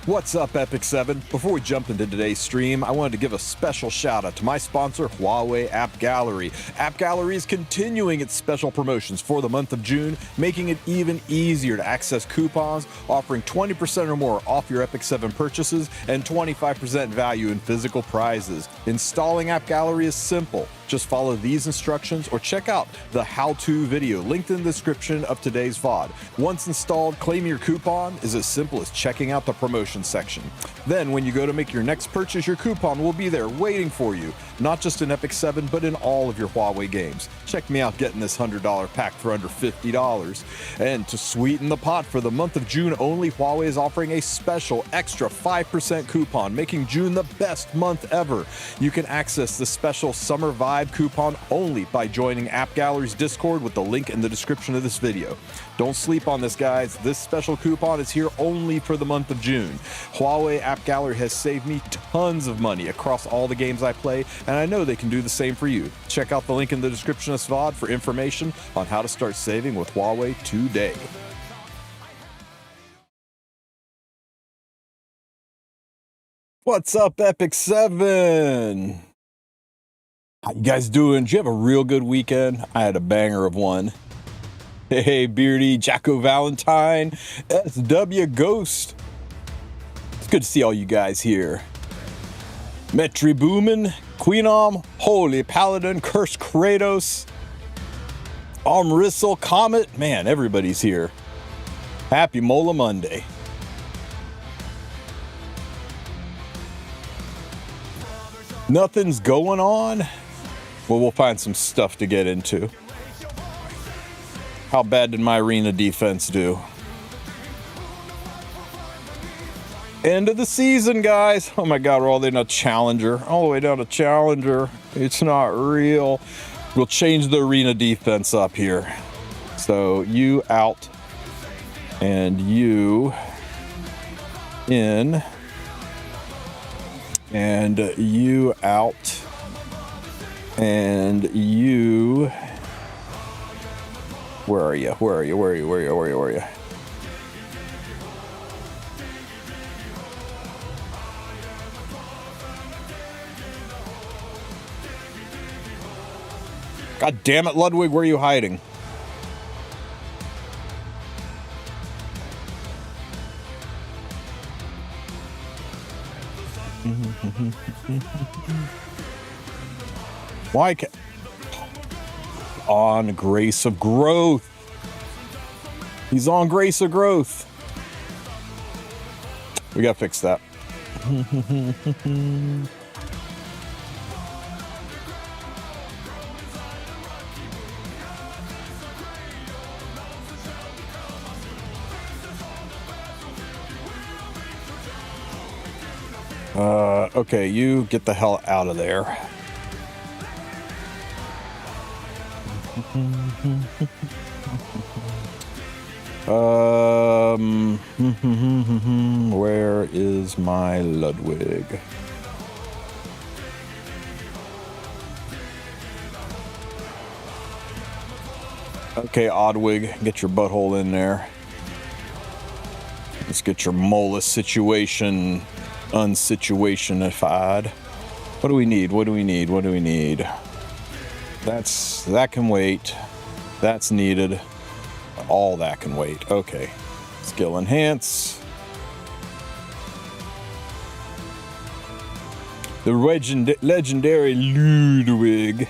What's up, Epic 7? Before we jump into today's stream, I wanted to give a special shout out to my sponsor, Huawei Appgallery. Appgallery is continuing its special promotions for the month of June, making it even easier to access coupons, offering 20% or more off your Epic 7 purchases and 25% value in physical prizes. Installing Appgallery is simple. Just follow these instructions or check out the how-to video linked in the description of today's VOD. Once installed, claiming your coupon is as simple as checking out the promotion section. Then when you go to make your next purchase, your coupon will be there waiting for you, not just in Epic 7, but in all of your Huawei games. Check me out getting this $100 pack for under $50. And to sweeten the pot for the month of June only, Huawei is offering a special extra 5% coupon, making June the best month ever. You can access the special Summer Vibe coupon only by joining Appgallery's Discord with the link in the description of this video. Don't sleep on this, guys. This special coupon is here only for the month of June. Huawei Appgallery has saved me tons of money across all the games I play, and I know they can do the same for you. Check out the link in the description of this VOD for information on how to start saving with Huawei today. What's up, Epic 7? How you guys doing? Did you have a real good weekend? I had a banger of one. Hey, Beardy, Jacko Valentine, SW Ghost. It's good to see all you guys here. Metri Boomin, Queenom, Holy Paladin, Curse Kratos, Armristle, Comet. Man, everybody's here. Happy Mola Monday. Nothing's going on? Well, we'll find some stuff to get into. How bad did my arena defense do? End of the season, guys. Oh my God, we're all the way down to Challenger. All the way down to Challenger. It's not real. We'll change the arena defense up here. So you out and you in and you out and you. Where are you? Where are you? Where are you? Where are you? Where are you? Where are you? God damn it, Ludwig, where are you hiding? Why can't... On Grace of Growth. He's on Grace of Growth. We gotta fix that. Okay, you get the hell out of there. Where is my Ludwig? Okay, Oddwig, get your butthole in there. Let's get your MOLA situation unsituationified. What do we need? What do we need? What do we need? That can wait. That's needed. All that can wait. Okay. Skill enhance. The legendary Ludwig.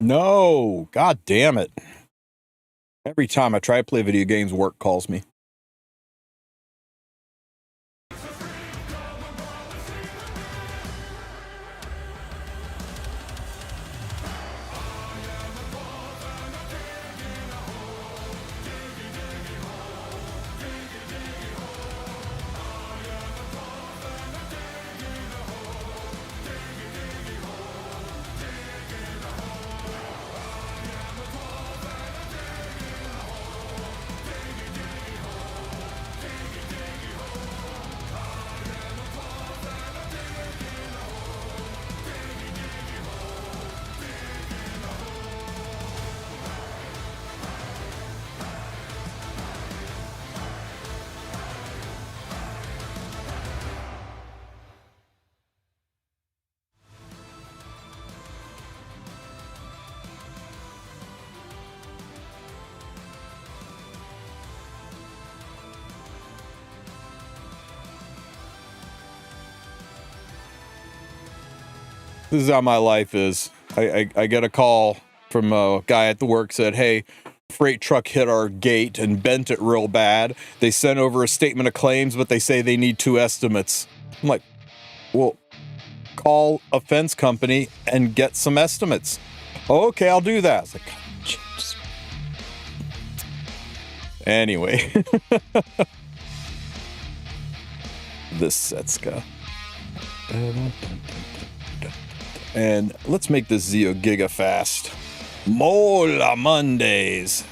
No. God damn it. Every time I try to play video games, work calls me. This is how my life is. I get a call from a guy at the work, said, hey, freight truck hit our gate and bent it real bad. They sent over a statement of claims, but they say they need 2 estimates. I'm like, well, call a fence company and get some estimates. Oh, okay, I'll do that. It's like, Jesus. Anyway. This Setska. And let's make this Zeo giga fast. MOLA Mondays.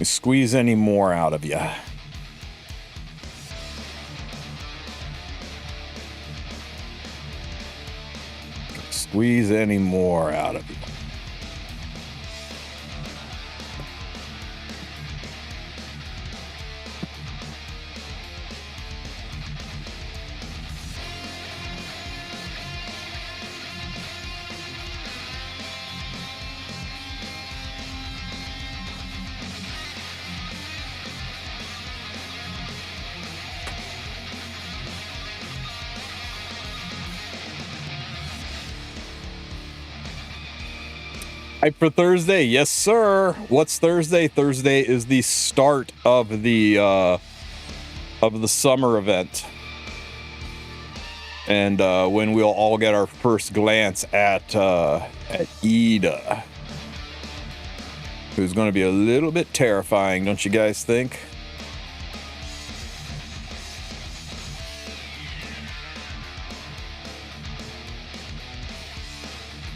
Squeeze any more out of you. Squeeze any more out of you. For Thursday, yes sir. What's Thursday? Thursday is the start of the summer event, and when we'll all get our first glance at Ida, who's going to be a little bit terrifying, don't you guys think?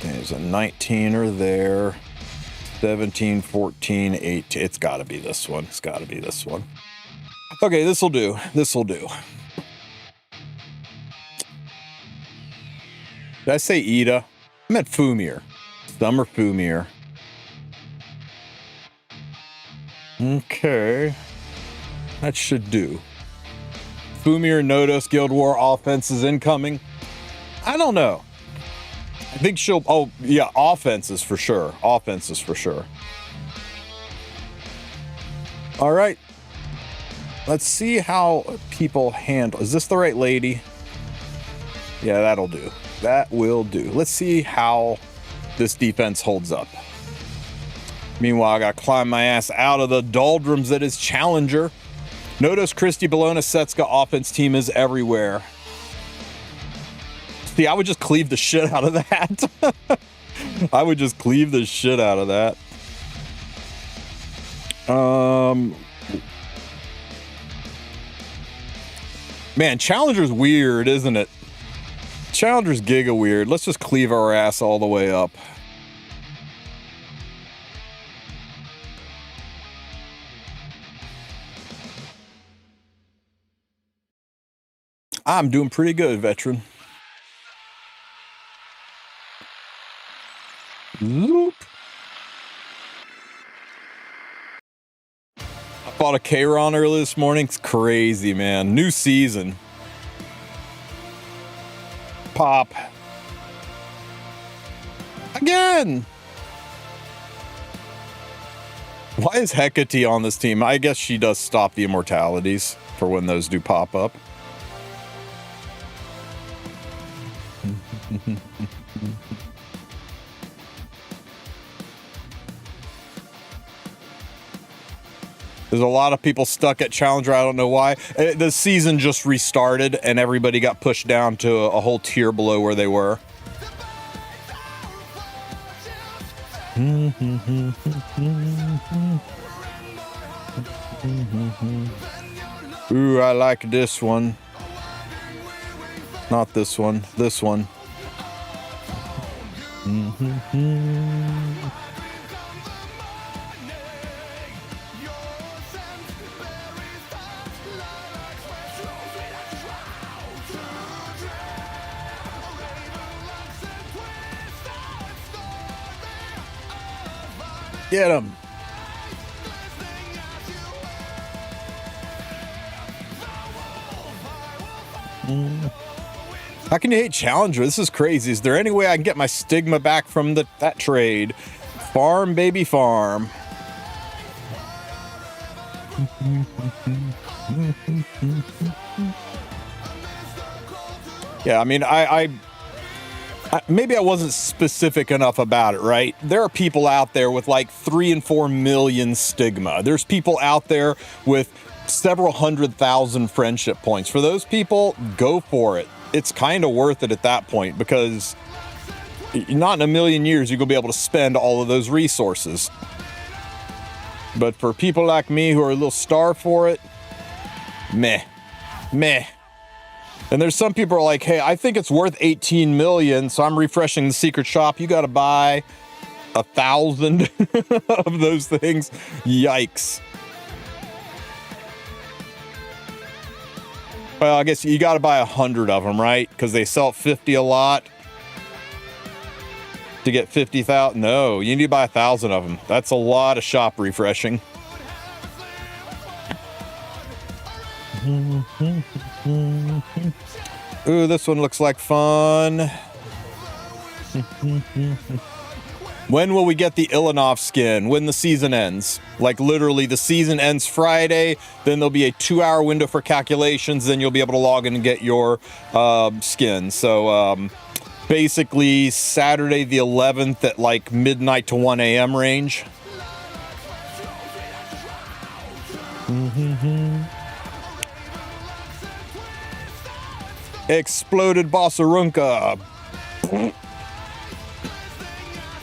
There's a 19er there. 17, 14, 18. It's got to be this one. It's got to be this one. Okay, this will do. This will do. Did I say Ida? I meant Fumir. Summer Fumir. Okay. That should do. Fumir, Nodos, Guild War offense is incoming. I don't know. I think she'll, oh yeah, offenses for sure. Offenses for sure. All right. Let's see how people handle. Is this the right lady? Yeah, that'll do. That will do. Let's see how this defense holds up. Meanwhile, I got to climb my ass out of the doldrums that is Challenger. Notice Christy Bologna Setska offense team is everywhere. See, I would just cleave the shit out of that. I would just cleave the shit out of that. Man, Challenger's weird, isn't it? Challenger's giga weird. Let's just cleave our ass all the way up. I'm doing pretty good, veteran. Loop. I bought a Kayron early this morning. It's crazy, man. New season. Pop. Again. Why is Hecate on this team? I guess she does stop the immortalities for when those do pop up. There's a lot of people stuck at Challenger. I don't know why. The season just restarted and everybody got pushed down to a whole tier below where they were. Ooh, I like this one. Not this one. This one. Get him. How can you hate Challenger? This is crazy. Is there any way I can get my stigma back from that trade? Farm, baby, farm. Yeah, I mean, I maybe I wasn't specific enough about it, right? There are people out there with like 3 and 4 million stigma. There's people out there with several 100,000 friendship points. For those people, go for it. It's kind of worth it at that point, because not in a million years you're gonna be able to spend all of those resources. But for people like me who are a little starved for it, meh. And there's some people who are like, hey, I think it's worth 18 million, so I'm refreshing the secret shop. You got to buy 1,000 of those things. Yikes. Well, I guess you got to buy 100 of them, right? Because they sell 50 a lot. To get 50,000? No, you need to buy 1,000 of them. That's a lot of shop refreshing. Ooh, this one looks like fun. When will we get the Ilanov skin? When the season ends. Like literally the season ends Friday, then there'll be a 2-hour window for calculations, then you'll be able to log in and get your skin. So basically Saturday the 11th at like midnight to 1 a.m. range. Exploded Bossarunka.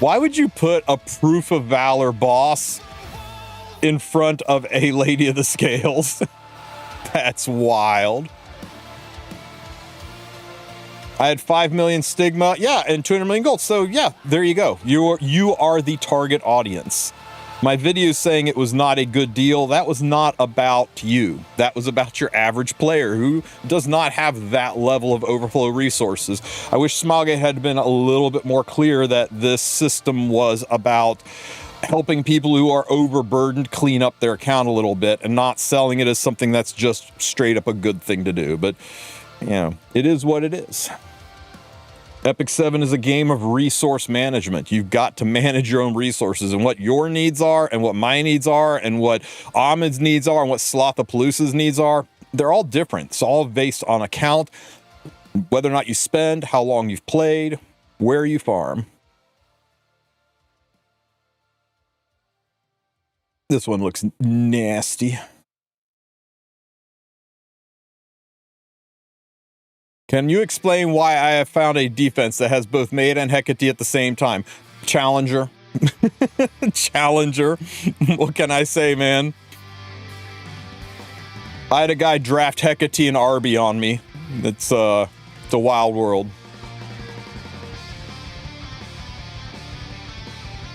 Why would you put a Proof of Valor boss in front of a Lady of the Scales? That's wild. I had 5 million stigma, yeah, and 200 million gold. So yeah, there you go. You are the target audience. My video saying it was not a good deal, that was not about you. That was about your average player who does not have that level of overflow resources. I wish Smilegate had been a little bit more clear that this system was about helping people who are overburdened clean up their account a little bit and not selling it as something that's just straight up a good thing to do. But, you know, it is what it is. Epic 7 is a game of resource management. You've got to manage your own resources, and what your needs are and what my needs are and what Ahmed's needs are and what Slothapalooza's needs are. They're all different. It's all based on account, whether or not you spend, how long you've played, where you farm. This one looks nasty. Can you explain why I have found a defense that has both Maeda and Hecate at the same time? Challenger. Challenger. What can I say, man? I had a guy draft Hecate and Arby on me. It's a wild world.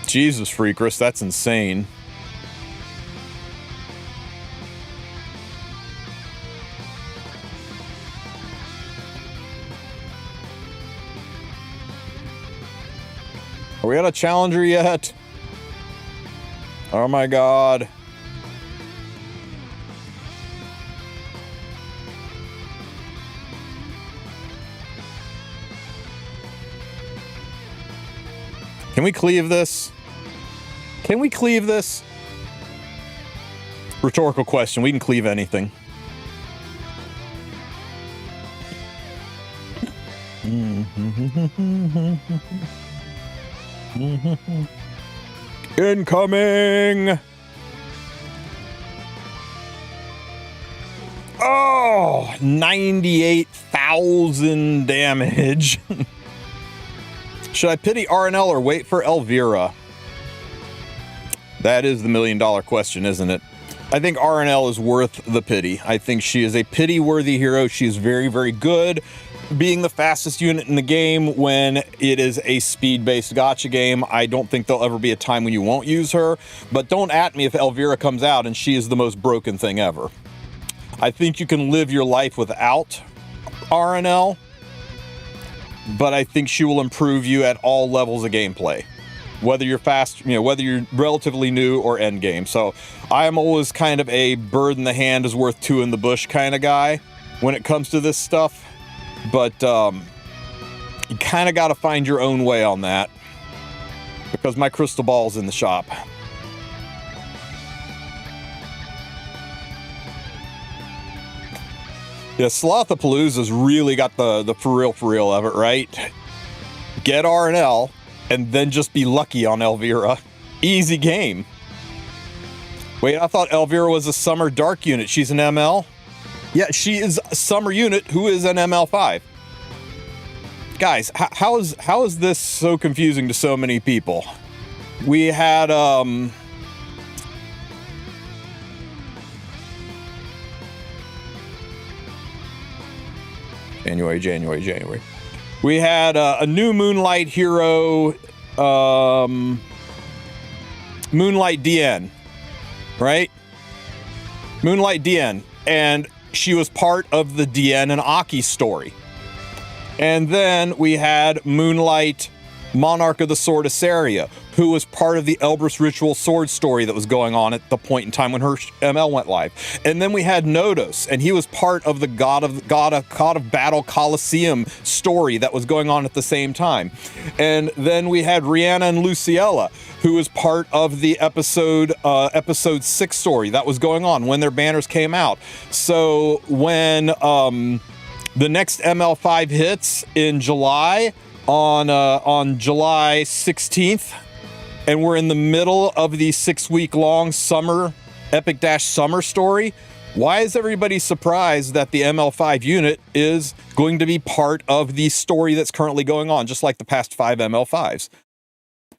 Jesus, Freakress, that's insane. Are we at a challenger yet? Oh my god. Can we cleave this? Can we cleave this? Rhetorical question. We can cleave anything. Incoming! Oh, 98,000 damage. Should I pity RNL or wait for Elvira? That is the million-dollar question, isn't it? I think RNL is worth the pity. I think she is a pity-worthy hero. She is very, very good. Being the fastest unit in the game when it is a speed-based gacha game, I don't think there'll ever be a time when you won't use her. But don't at me if Elvira comes out and she is the most broken thing ever. I think you can live your life without RNL, but I think she will improve you at all levels of gameplay. Whether you're fast, whether you're relatively new or end game. So I am always kind of a bird in the hand is worth two in the bush kind of guy when it comes to this stuff. But you kind of got to find your own way on that, because my crystal ball's in the shop. Yeah, Slothapalooza's really got the for real of it, right? Get R&L, and then just be lucky on Elvira. Easy game. Wait, I thought Elvira was a summer dark unit. She's an ML? Yeah, she is a summer unit who is an ML5. Guys, how is this so confusing to so many people? We had, January. We had a new Moonlight hero, Moonlight DN, right? Moonlight DN, and she was part of the DN and Aki story. And then we had Moonlight Monarch of the Sword Assyria, who was part of the Elbrus Ritual Sword story that was going on at the point in time when her ML went live. And then we had Nodos, and he was part of the God of Battle Colosseum story that was going on at the same time. And then we had Rihanna and Luciella, who was part of the episode 6 story that was going on when their banners came out. So when the next ML5 hits in July, on July 16th, and we're in the middle of the 6-week-long summer Epic-Summer story, why is everybody surprised that the ML5 unit is going to be part of the story that's currently going on, just like the past 5 ML5s?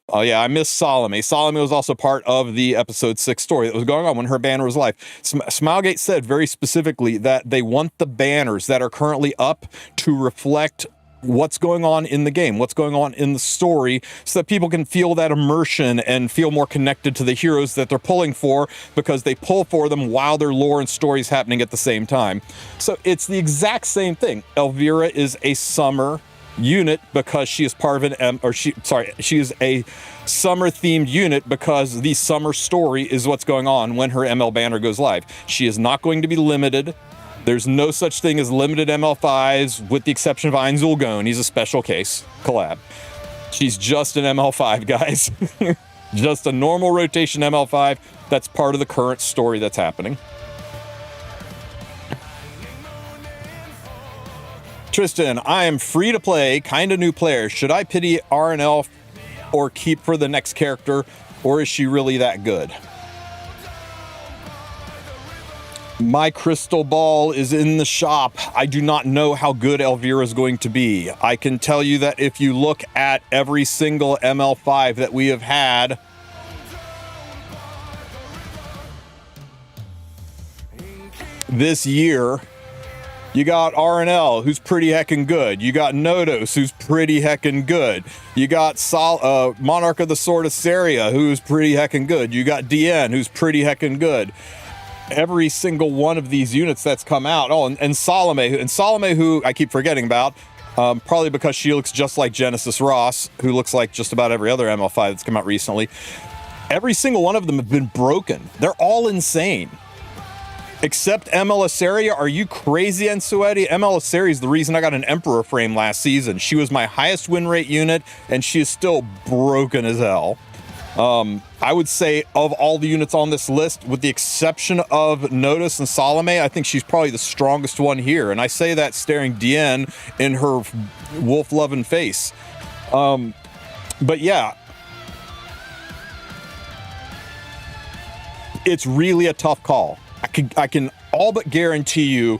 Oh yeah, I missed Salome. Salome was also part of the episode 6 story that was going on when her banner was live. Smilegate said very specifically that they want the banners that are currently up to reflect what's going on in the game, what's going on in the story, so that people can feel that immersion and feel more connected to the heroes that they're pulling for, because they pull for them while their lore and story is happening at the same time. So it's the exact same thing. Elvira is a summer unit because she is part of an she is a summer themed unit because the summer story is what's going on when her ML banner goes live. She is not going to be limited. There's no such thing as limited ML5s, with the exception of Ein Zulgon. He's a special case collab. She's just an ML5, guys. Just a normal rotation ML5 that's part of the current story that's happening. Tristen, I am free to play, kinda new player. Should I pity R&L or keep for the next character, or is she really that good? My crystal ball is in the shop. I do not know how good Elvira is going to be. I can tell you that if you look at every single ML5 that we have had, this year, you got R&L, who's pretty heckin' good. You got Nodos, who's pretty heckin' good. You got Monarch of the Sword Assyria, who's pretty heckin' good. You got DN, who's pretty heckin' good. Every single one of these units that's come out. Oh, and Salome, who I keep forgetting about, probably because she looks just like Genesis Ross, who looks like just about every other ML5 that's come out recently. Every single one of them have been broken. They're all insane. Except ML Assyria. Are you crazy, Ensueti? ML Assyria is the reason I got an Emperor frame last season. She was my highest win rate unit, and she is still broken as hell. I would say of all the units on this list, with the exception of Nodos and Salome, I think she's probably the strongest one here. And I say that staring DN in her wolf-loving face. But yeah, it's really a tough call. I can all but guarantee you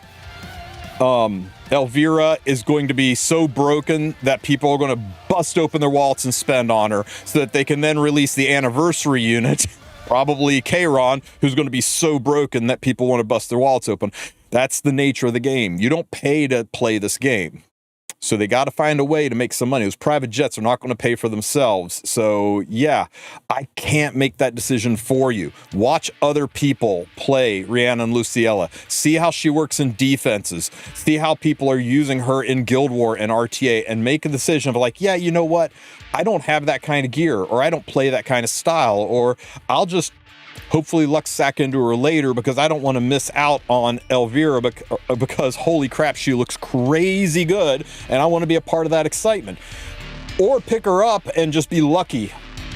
Elvira is going to be so broken that people are going to bust open their wallets and spend on her, so that they can then release the anniversary unit, probably Kayron, who's going to be so broken that people want to bust their wallets open. That's the nature of the game. You don't pay to play this game. So they got to find a way to make some money. Those private jets are not going to pay for themselves. So yeah, I can't make that decision for you. Watch other people play Rihanna and Luciella. See how she works in defenses. See how people are using her in Guild War and RTA, and make a decision of like, yeah, you know what? I don't have that kind of gear, or I don't play that kind of style, or I'll just Hopefully Lux sack into her later, because I don't want to miss out on Elvira, because holy crap, she looks crazy good, and I want to be a part of that excitement. Or pick her up and just be lucky.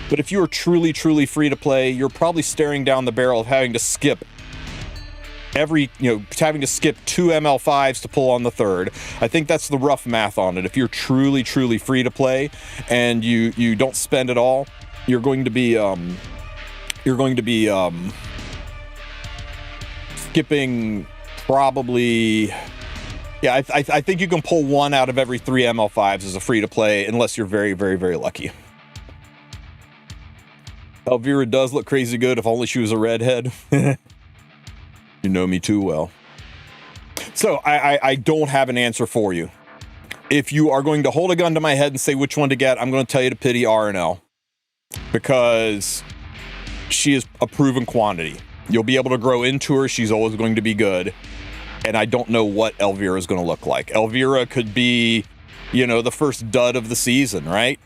But if you are truly, truly free to play, you're probably staring down the barrel of having to skip having to skip 2 ML5s to pull on the third. I think that's the rough math on it. If you're truly, truly free to play and you don't spend it all, you're going to be skipping probably, yeah, I think you can pull 1 out of every 3 ML5s as a free to play, unless you're very, very, very lucky. Elvira does look crazy good. If only she was a redhead. You know me too well. So I don't have an answer for you. If you are going to hold a gun to my head and say which one to get, I'm going to tell you to pity RNL, because she is a proven quantity. You'll be able to grow into her. She's always going to be good. And I don't know what Elvira is going to look like. Elvira could be, the first dud of the season, right?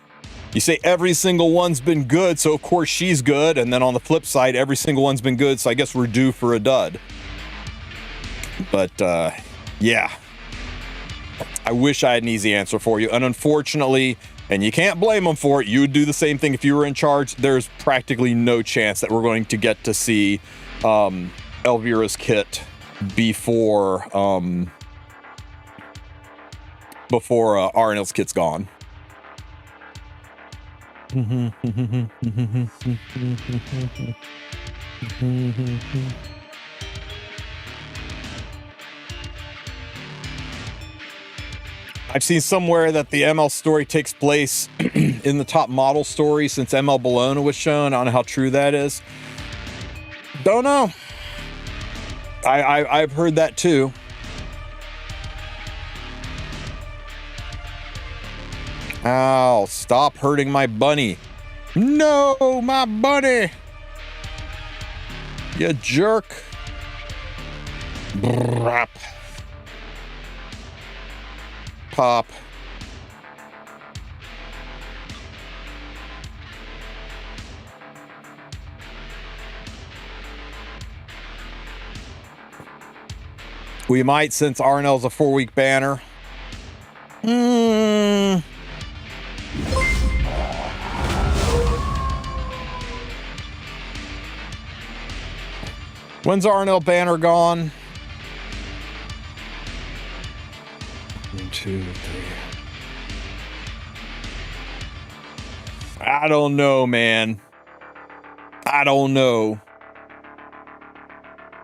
You say every single one's been good, so of course she's good. And then on the flip side, every single one's been good, so I guess we're due for a dud. But, yeah. I wish I had an easy answer for you. And unfortunately, and you can't blame them for it, you would do the same thing if you were in charge. There's practically no chance that we're going to get to see Elvira's kit before RNL's kit's gone. I've seen somewhere that the ML story takes place in the top model story since ML Bologna was shown. I don't know how true that is. Don't know. I've heard that too. Ow, stop hurting my bunny. No, my bunny. You jerk. Brap. Pop. We might, since RNL's a 4-week banner. When's RNL banner gone? 1, 2, 3. I don't know, man. I don't know.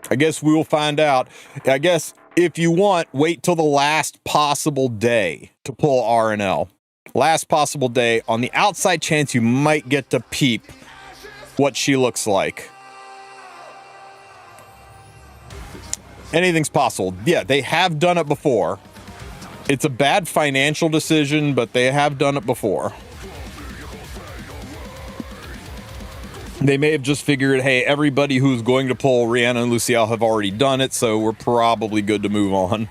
I guess we will find out. I guess if you want, wait till the last possible day to pull RNL. Last possible day, on the outside chance you might get to peep what she looks like. Anything's possible. Yeah, they have done it before. It's a bad financial decision, but they have done it before. They may have just figured, hey, everybody who's going to pull Rihanna and Luciel have already done it, so we're probably good to move on.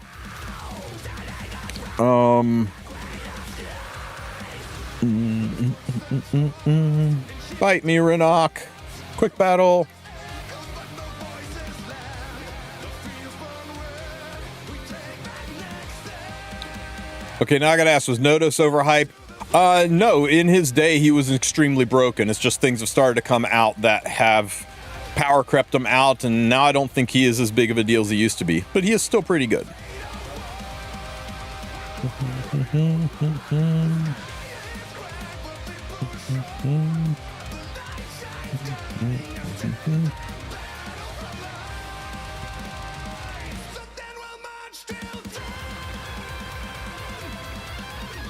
Bite me, Renok. Quick battle. Okay, now I gotta ask, was Nodos overhyped? No, in his day, he was extremely broken. It's just things have started to come out that have power crept him out, and now I don't think he is as big of a deal as he used to be, but he is still pretty good.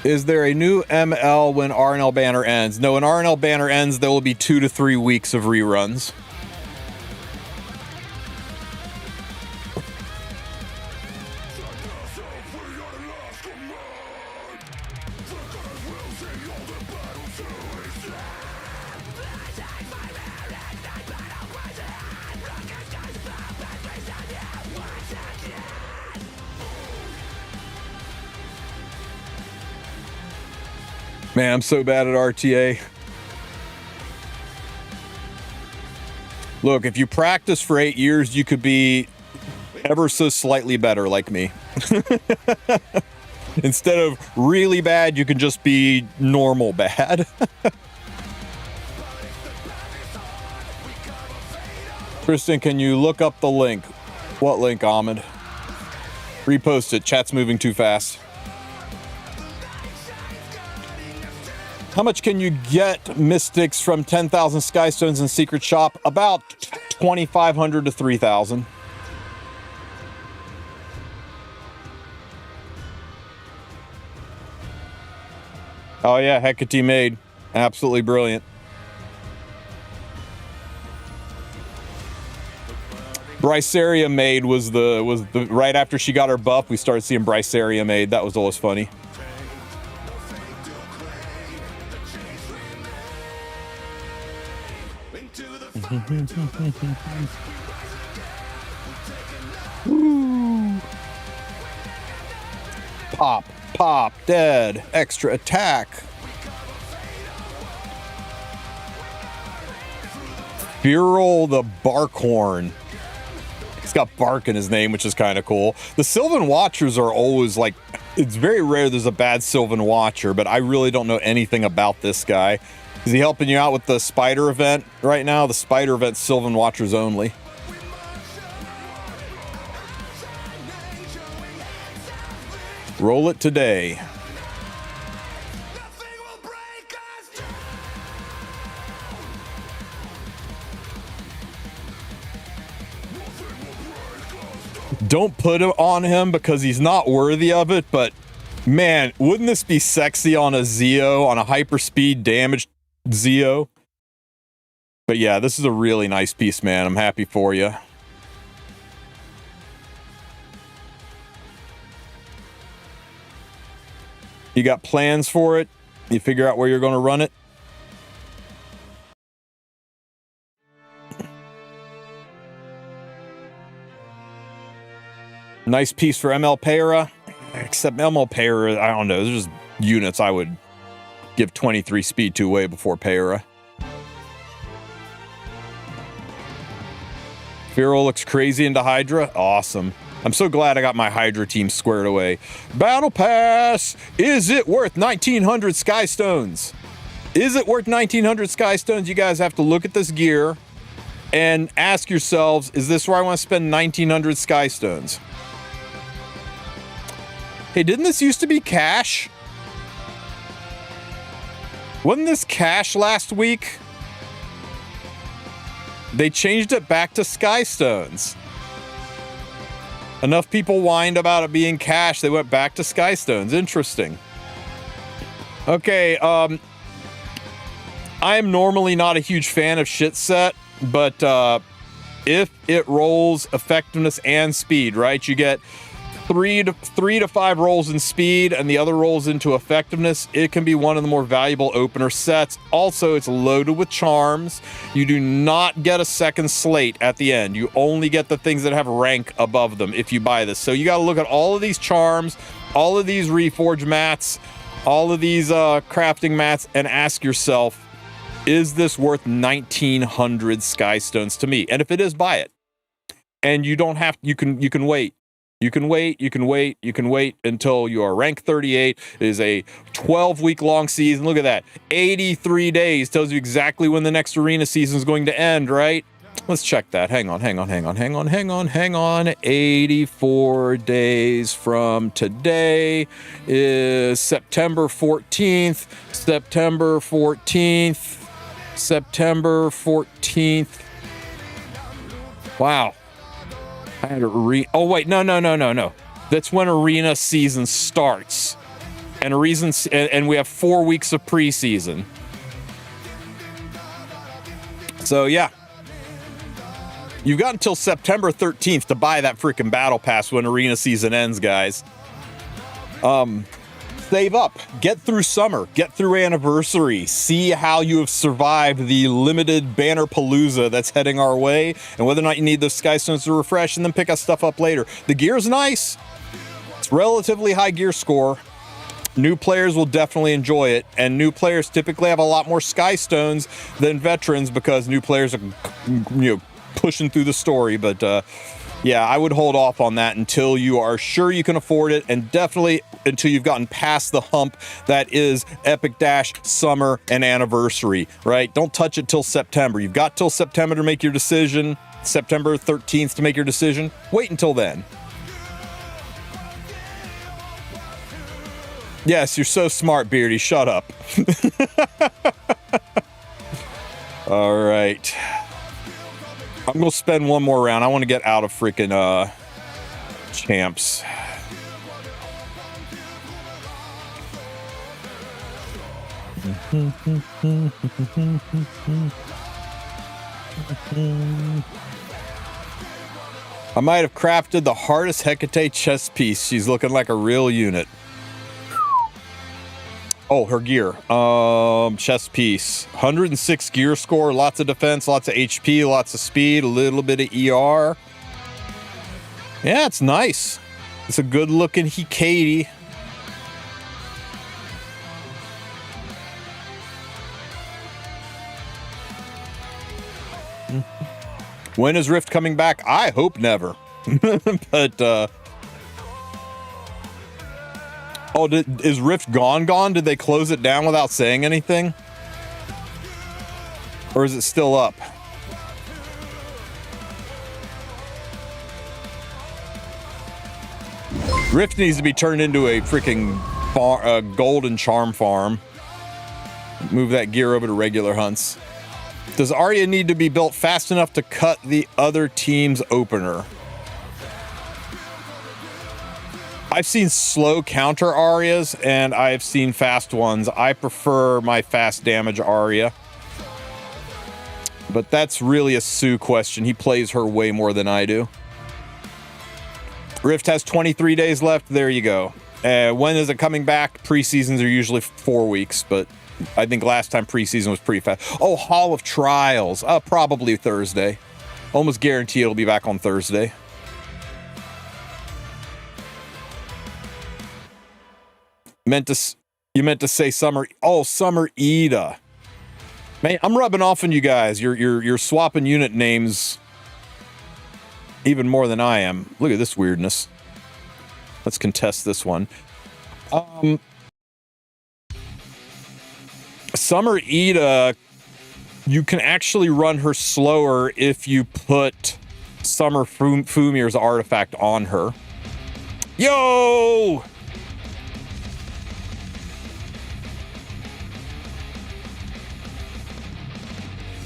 Is there a new ML when RNL banner ends? No, when RNL banner ends, there will be 2 to 3 weeks of reruns. Man, I'm so bad at RTA. Look, if you practice for 8 years, you could be ever so slightly better like me. Instead of really bad, you can just be normal bad. Tristen, can you look up the link? What link, Ahmed? Repost it. Chat's moving too fast. How much can you get mystics from 10,000 Skystones in Secret Shop? About 2,500 to 3,000. Oh yeah, Hecate made. Absolutely brilliant. Bryceria maid was the right after she got her buff, we started seeing Bryceria maid. That was always funny. Pop, pop, dead, extra attack. Feral the Barkhorn. He's got bark in his name, which is kind of cool. The Sylvan Watchers are always like, it's very rare there's a bad Sylvan Watcher, but I really don't know anything about this guy. Is he helping you out with the spider event right now? The spider event, Sylvan Watchers only. Roll it today. Don't put it on him because he's not worthy of it, but man, wouldn't this be sexy on a Zeo, on a hyperspeed damaged Zeo? But yeah, this is a really nice piece, man. I'm happy for you. You got plans for it? You figure out where you're going to run it? Nice piece for ML Payra. Except ML Payra, I don't know. There's just units I would give 23 speed to way before Payra. Feral looks crazy into Hydra. Awesome. I'm so glad I got my Hydra team squared away. Battle Pass! Is it worth 1,900 Skystones? Is it worth 1,900 Skystones? You guys have to look at this gear and ask yourselves, is this where I want to spend 1,900 Skystones? Hey, didn't this used to be cash? Wasn't this cash last week? They changed it back to Skystones. Enough people whined about it being cash, they went back to Skystones. Interesting. Okay, I am normally not a huge fan of shit set, but if it rolls effectiveness and speed, right? You get three to five rolls in speed and the other rolls into effectiveness. It can be one of the more valuable opener sets. Also, it's loaded with charms. You do not get a second slate at the end. You only get the things that have rank above them if you buy this. So you got to look at all of these charms, all of these reforge mats, all of these crafting mats, and ask yourself, is this worth 1,900 Skystones to me? And if it is, buy it. And you don't have, you can wait. You can wait until you are rank 38. It is a 12-week long season. Look at that. 83 days tells you exactly when the next arena season is going to end, right? Let's check that. Hang on. 84 days from today is September 14th. September 14th. Wow. I had oh wait, no. That's when arena season starts, and we have 4 weeks of preseason. So yeah, you've got until September 13th to buy that freaking battle pass when arena season ends, guys. Save up, get through summer, get through anniversary, see how you have survived the limited banner palooza that's heading our way, and whether or not you need those Skystones to refresh, and then pick us stuff up later. The gear's nice. It's relatively high gear score. New players will definitely enjoy it, and new players typically have a lot more sky stones than veterans because new players are, pushing through the story. But yeah, I would hold off on that until you are sure you can afford it, and definitely until you've gotten past the hump that is Epic Dash Summer and Anniversary, right? Don't touch it till September. You've got till September to make your decision, September 13th to make your decision. Wait until then. Yes, you're so smart, Beardy. Shut up. All right. I'm going to spend one more round. I want to get out of freaking champs. I might have crafted the hardest Hecate chess piece. She's looking like a real unit. Oh, her gear. Chess piece. 106 gear score, lots of defense, lots of HP, lots of speed, a little bit of ER. Yeah, it's nice. It's a good looking Hecate. When is Rift coming back? I hope never. But, oh, is Rift gone? Did they close it down without saying anything? Or is it still up? Rift needs to be turned into a freaking golden charm farm. Move that gear over to regular hunts. Does Arya need to be built fast enough to cut the other team's opener? I've seen slow counter Aryas, and I've seen fast ones. I prefer my fast damage Arya. But that's really a Sue question. He plays her way more than I do. Rift has 23 days left. There you go. When is it coming back? Preseasons are usually 4 weeks, but I think last time preseason was pretty fast. Oh, Hall of Trials. Probably Thursday. Almost guarantee it'll be back on Thursday. You meant to say Summer. Oh, Summer Ida. Man, I'm rubbing off on you guys. You're swapping unit names even more than I am. Look at this weirdness. Let's contest this one. Summer Ida, you can actually run her slower if you put Summer Fumir's artifact on her. Yo!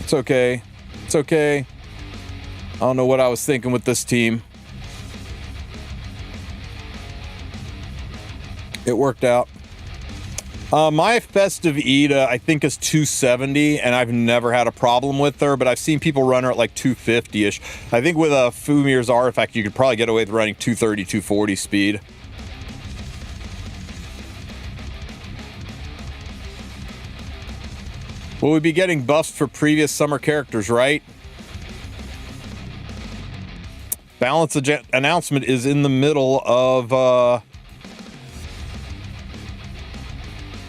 It's okay. It's okay. I don't know what I was thinking with this team. It worked out. My Festive Ida, I think, is 270, and I've never had a problem with her, but I've seen people run her at like 250-ish. I think with a Fumir's artifact, you could probably get away with running 230, 240 speed. Will we be getting buffs for previous summer characters, right? Balance announcement is in the middle of...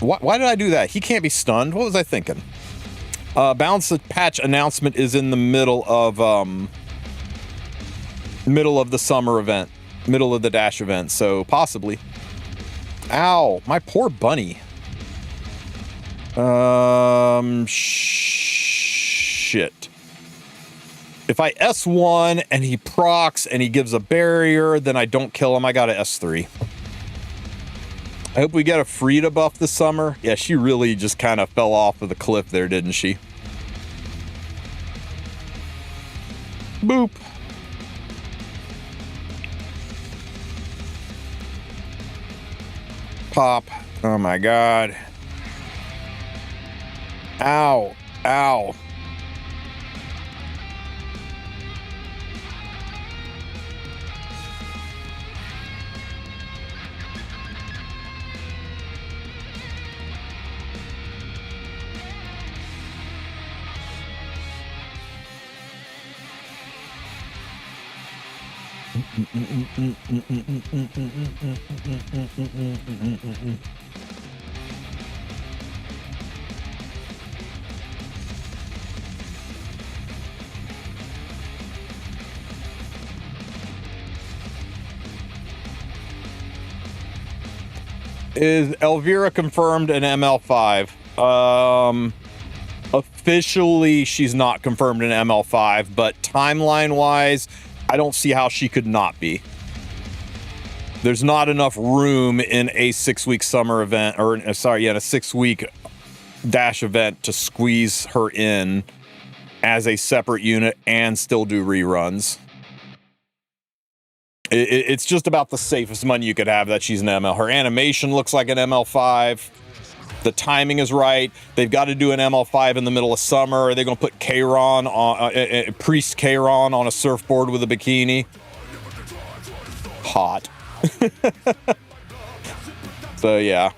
Why did I do that? He can't be stunned. What was I thinking? Balance patch announcement is in the middle of the summer event. Middle of the dash event, so possibly. Ow, my poor bunny. Shit. If I S1 and he procs and he gives a barrier, then I don't kill him. I got to S3. I hope we get a Frida buff this summer. Yeah, she really just kind of fell off of the cliff there, didn't she? Boop. Pop. Oh my God. Ow. Ow. Is Elvira confirmed in ML5? Officially, she's not confirmed in ML5, but timeline-wise, I don't see how she could not be. There's not enough room in a 6-week summer event, or sorry, yeah, a 6-week dash event to squeeze her in as a separate unit and still do reruns. It's just about the safest money you could have that she's an ML. Her animation looks like an ML5. The timing is right. They've got to do an ML5 in the middle of summer. Are they going to put Kayron on, Priest Kayron on a surfboard with a bikini? Hot. So, yeah.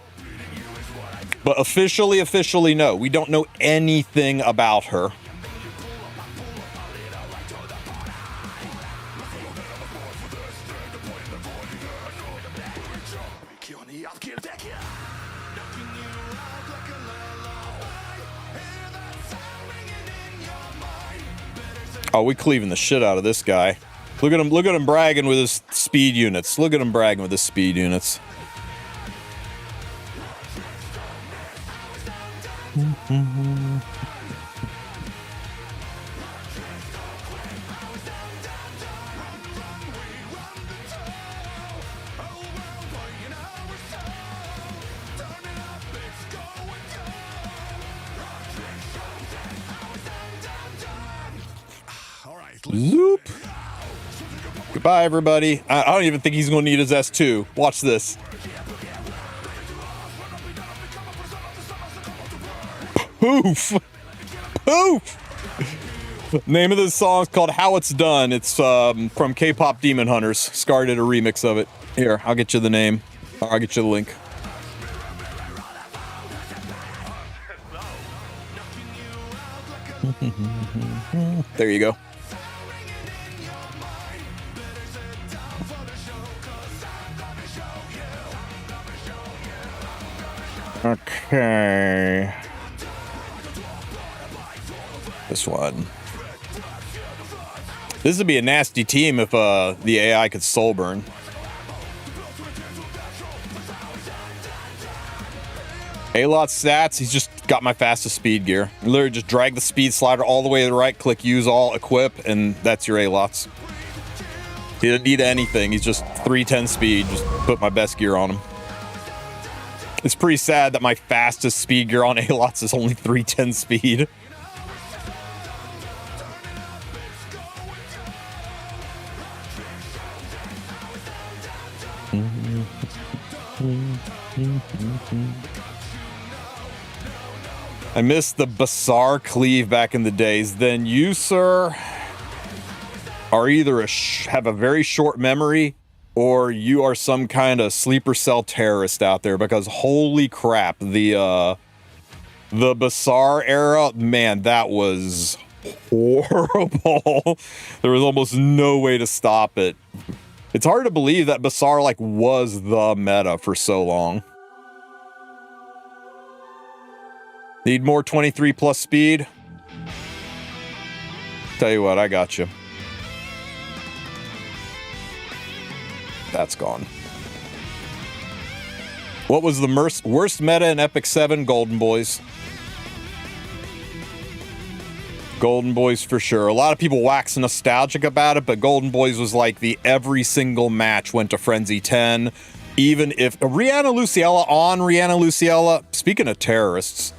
But officially, no. We don't know anything about her. Oh, we cleaving the shit out of this guy. Look at him bragging with his speed units. Look at him bragging with his speed units. Zoop. Goodbye, everybody. I don't even think he's going to need his S2. Watch this. Poof. Poof. Name of this song is called How It's Done. It's from K-Pop Demon Hunters. Scar did a remix of it. Here, I'll get you the name. I'll get you the link. There you go. Okay. This one. This would be a nasty team if the AI could soul burn. A-lot stats, he's just got my fastest speed gear. Literally just drag the speed slider all the way to the right, click use all, equip, and that's your A-lots. He doesn't need anything, he's just 310 speed, just put my best gear on him. It's pretty sad that my fastest speed gear on A-lots is only 310 speed. I missed the Bazaar cleave back in the days. Then you, sir, are either have a very short memory or you are some kind of sleeper cell terrorist out there, because holy crap, the Bazaar era, man, that was horrible. There was almost no way to stop it. It's hard to believe that Bazaar like was the meta for so long. Need more 23 plus speed? Tell you what, I got you. That's gone. What was the worst meta in Epic 7? Golden Boys. Golden Boys for sure. A lot of people wax nostalgic about it, but Golden Boys was like the every single match went to Frenzy 10. Even if Rihanna Luciella, speaking of terrorists,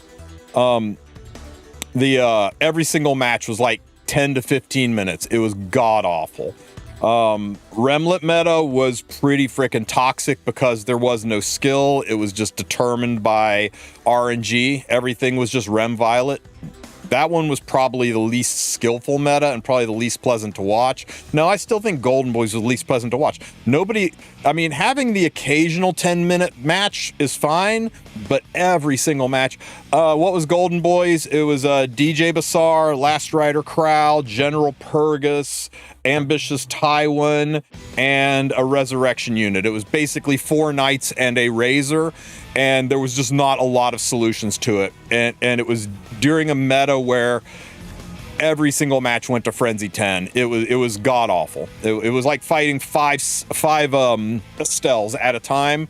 every single match was like 10 to 15 minutes. It was god awful. Remlet meta was pretty freaking toxic because there was no skill. It was just determined by RNG. Everything was just Rem Violet. That one was probably the least skillful meta and probably the least pleasant to watch. No, I still think Golden Boys was the least pleasant to watch. Having the occasional 10-minute match is fine, but every single match. What was Golden Boys? It was DJ Bazaar, Last Rider Crowd, General Purgus, Ambitious Tywin, and a Resurrection unit. It was basically 4 Knights and a Razor, and there was just not a lot of solutions to it. And it was during a meta where every single match went to Frenzy 10. It was god awful. It was like fighting five Estelles at a time,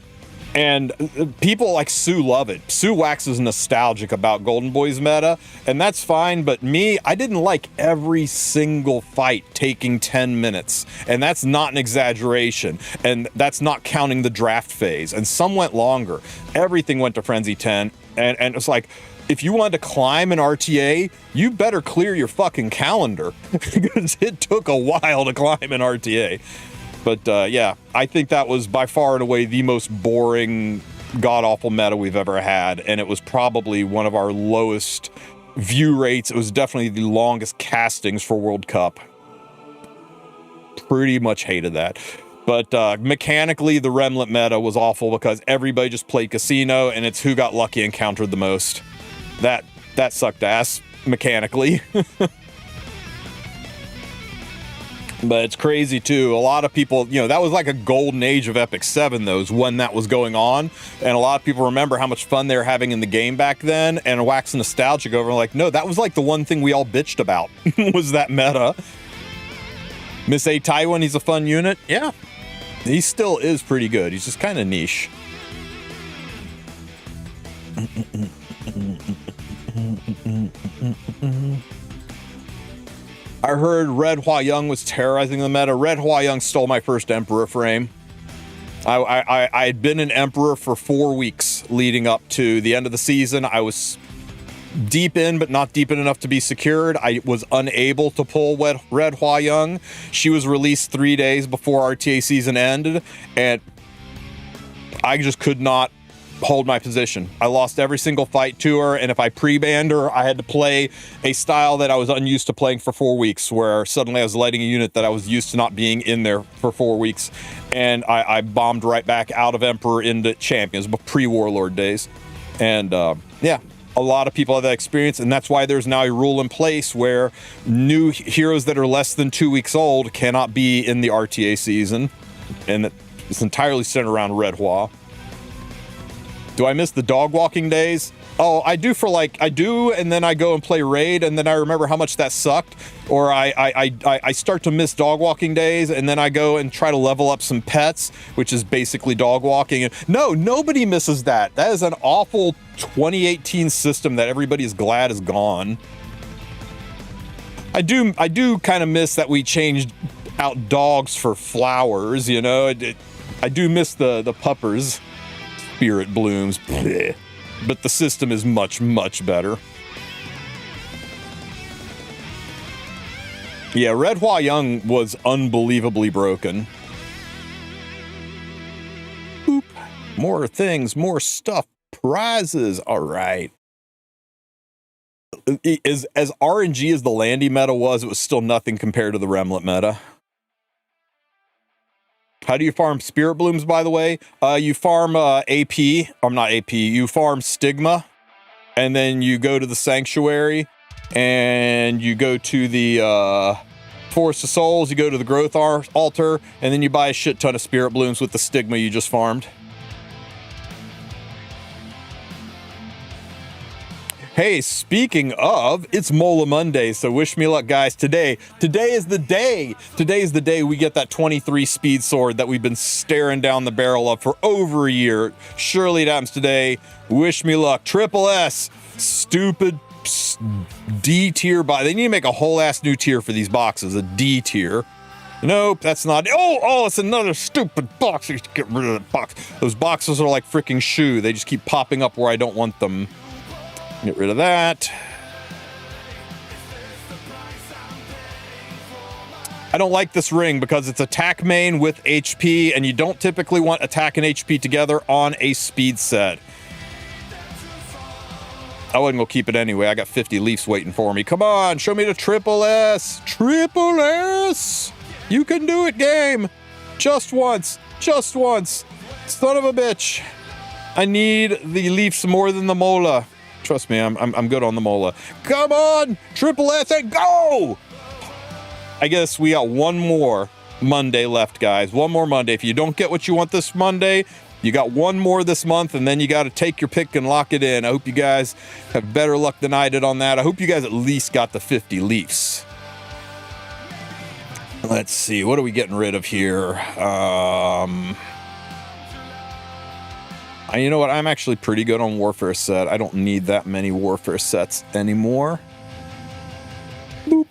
And people like Sue love it. Sue waxes nostalgic about Golden Boy's meta, and that's fine, but me, I didn't like every single fight taking 10 minutes, and that's not an exaggeration, and that's not counting the draft phase, and some went longer. Everything went to Frenzy 10, and it's like, if you wanted to climb an RTA, you better clear your fucking calendar, because it took a while to climb an RTA. But yeah, I think that was by far and away the most boring, god-awful meta we've ever had, and it was probably one of our lowest view rates. It was definitely the longest castings for World Cup. Pretty much hated that. But mechanically, the Remnant meta was awful because everybody just played Casino, and it's who got lucky and countered the most. That sucked ass mechanically. But it's crazy too. A lot of people, you know, that was like a golden age of Epic 7, though, when that was going on. And a lot of people remember how much fun they were having in the game back then and wax nostalgic over, like, no, that was like the one thing we all bitched about was that meta. Miss A Taiwan, he's a fun unit. Yeah, he still is pretty good. He's just kind of niche. I heard Red Hua Young was terrorizing the meta. Red Hua Young stole my first Emperor frame. I had been an Emperor for 4 weeks leading up to the end of the season. I was deep in, but not deep in enough to be secured. I was unable to pull Red Hua Young. She was released 3 days before RTA season ended, and I just could not hold my position. I lost every single fight to her, and if I pre-banned her, I had to play a style that I was unused to playing for 4 weeks, where suddenly I was lighting a unit that I was used to not being in there for 4 weeks, and I bombed right back out of Emperor into Champions, pre-Warlord days. And yeah, a lot of people have that experience, and that's why there's now a rule in place where new heroes that are less than 2 weeks old cannot be in the RTA season, and it's entirely centered around Red Hua. Do I miss the dog walking days? Oh, I do and then I go and play Raid, and then I remember how much that sucked. Or I start to miss dog walking days, and then I go and try to level up some pets, which is basically dog walking. And no, nobody misses that. That is an awful 2018 system that everybody is glad is gone. I do kind of miss that we changed out dogs for flowers, you know? I do miss the puppers. Spirit blooms, bleh. But the system is much, much better. Yeah, Red Hua Young was unbelievably broken. Oop. More things, more stuff, prizes. All right. As RNG as the Landy meta was, it was still nothing compared to the Remnant meta. How do you farm Spirit Blooms, by the way? You farm AP, or not AP, you farm Stigma, and then you go to the Sanctuary, and you go to the Forest of Souls, you go to the Growth Altar, and then you buy a shit ton of Spirit Blooms with the Stigma you just farmed. Hey, speaking of, it's MOLA Monday, so wish me luck, guys. Today is the day. Today is the day we get that 23 speed sword that we've been staring down the barrel of for over a year. Surely it happens today. Wish me luck. Triple S, stupid D tier buy. They need to make a whole ass new tier for these boxes, a D tier. Nope, that's not. Oh, it's another stupid box. You get rid of that box. Those boxes are like freaking shoe. They just keep popping up where I don't want them. Get rid of that. I don't like this ring because it's attack main with HP, and you don't typically want attack and HP together on a speed set. I wasn't gonna keep it anyway. I got 50 Leafs waiting for me. Come on, show me the triple S. Triple S. You can do it, game. Just once. Just once. Son of a bitch. I need the Leafs more than the MOLA. Trust me, I'm good on the MOLA. Come on, Triple S and go! I guess we got one more Monday left, guys. One more Monday. If you don't get what you want this Monday, you got one more this month, and then you got to take your pick and lock it in. I hope you guys have better luck than I did on that. I hope you guys at least got the 50 Leafs. Let's see, what are we getting rid of here? You know what? I'm actually pretty good on warfare set. I don't need that many warfare sets anymore. Boop.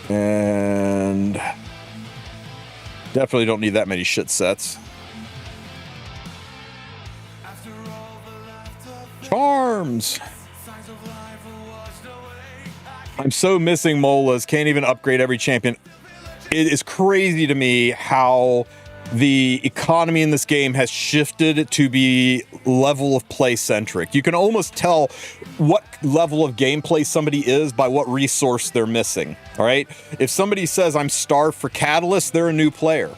And definitely don't need that many shit sets. Charms. I'm so missing Molas. Can't even upgrade every champion. It is crazy to me how the economy in this game has shifted to be level of play centric. You can almost tell what level of gameplay somebody is by what resource they're missing. All right. If somebody says I'm starved for catalyst, they're a new player.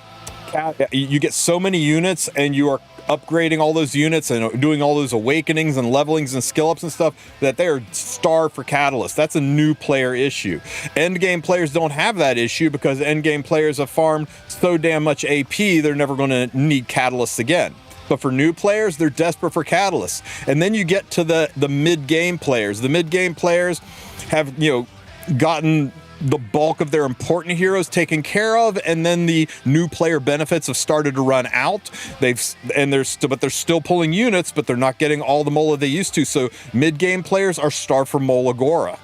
You get so many units and you are upgrading all those units and doing all those awakenings and levelings and skill ups and stuff that they are starved for catalyst. That's a new player issue. End game players don't have that issue because end game players have farmed so damn much AP they're never going to need catalysts again. But for new players, they're desperate for catalysts. And then you get to the mid game players. The mid game players have, you know, gotten the bulk of their important heroes taken care of, and then the new player benefits have started to run out. They're still pulling units, but they're not getting all the Mola they used to. So mid-game players are starved for Mola Gora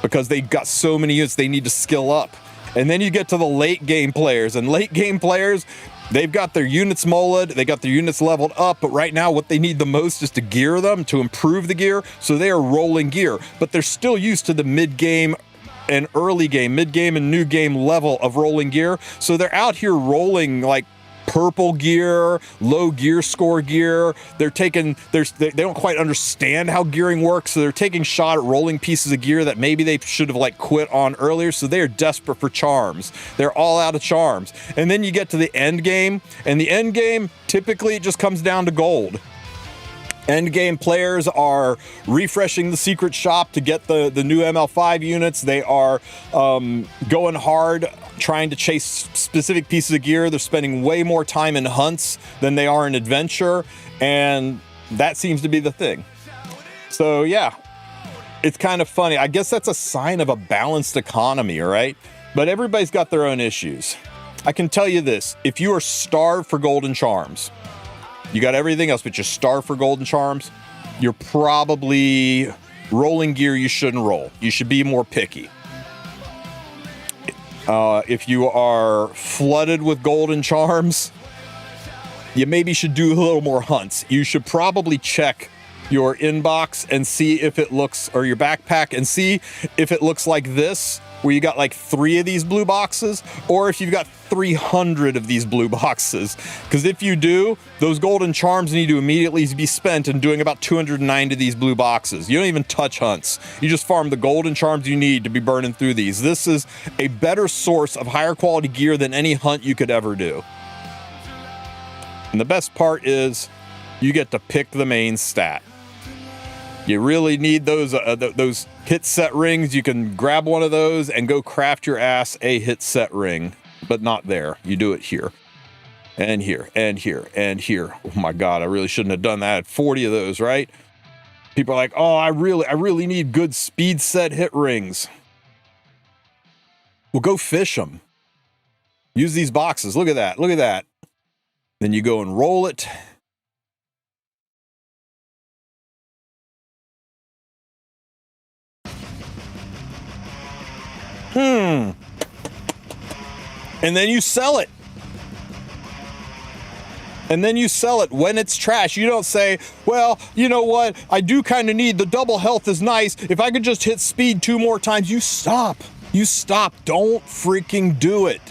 because they got so many units they need to skill up. And then you get to the late game players, and late game players, they've got their units mola'd, they got their units leveled up, but right now what they need the most is to gear them, to improve the gear, so they are rolling gear. But they're still used to the mid-game and early game, mid-game and new game level of rolling gear. So they're out here rolling like purple gear, low gear score gear. They don't quite understand how gearing works, so they're taking shot at rolling pieces of gear that maybe they should have like quit on earlier. So they are desperate for charms. They're all out of charms. And then you get to the end game, and the end game typically it just comes down to gold. Endgame players are refreshing the secret shop to get the new ML5 units. They are going hard trying to chase specific pieces of gear. They're spending way more time in hunts than they are in adventure, and that seems to be the thing. So yeah, it's kind of funny. I guess that's a sign of a balanced economy, right? But everybody's got their own issues. I can tell you this, if you are starved for golden charms, you got everything else, but you're starved for golden charms, you're probably rolling gear you shouldn't roll. You should be more picky. If you are flooded with golden charms, you maybe should do a little more hunts. You should probably check your inbox and see if it looks, or your backpack, and see if it looks like this, where you got like 3 of these blue boxes, or if you've got 300 of these blue boxes. Because if you do, those golden charms need to immediately be spent in doing about 209 of these blue boxes. You don't even touch hunts. You just farm the golden charms you need to be burning through these. This is a better source of higher quality gear than any hunt you could ever do. And the best part is you get to pick the main stat. You really need those hit set rings. You can grab one of those and go craft your ass a hit set ring, but not there. You do it here and here and here and here. Oh my God, I really shouldn't have done that. I had 40 of those, right? People are like, oh, I really need good speed set hit rings. Well, go fish them. Use these boxes. Look at that. Look at that. Then you go and roll it. And then you sell it. And then you sell it when it's trash. You don't say, well, you know what? I do kind of need the double health is nice. If I could just hit speed 2 more times, you stop. You stop. Don't freaking do it.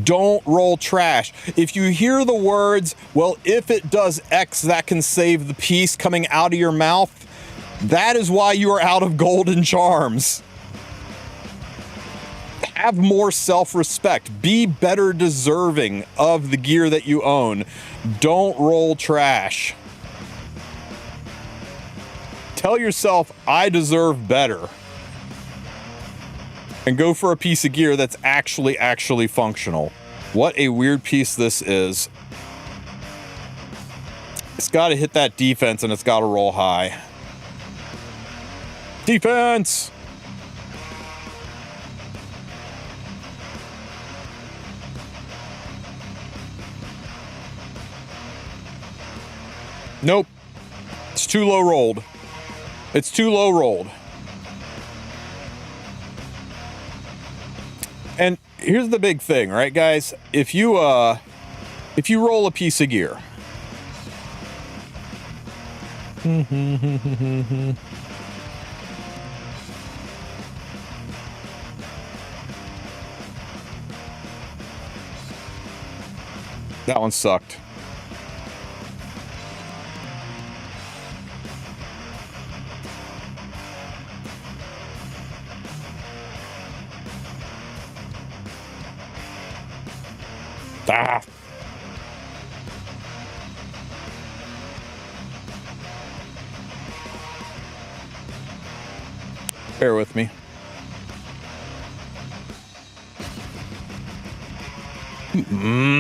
Don't roll trash. If you hear the words, well, if it does X, that can save the piece coming out of your mouth, that is why you are out of golden charms. Have more self-respect. Be better deserving of the gear that you own. Don't roll trash. Tell yourself, I deserve better. And go for a piece of gear that's actually functional. What a weird piece this is. It's got to hit that defense and it's got to roll high. Defense! Nope. It's too low rolled. It's too low rolled. And here's the big thing, right, guys? If you roll a piece of gear, that one sucked. Ah. Bear with me.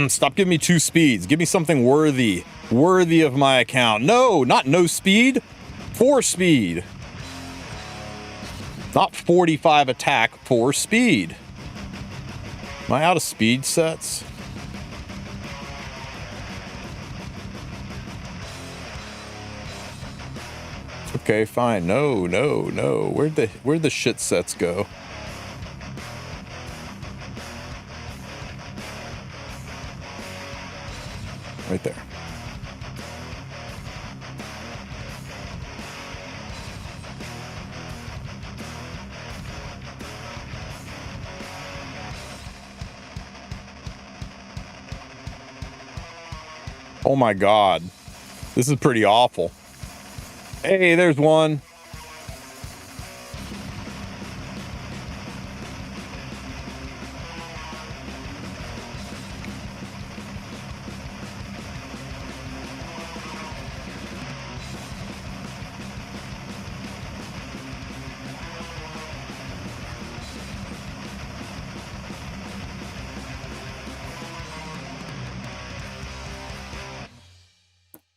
Stop giving me 2 speeds. Give me something worthy of my account. No, not no speed. 4 speed. Not 45 attack, 4 speed. Am I out of speed sets? Okay, fine. No. Where'd the shit sets go? Right there. Oh my God. This is pretty awful. Hey, there's one.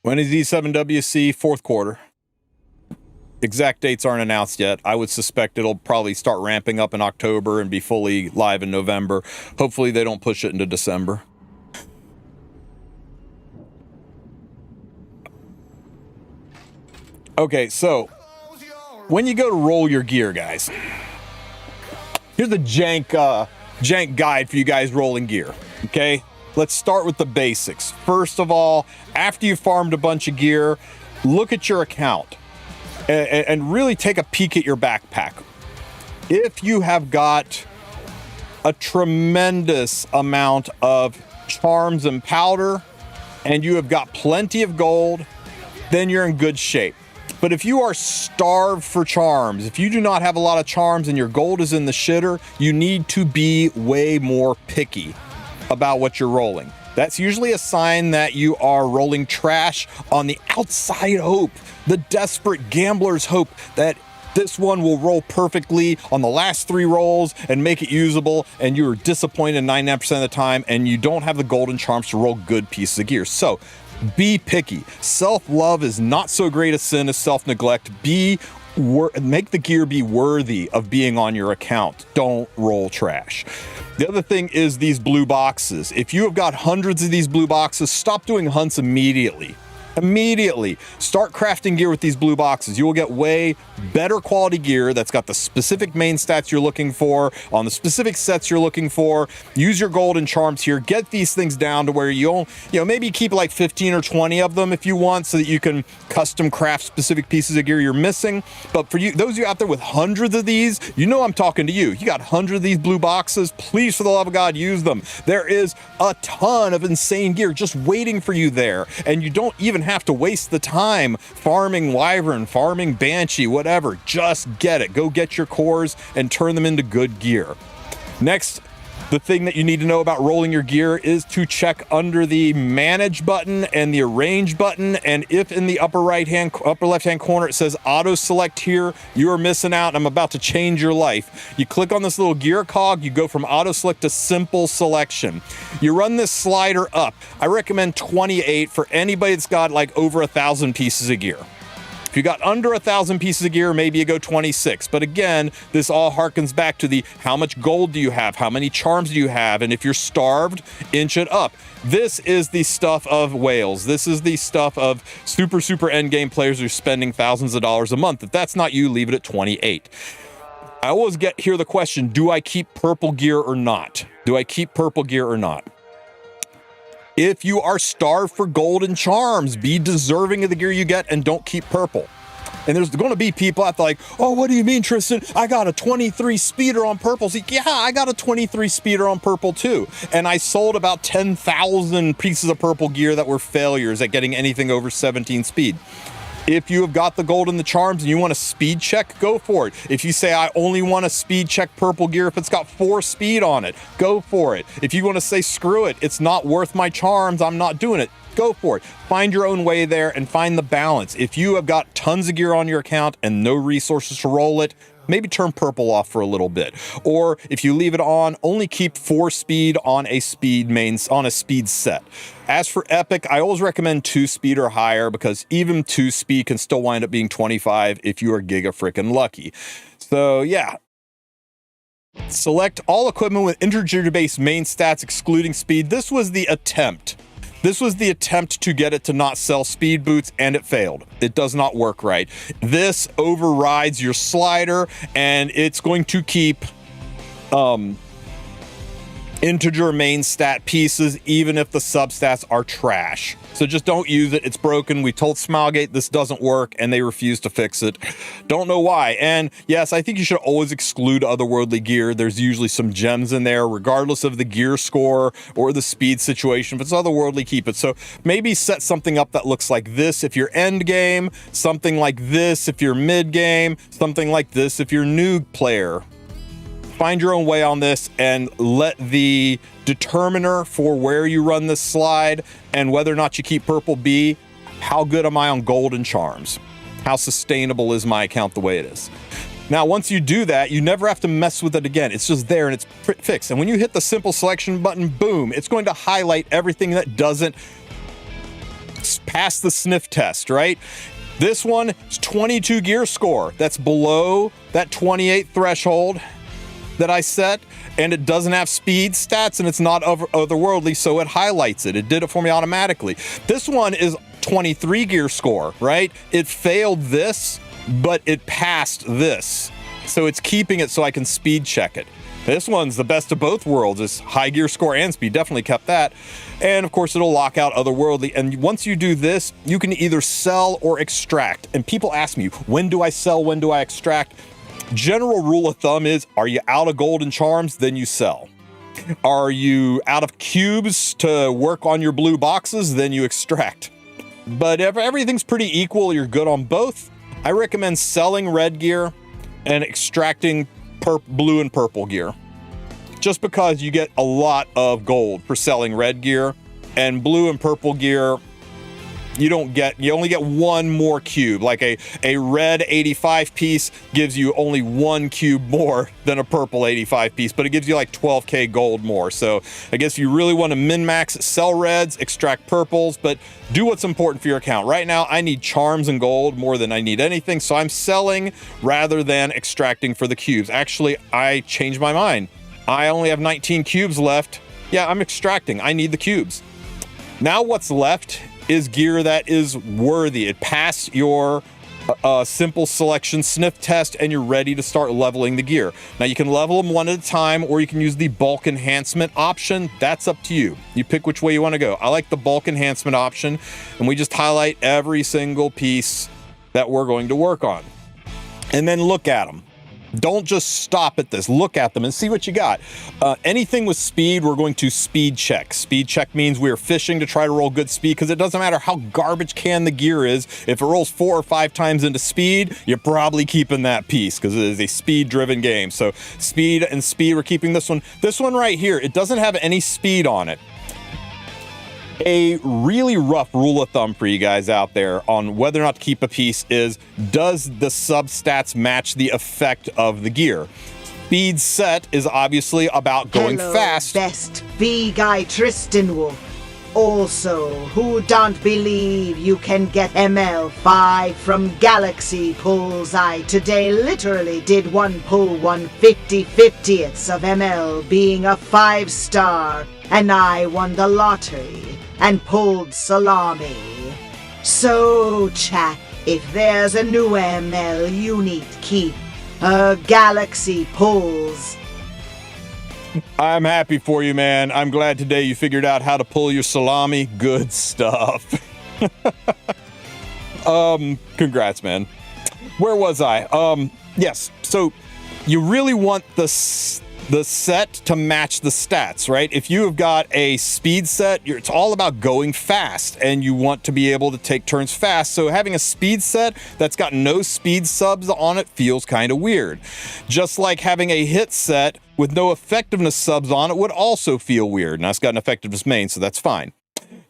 When is E7WC? 4th quarter. Exact dates aren't announced yet. I would suspect it'll probably start ramping up in October and be fully live in November. Hopefully they don't push it into December. Okay, so when you go to roll your gear, guys, here's the jank guide for you guys rolling gear, okay? Let's start with the basics. First of all, after you farmed a bunch of gear, look at your account and really take a peek at your backpack. If you have got a tremendous amount of charms and powder and you have got plenty of gold, then you're in good shape. But if you are starved for charms, if you do not have a lot of charms and your gold is in the shitter, you need to be way more picky about what you're rolling. That's usually a sign that you are rolling trash on the outside hope, the desperate gambler's hope that this one will roll perfectly on the last 3 rolls and make it usable, and you're disappointed 99% of the time and you don't have the golden charms to roll good pieces of gear. So be picky. Self-love is not so great a sin as self-neglect. Make the gear be worthy of being on your account. Don't roll trash. The other thing is these blue boxes. If you have got hundreds of these blue boxes, stop doing hunts immediately. Immediately start crafting gear with these blue boxes. You will get way better quality gear that's got the specific main stats you're looking for on the specific sets you're looking for. Use your golden charms here. Get these things down to where maybe keep like 15 or 20 of them if you want, so that you can custom craft specific pieces of gear you're missing. But for you, those of you out there with hundreds of these, you know I'm talking to you. You got hundreds of these blue boxes. Please, for the love of God, use them. There is a ton of insane gear just waiting for you there, and you don't even have to waste the time farming wyvern, farming banshee, whatever. Just get it. Go get your cores and turn them into good gear. Next, the thing that you need to know about rolling your gear is to check under the manage button and the arrange button, and if in the upper left hand corner it says auto select here, you are missing out. I'm about to change your life. You click on this little gear cog, you go from auto select to simple selection. You run this slider up. I recommend 28 for anybody that's got like over 1,000 pieces of gear. If you got under 1,000 pieces of gear, maybe you go 26. But again, this all harkens back to the how much gold do you have, how many charms do you have, and if you're starved, inch it up. This is the stuff of whales. This is the stuff of super endgame players who are spending thousands of dollars a month. If that's not you, leave it at 28. I always hear the question, do I keep purple gear or not? Do I keep purple gear or not? If you are starved for gold and charms, be deserving of the gear you get and don't keep purple. And there's going to be people out there like, oh, what do you mean, Tristen? I got a 23 speeder on purple. So, yeah, I got a 23 speeder on purple too. And I sold about 10,000 pieces of purple gear that were failures at getting anything over 17 speed. If you have got the gold and the charms and you want a speed check, go for it. If you say, I only want to speed check purple gear if it's got 4 speed on it, go for it. If you want to say, screw it, it's not worth my charms, I'm not doing it, go for it. Find your own way there and find the balance. If you have got tons of gear on your account and no resources to roll it, maybe turn purple off for a little bit. Or if you leave it on, only keep 4 speed on a speed set. As for epic, I always recommend 2 speed or higher because even 2 speed can still wind up being 25 if you are giga frickin' lucky. So yeah. Select all equipment with integer-based main stats excluding speed. This was the attempt. This was the attempt to get it to not sell speed boots, and it failed. It does not work right. This overrides your slider, and it's going to keep integer main stat pieces, even if the substats are trash. So just don't use it. It's broken. We told Smilegate this doesn't work, and they refuse to fix it. Don't know why. And yes, I think you should always exclude otherworldly gear. There's usually some gems in there, regardless of the gear score or the speed situation. If it's otherworldly, keep it. So maybe set something up that looks like this if you're end game, something like this if you're mid game, something like this if you're new player. Find your own way on this and let the determiner for where you run this slide and whether or not you keep purple be how good am I on gold and charms? How sustainable is my account the way it is? Now, once you do that, you never have to mess with it again. It's just there and it's fixed. And when you hit the simple selection button, boom, it's going to highlight everything that doesn't pass the sniff test, right? This one is 22 gear score. That's below that 28 threshold that I set, and it doesn't have speed stats and it's not otherworldly, so it highlights it. It did it for me automatically. This one is 23 gear score, right? It failed this, but it passed this. So it's keeping it so I can speed check it. This one's the best of both worlds. It's high gear score and speed, definitely kept that. And of course it'll lock out otherworldly. And once you do this, you can either sell or extract. And people ask me, when do I sell? When do I extract? General rule of thumb is, are you out of gold and charms? Then you sell. Are you out of cubes to work on your blue boxes? Then you extract. But if everything's pretty equal, you're good on both, I recommend selling red gear and extracting blue and purple gear. Just because you get a lot of gold for selling red gear, and blue and purple gear, you only get 1 more cube. Like a red 85 piece gives you only 1 cube more than a purple 85 piece, but it gives you like 12k gold more. So I guess if you really want to min-max, sell reds, extract purples, but do what's important for your account. Right now, I need charms and gold more than I need anything, so I'm selling rather than extracting for the cubes. Actually, I changed my mind. I only have 19 cubes left. Yeah, I'm extracting. I need the cubes. Now what's left is gear that is worthy. It passed your simple selection sniff test and you're ready to start leveling the gear. Now you can level them one at a time, or you can use the bulk enhancement option. That's up to you. You pick which way you want to go. I like the bulk enhancement option, and we just highlight every single piece that we're going to work on. And then look at them. Don't just stop at this. Look at them and see what you got. Anything with speed, we're going to speed check. Speed check means we're fishing to try to roll good speed, because it doesn't matter how garbage can the gear is. If it rolls 4 or 5 times into speed, you're probably keeping that piece because it is a speed-driven game. So speed and speed, we're keeping this one. This one right here, it doesn't have any speed on it. A really rough rule of thumb for you guys out there on whether or not to keep a piece is, does the substats match the effect of the gear? Speed set is obviously about going fast. Best V guy Tristen Wolf. Also, who don't believe you can get ML5 from Galaxy Pulls? I today literally did one pull 1/50/50ths of ML being a 5-star, and I won the lottery and pulled salami. So chat, if there's a new ML you need to keep, Galaxy Pulls. I'm happy for you, man. I'm glad today you figured out how to pull your salami. Good stuff. Congrats, man. Where was I? Yes. So you really want the set to match the stats, right? If you have got a speed set, it's all about going fast, and you want to be able to take turns fast. So having a speed set that's got no speed subs on it feels kind of weird. Just like having a hit set with no effectiveness subs on it would also feel weird. Now it's got an effectiveness main, so that's fine.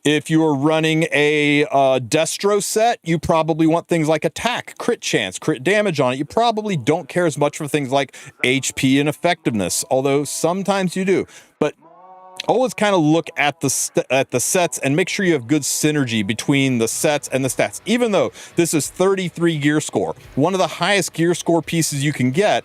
If you're running a Destro set, you probably want things like attack, crit chance, crit damage on it. You probably don't care as much for things like HP and effectiveness, although sometimes you do. But always kind of look at the sets and make sure you have good synergy between the sets and the stats. Even though this is 33 gear score, one of the highest gear score pieces you can get,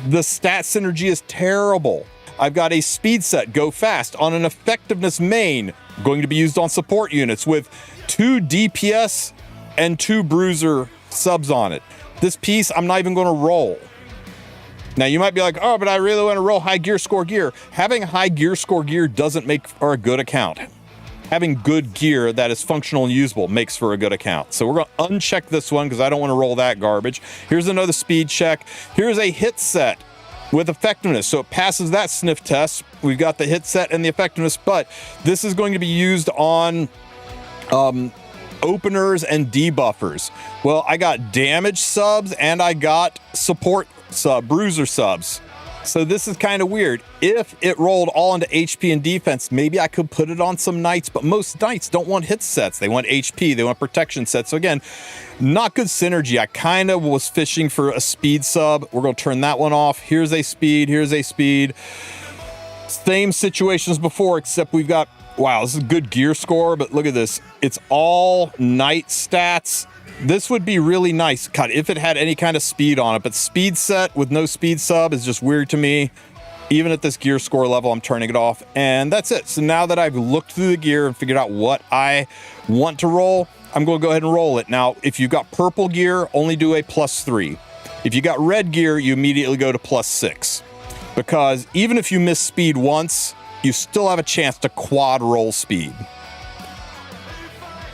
the stat synergy is terrible. I've got a speed set, go fast, on an effectiveness main, going to be used on support units with 2 DPS and 2 bruiser subs on it. This piece, I'm not even going to roll. Now, you might be like, oh, but I really want to roll high gear score gear. Having high gear score gear doesn't make for a good account. Having good gear that is functional and usable makes for a good account. So we're going to uncheck this one because I don't want to roll that garbage. Here's another speed check. Here's a hit set with effectiveness, so it passes that sniff test. We've got the hit set and the effectiveness, but this is going to be used on openers and debuffers. Well, I got damage subs and I got support bruiser subs. So this is kind of weird. If it rolled all into HP and defense, maybe I could put it on some knights, but most knights don't want hit sets. They want HP, they want protection sets. So again, not good synergy. I kind of was fishing for a speed sub. We're going to turn that one off. Here's a speed, here's a speed. Same situation as before, except we've got, wow, this is a good gear score, but look at this. It's all knight stats. This would be really nice, God, if it had any kind of speed on it, but speed set with no speed sub is just weird to me. Even at this gear score level, I'm turning it off, and that's it. So now that I've looked through the gear and figured out what I want to roll, I'm going to go ahead and roll it. Now, if you've got purple gear, only do a +3. If you got red gear, you immediately go to +6. Because even if you miss speed once, you still have a chance to quad roll speed.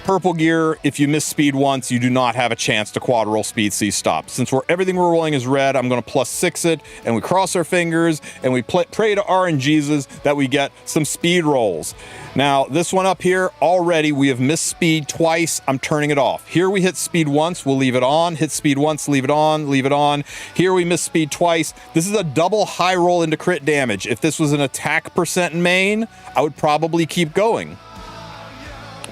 Purple gear, if you miss speed once, you do not have a chance to quad roll speed, so you stop. Since everything we're rolling is red, I'm going to +6 it, and we cross our fingers, and we pray to RNGesus that we get some speed rolls. Now, this one up here, already we have missed speed twice. I'm turning it off. Here we hit speed once, we'll leave it on. Hit speed once, leave it on, leave it on. Here we miss speed twice. This is a double high roll into crit damage. If this was an attack percent main, I would probably keep going.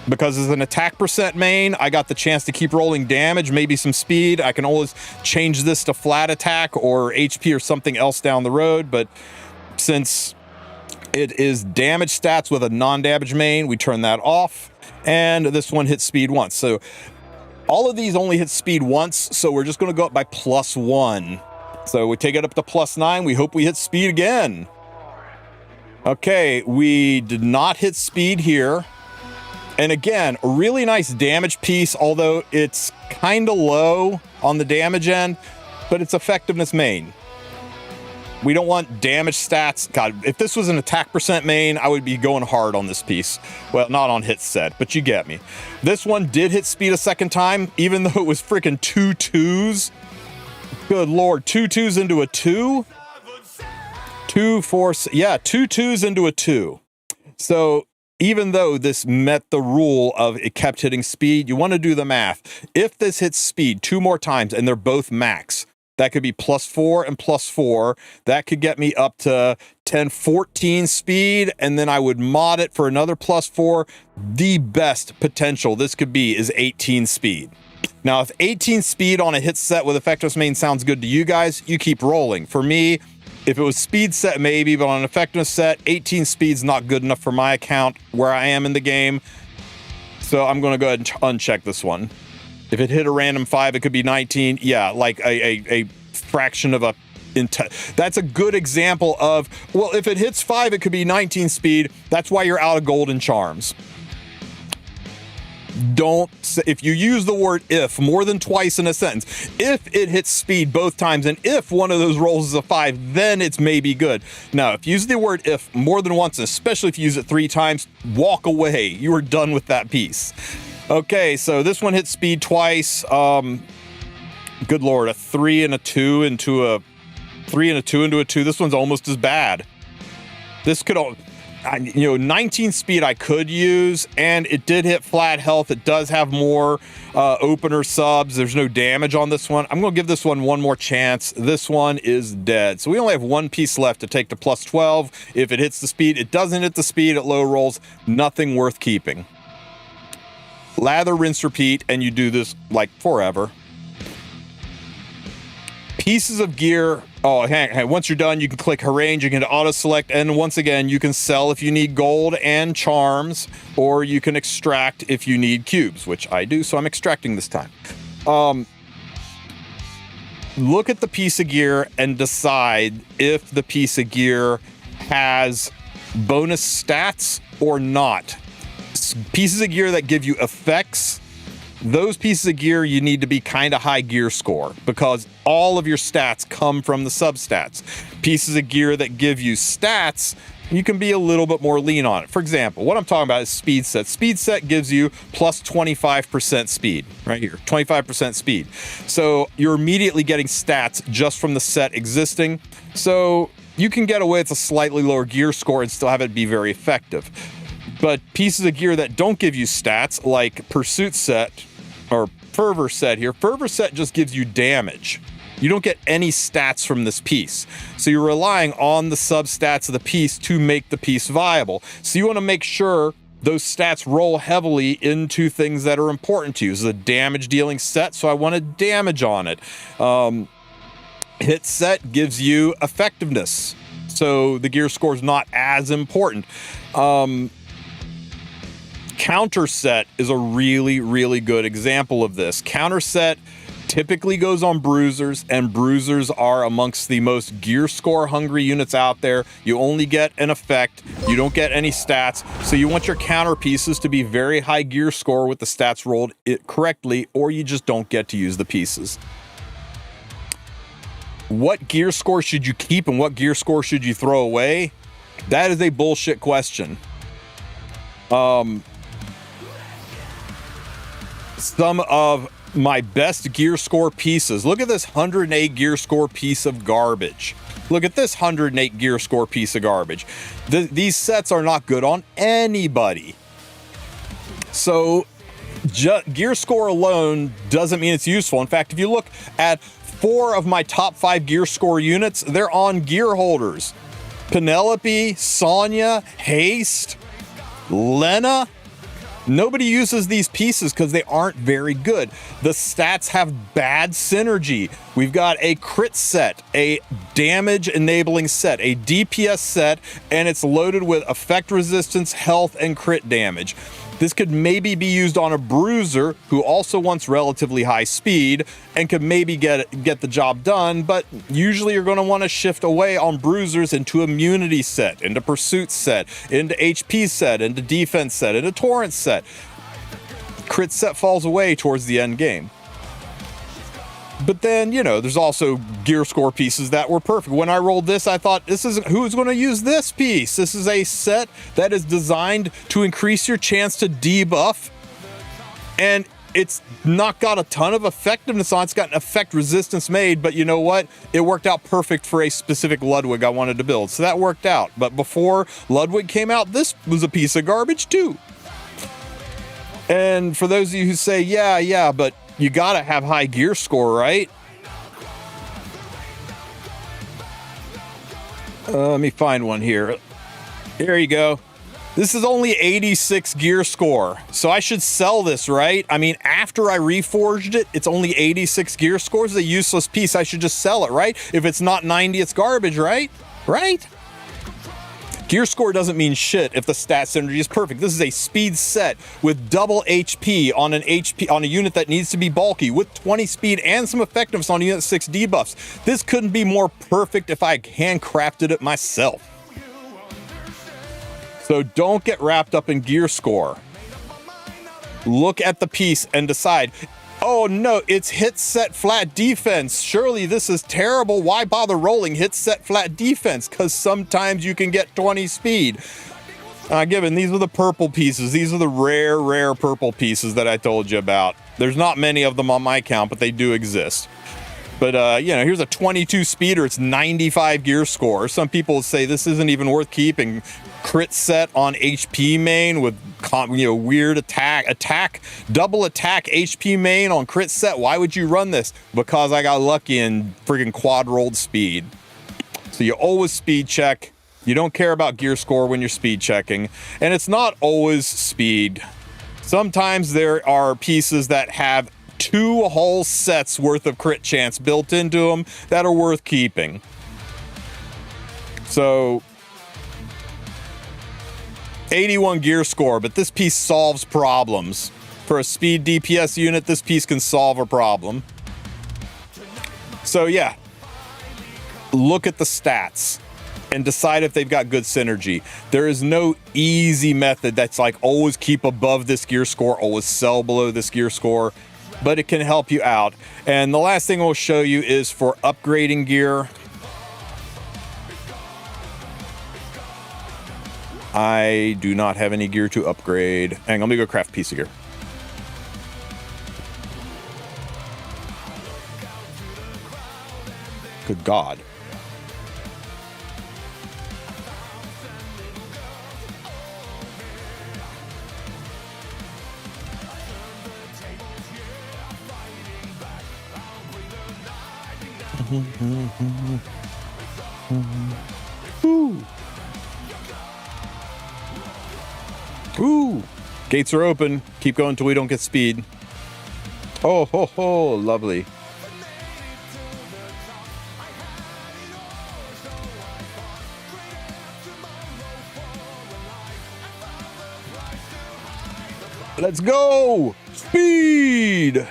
Because as an attack percent main, I got the chance to keep rolling damage, maybe some speed. I can always change this to flat attack or HP or something else down the road. But since it is damage stats with a non-damage main, we turn that off. And this one hits speed once. So all of these only hit speed once. So we're just going to go up by +1. So we take it up to +9. We hope we hit speed again. Okay, we did not hit speed here. And again, a really nice damage piece, although it's kind of low on the damage end, but it's effectiveness main. We don't want damage stats. God, if this was an attack percent main, I would be going hard on this piece. Well, not on hit set, but you get me. This one did hit speed a second time, even though it was freaking 2 2s. Good Lord, 2 2s into a 2? 2 4, yeah, 2 2s into a 2. So even though this met the rule of it kept hitting speed, you want to do the math. If this hits speed 2 more times and they're both max, that could be +4 and +4. That could get me up to 10, 14 speed, and then I would mod it for another +4. The best potential this could be is 18 speed. Now, if 18 speed on a hit set with effectiveness main sounds good to you guys, you keep rolling. For me, If it was speed set, maybe, but on an effectiveness set, 18 speed's not good enough for my account where I am in the game. So I'm going to go ahead and uncheck this one. If it hit a random 5, it could be 19. Yeah, like a fraction of a... That's a good example of, well, if it hits 5, it could be 19 speed. That's why you're out of golden charms. If you use the word if more than twice in a sentence, if it hits speed both times, and if one of those rolls is a 5, then it's maybe good. Now, if you use the word if more than once, especially if you use it 3 times, walk away. You are done with that piece. Okay, so this one hits speed twice. Good Lord, a 3 and a 2 into a 3 and a 2 into a 2. This one's almost as bad. This could, 19 speed I could use, and it did hit flat health. It does have more opener subs. There's no damage on this one. I'm going to give this one more chance. This one is dead. So we only have one piece left to take to plus 12. If it hits the speed, it doesn't hit the speed at low rolls. Nothing worth keeping. Lather, rinse, repeat, and you do this like forever. Pieces of gear. Oh, hang. Once you're done, you can click arrange, you can auto select, and once again, you can sell if you need gold and charms, or you can extract if you need cubes, which I do, so I'm extracting this time. Look at the piece of gear and decide if the piece of gear has bonus stats or not. Pieces of gear that give you effects, those pieces of gear you need to be kind of high gear score, because all of your stats come from the substats. Pieces of gear that give you stats, you can be a little bit more lean on it. For example, what I'm talking about is speed set. Speed set gives you plus 25% speed, right here, 25% speed. So you're immediately getting stats just from the set existing. So you can get away with a slightly lower gear score and still have it be very effective. But pieces of gear that don't give you stats, like Pursuit set or Fervor set here, Fervor set just gives you damage. You don't get any stats from this piece. So you're relying on the substats of the piece to make the piece viable. So you want to make sure those stats roll heavily into things that are important to you. This is a damage dealing set, so I wanted damage on it. Hit set gives you effectiveness, so the gear score is not as important. Counter set is a really, really good example of this. Counter set typically goes on bruisers, and bruisers are amongst the most gear score hungry units out there. You only get an effect, you don't get any stats, so you want your counter pieces to be very high gear score with the stats rolled correctly, or you just don't get to use the pieces. What gear score should you keep and what gear score should you throw away? That is a bullshit question. Some of my best gear score pieces. Look at this 108 gear score piece of garbage. Look at this 108 gear score piece of garbage. These sets are not good on anybody. So gear score alone doesn't mean it's useful. In fact, if you look at 4 of my top 5 gear score units, they're on gear holders. Penelope, Sonya, Haste, Lena. Nobody uses these pieces because they aren't very good. The stats have bad synergy. We've got a crit set, a damage enabling set, a DPS set, and it's loaded with effect resistance, health, and crit damage. This could maybe be used on a bruiser who also wants relatively high speed and could maybe get the job done, but usually you're going to want to shift away on bruisers into immunity set, into pursuit set, into HP set, into defense set, into torrent set. Crit set falls away towards the end game. But then, there's also gear score pieces that were perfect. When I rolled this, I thought, who's going to use this piece? This is a set that is designed to increase your chance to debuff. And it's not got a ton of effectiveness on it. It's got an effect resistance made, but you know what? It worked out perfect for a specific Ludwig I wanted to build. So that worked out. But before Ludwig came out, this was a piece of garbage too. And for those of you who say, yeah, but you gotta have high gear score, right? Let me find one here. Here you go. This is only 86 gear score, so I should sell this, right? I mean, after I reforged it, it's only 86 gear score. It's a useless piece. I should just sell it, right? If it's not 90, it's garbage, right? Right? Gear score doesn't mean shit if the stat synergy is perfect. This is a speed set with double HP on a unit that needs to be bulky, with 20 speed and some effectiveness on unit 6 debuffs. This couldn't be more perfect if I handcrafted it myself. So don't get wrapped up in gear score. Look at the piece and decide, oh no, it's hit set flat defense. Surely this is terrible. Why bother rolling hit set flat defense? Because sometimes you can get 20 speed. Given these are the purple pieces. These are the rare purple pieces that I told you about. There's not many of them on my count, but they do exist. But, you know, here's a 22 speeder. It's 95 gear score. Some people say this isn't even worth keeping. Crit set on HP main with, you know, weird double attack HP main on crit set. Why would you run this? Because I got lucky and friggin' quad rolled speed. So you always speed check. You don't care about gear score when you're speed checking. And it's not always speed. Sometimes there are pieces that have 2 whole sets worth of crit chance built into them that are worth keeping. So 81 gear score, but this piece solves problems. For a speed DPS unit, this piece can solve a problem. So yeah, look at the stats and decide if they've got good synergy. There is no easy method that's like always keep above this gear score, always sell below this gear score, but it can help you out. And the last thing I'll show you is for upgrading gear. I do not have any gear to upgrade. Hang on, let me go craft a piece of gear. Good God. Ooh. Ooh. Gates are open. Keep going until we don't get speed. Oh, ho, ho, lovely. Let's go! Speed!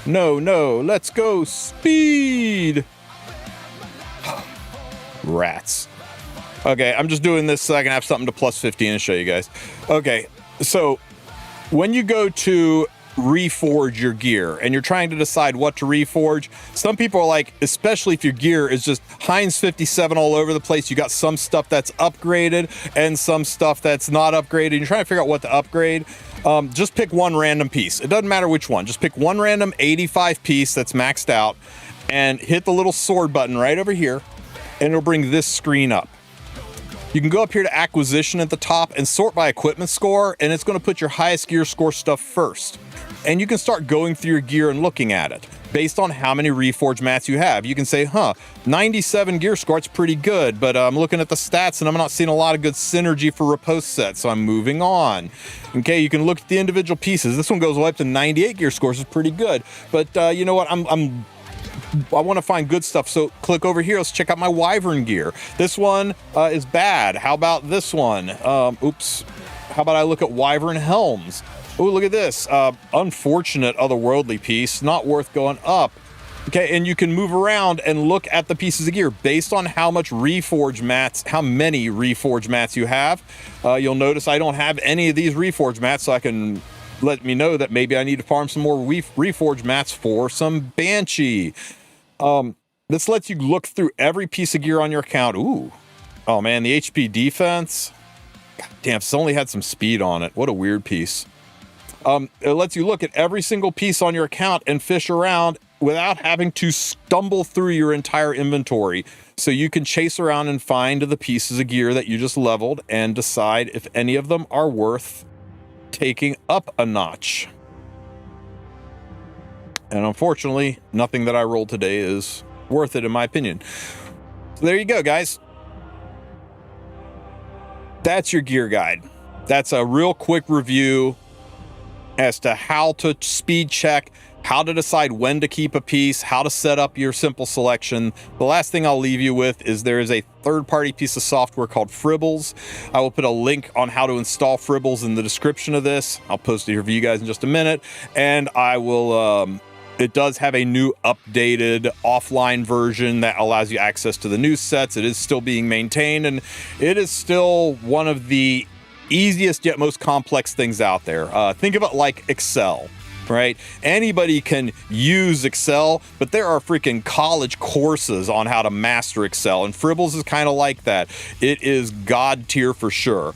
No, let's go speed! Rats. Okay, I'm just doing this so I can have something to plus 15 and show you guys. Okay, so when you go to reforge your gear and you're trying to decide what to reforge, some people are like, especially if your gear is just Heinz 57 all over the place, you got some stuff that's upgraded and some stuff that's not upgraded. You're trying to figure out what to upgrade. Just pick one random piece. It doesn't matter which one. Just pick one random 85 piece that's maxed out and hit the little sword button right over here, and it'll bring this screen up. You can go up here to acquisition at the top and sort by equipment score, and it's going to put your highest gear score stuff first. And you can start going through your gear and looking at it based on how many reforge mats you have. You can say, 97 gear score, it's pretty good, but I'm looking at the stats and I'm not seeing a lot of good synergy for riposte sets, so I'm moving on. Okay, you can look at the individual pieces. This one goes way up to 98 gear scores, is pretty good. But you know what, I want to find good stuff, so click over here. Let's check out my Wyvern gear. This one is bad. How about this one? Oops. How about I look at Wyvern helms? Oh, look at this. Unfortunate otherworldly piece. Not worth going up. Okay, and you can move around and look at the pieces of gear based on how much reforge mats, how many reforge mats you have. You'll notice I don't have any of these reforge mats, so I can let me know that maybe I need to farm some more reforge mats for some Banshee. This lets you look through every piece of gear on your account. Ooh. Oh man, the HP defense. God damn, it's only had some speed on it. What a weird piece. It lets you look at every single piece on your account and fish around without having to stumble through your entire inventory. So you can chase around and find the pieces of gear that you just leveled and decide if any of them are worth taking up a notch. And unfortunately, nothing that I rolled today is worth it in my opinion. So there you go, guys. That's your gear guide. That's a real quick review as to how to speed check, how to decide when to keep a piece, how to set up your simple selection. The last thing I'll leave you with is there is a third-party piece of software called Fribbles. I will put a link on how to install Fribbles in the description of this. I'll post it here for you guys in just a minute. And I will, it does have a new updated offline version that allows you access to the new sets. It is still being maintained, and it is still one of the easiest yet most complex things out there. Think of it like Excel. Right? Anybody can use Excel, but there are freaking college courses on how to master Excel, and Fribbles is kind of like that. It is God tier for sure.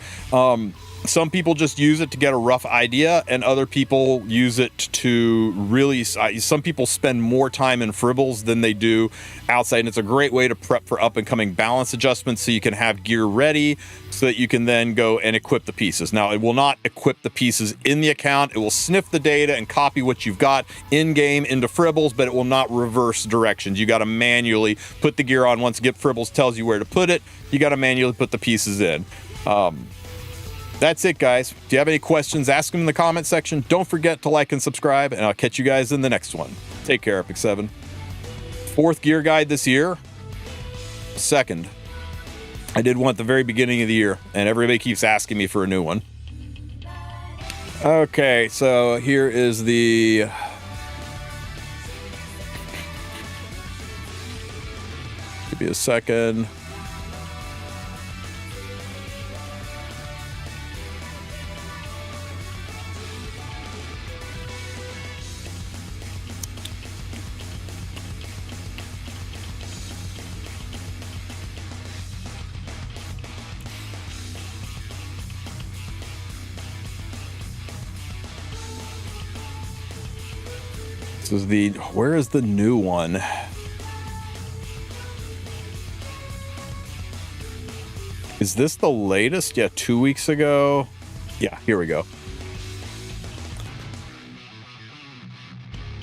Some people just use it to get a rough idea, and other people use it to really, some people spend more time in Fribbles than they do outside, and it's a great way to prep for up and coming balance adjustments so you can have gear ready so that you can then go and equip the pieces. Now, it will not equip the pieces in the account. It will sniff the data and copy what you've got in-game into Fribbles, but it will not reverse directions. You got to manually put the gear on. Once Fribbles tells you where to put it, you got to manually put the pieces in. That's it, guys. If you have any questions, ask them in the comment section. Don't forget to like and subscribe, and I'll catch you guys in the next one. Take care, Epic 7. Fourth gear guide this year. Second. I did one at the very beginning of the year, and everybody keeps asking me for a new one. Okay, so here is the... Give me a second. This is the, where is the new one? Is this the latest? Yeah, 2 weeks ago. Yeah, here we go.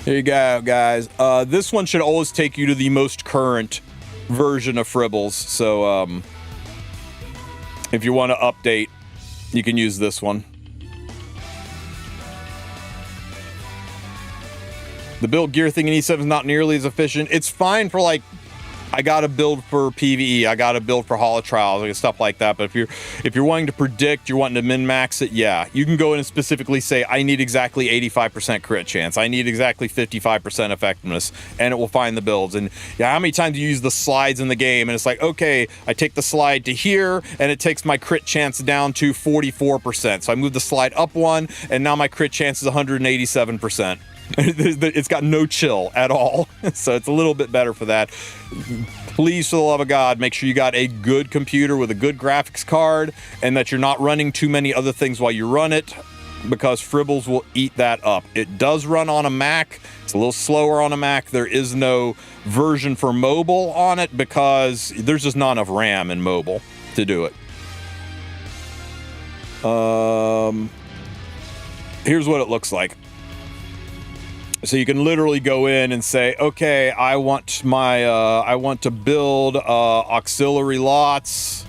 There you go, guys. This one should always take you to the most current version of Fribbles. So if you want to update, you can use this one. The build gear thing in E7 is not nearly as efficient. It's fine for, like, I got to build for PvE, I got to build for Holo Trials, and stuff like that. But if you're wanting to predict, you're wanting to min-max it, yeah. You can go in and specifically say, I need exactly 85% crit chance. I need exactly 55% effectiveness, and it will find the builds. And yeah, how many times do you use the slides in the game, and it's like, okay, I take the slide to here, and it takes my crit chance down to 44%. So I move the slide up one, and now my crit chance is 187%. It's got no chill at all, so it's a little bit better for that. Please, for the love of God, make sure you got a good computer with a good graphics card, and that you're not running too many other things while you run it, because Fribbles will eat that up. It does run on a Mac. It's a little slower on a Mac. There is no version for mobile on it because there's just not enough RAM in mobile to do it. Here's what it looks like. So you can literally go in and say, okay, I want to build auxiliary lots,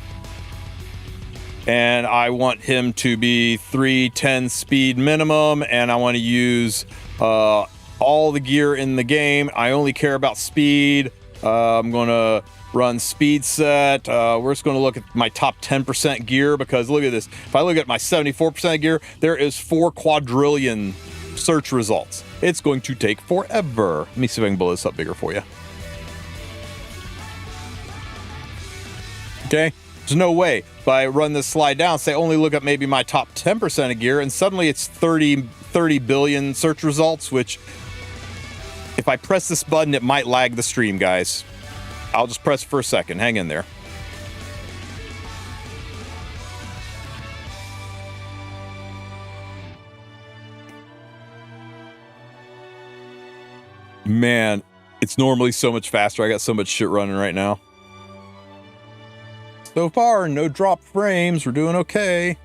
and I want him to be 310 speed minimum, and I want to use all the gear in the game. I only care about speed. I'm going to run speed set. We're just going to look at my top 10% gear, because look at this. If I look at my 74% gear, there is 4 quadrillion search results. It's going to take forever. Let me see if I can blow this up bigger for you. Okay, there's no way. If I run this slide down, say only look at maybe my top 10% of gear, and suddenly it's 30 billion search results, which if I press this button, it might lag the stream, guys. I'll just press for a second. Hang in there. Man, it's normally so much faster. I got so much shit running right now. So far, no drop frames. We're doing okay.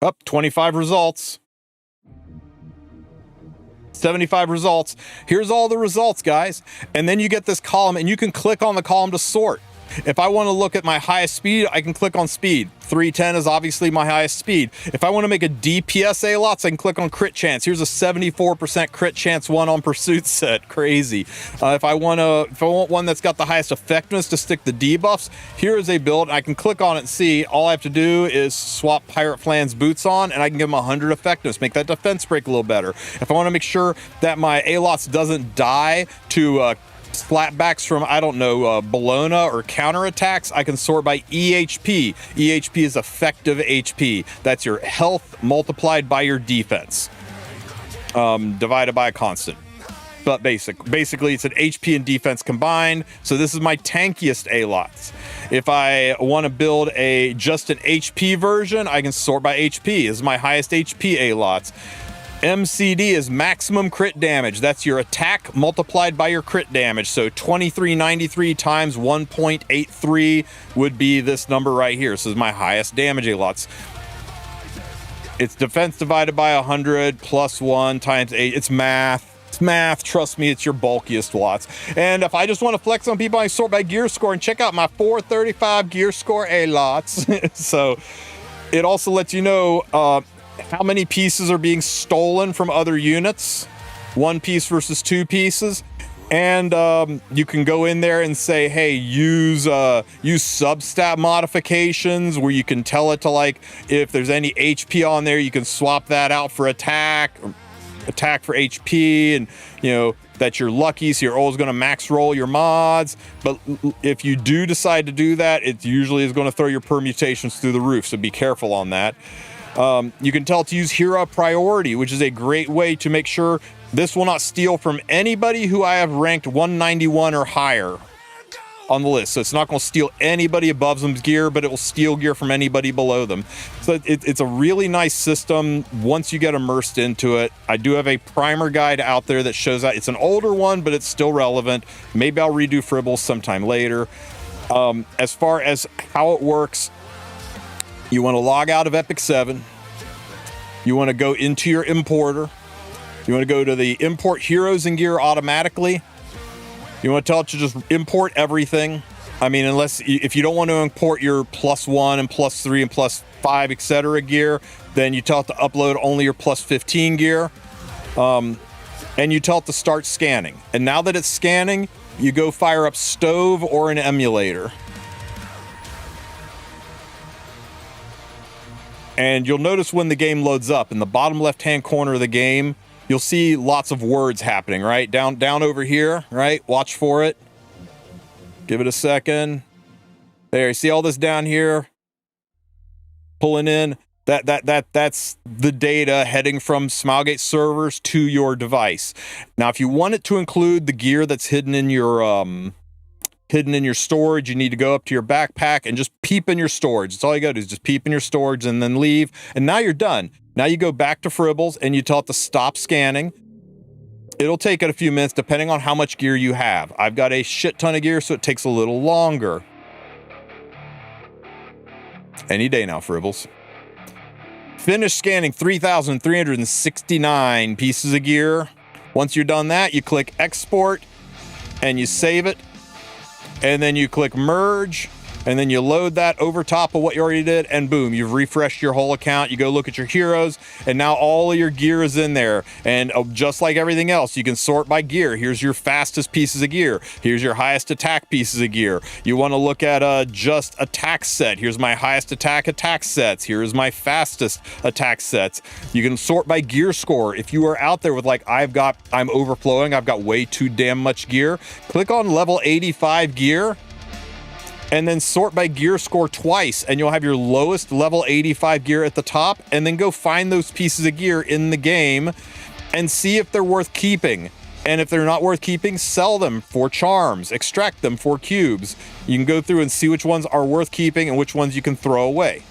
Up 25 results. 75 results. Here's all the results, guys. And then you get this column, and you can click on the column to sort. If I want to look at my highest speed, I can click on speed. 310 is obviously my highest speed. If I want to make a DPS A-lots, I can click on crit chance. Here's a 74% crit chance one on pursuit set. Crazy. If I want one that's got the highest effectiveness to stick the debuffs, here is a build. I can click on it and see. All I have to do is swap Pirate Flan's boots on, and I can give them 100 effectiveness, make that defense break a little better. If I want to make sure that my A-lots doesn't die to slapbacks from, I don't know, Bologna or counterattacks, I can sort by EHP. EHP is effective HP. That's your health multiplied by your defense, divided by a constant. But basically, it's an HP and defense combined. So this is my tankiest A-lots. If I want to build just an HP version, I can sort by HP. This is my highest HP A-lots. MCD is maximum crit damage. That's your attack multiplied by your crit damage. So 2393 times 1.83 would be this number right here. So this is my highest damage A-lots. It's defense divided by 100 plus 1 times 8. It's math. It's math. Trust me, it's your bulkiest lots. And if I just want to flex on people, I sort by gear score and check out my 435 gear score A-lots. So it also lets you know how many pieces are being stolen from other units, 1 piece versus 2 pieces. And you can go in there and say, hey, use substat modifications, where you can tell it to, like, if there's any HP on there, you can swap that out for attack, or attack for HP, and you know that you're lucky, so you're always going to max roll your mods. But if you do decide to do that, it usually is going to throw your permutations through the roof, so be careful on that. You can tell it to use hero priority, which is a great way to make sure this will not steal from anybody who I have ranked 191 or higher on the list. So it's not going to steal anybody above them's gear, but it will steal gear from anybody below them. So it's a really nice system once you get immersed into it. I do have a primer guide out there that shows that. It's an older one, but it's still relevant. Maybe I'll redo Fribbles sometime later. As far as how it works, you want to log out of Epic 7. You want to go into your importer. You want to go to the import heroes and gear automatically. You want to tell it to just import everything. I mean, if you don't want to import your +1 and +3 and +5, etc. gear, then you tell it to upload only your +15 gear. And you tell it to start scanning. And now that it's scanning, you go fire up Stove or an emulator. And you'll notice when the game loads up, in the bottom left-hand corner of the game, you'll see lots of words happening, right? Down over here, right? Watch for it. Give it a second. There, you see all this down here? Pulling in. That's the data heading from Smilegate servers to your device. Now, if you want it to include the gear that's hidden in your storage, you need to go up to your backpack and just peep in your storage. That's all you gotta do, is just peep in your storage and then leave. And now you're done. Now you go back to Fribbles and you tell it to stop scanning. It'll take it a few minutes depending on how much gear you have. I've got a shit ton of gear, so it takes a little longer. Any day now, Fribbles. Finish scanning 3,369 pieces of gear. Once you're done that, you click export and you save it. And then you click merge, and then you load that over top of what you already did, and boom, you've refreshed your whole account. You go look at your heroes, and now all of your gear is in there. And just like everything else, you can sort by gear. Here's your fastest pieces of gear. Here's your highest attack pieces of gear. You want to look at just attack set. Here's my highest attack sets. Here's my fastest attack sets. You can sort by gear score. If you are out there with, like, I'm overflowing, I've got way too damn much gear, click on level 85 gear, and then sort by gear score twice, and you'll have your lowest level 85 gear at the top, and then go find those pieces of gear in the game and see if they're worth keeping. And if they're not worth keeping, sell them for charms, extract them for cubes. You can go through and see which ones are worth keeping and which ones you can throw away.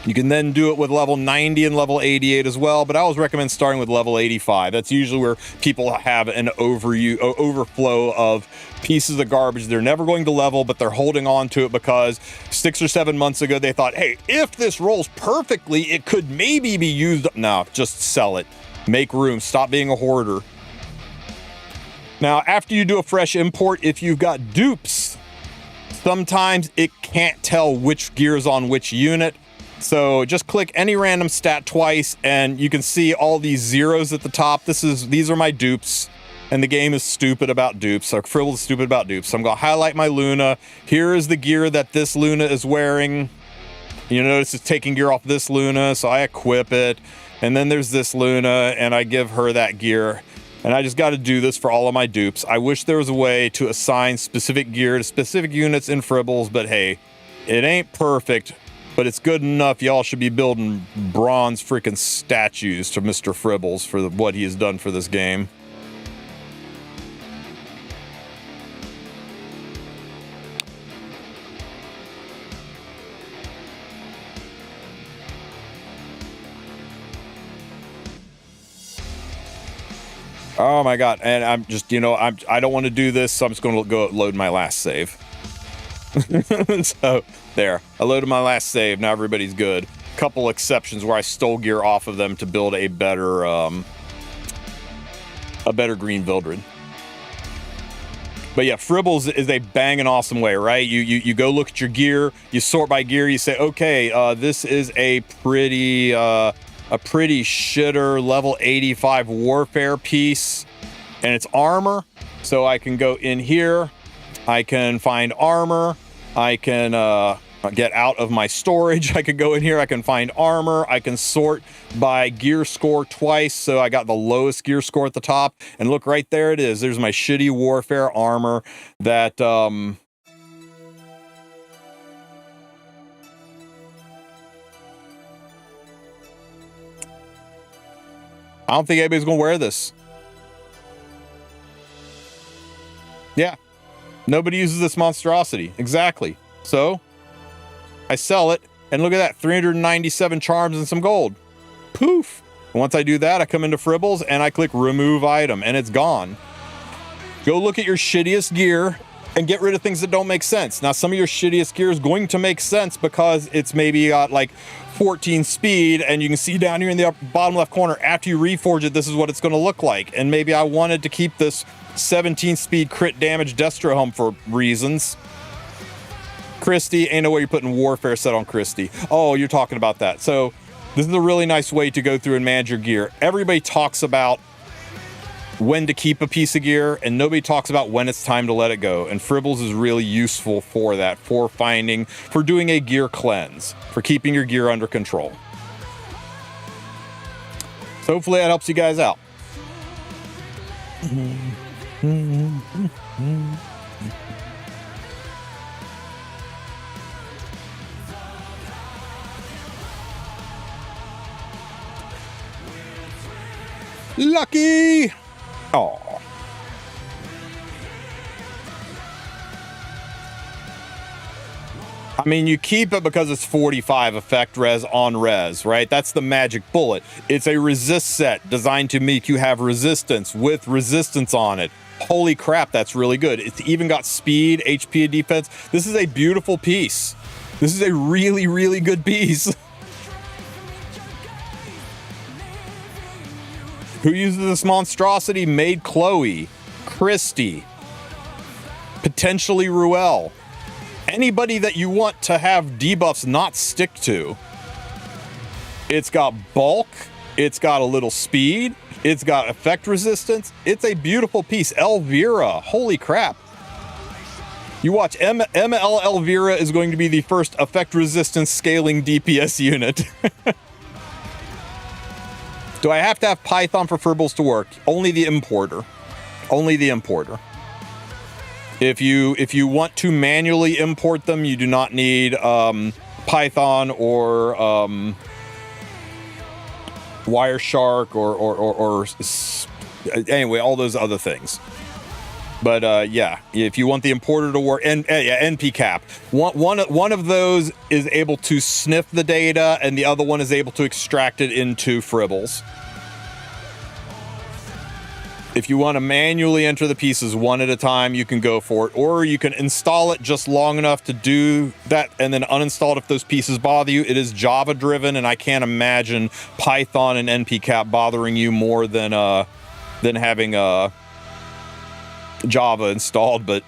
You can then do it with level 90 and level 88 as well, but I always recommend starting with level 85. That's usually where people have an overflow of pieces of garbage they're never going to level, but they're holding on to it because 6 or 7 months ago they thought, hey, if this rolls perfectly, it could maybe be used. No, just sell it. Make room. Stop being a hoarder. Now, after you do a fresh import, if you've got dupes, sometimes it can't tell which gear is on which unit. So just click any random stat twice and you can see all these zeros at the top. These are my dupes, and the game is stupid about dupes. Or Fribble is stupid about dupes. So I'm going to highlight my Luna. Here is the gear that this Luna is wearing. You notice it's taking gear off this Luna, so I equip it. And then there's this Luna, and I give her that gear. And I just got to do this for all of my dupes. I wish there was a way to assign specific gear to specific units in Fribbles, but hey, it ain't perfect, but it's good enough. Y'all should be building bronze freaking statues to Mr. Fribbles for what he has done for this game. Oh my god, and I'm just, you know, I don't want to do this, so I'm just going to go load my last save. So there, I loaded my last save. Now everybody's good. Couple exceptions where I stole gear off of them to build a better green Vildred. But yeah, Fribbles is a banging awesome way, right? You go look at your gear, you sort by gear, you say, okay, this is a pretty shitter level 85 warfare piece, and it's armor. So I can go in here, I can find armor, I can get out of my storage, I could go in here, I can find armor, I can sort by gear score twice, so I got the lowest gear score at the top, and look, right there it is. There's my shitty warfare armor that I don't think anybody's gonna wear this. Yeah, nobody uses this monstrosity. Exactly. So I sell it, and look at that, 397 charms and some gold. Poof. And once I do that, I come into Fribbles and I click remove item, and it's gone. Go look at your shittiest gear and get rid of things that don't make sense. Now, some of your shittiest gear is going to make sense because it's maybe got like 14 speed, and you can see down here in the bottom left corner, after you reforge it, this is what it's going to look like. And maybe I wanted to keep this 17 speed crit damage Destro home for reasons. Christy, ain't no way you're putting warfare set on Christy. Oh, you're talking about that. So this is a really nice way to go through and manage your gear. Everybody talks about when to keep a piece of gear, and nobody talks about when it's time to let it go. And Fribbles is really useful for that, for doing a gear cleanse, for keeping your gear under control. So hopefully that helps you guys out. Lucky! Oh. I mean, you keep it because it's 45 effect res on res, right? That's the magic bullet. It's a resist set designed to make you have resistance with resistance on it. Holy crap, that's really good. It's even got speed, HP, and defense. This is a beautiful piece. This is a really, really good piece. Who uses this monstrosity? Made Chloe, Christy, potentially Ruel. Anybody that you want to have debuffs not stick to. It's got bulk, it's got a little speed, it's got effect resistance. It's a beautiful piece. Elvira, holy crap. You watch, ML Elvira is going to be the first effect resistance scaling DPS unit. Do I have to have Python for Fribbles to work? Only the importer. Only the importer. If you want to manually import them, you do not need Python or Wireshark or anyway, all those other things. But yeah, if you want the importer to work, and yeah, NP cap. One of those is able to sniff the data, and the other one is able to extract it into Fribbles. If you want to manually enter the pieces one at a time, you can go for it. Or you can install it just long enough to do that and then uninstall it if those pieces bother you. It is Java driven, and I can't imagine Python and npcap bothering you more than having Java installed. But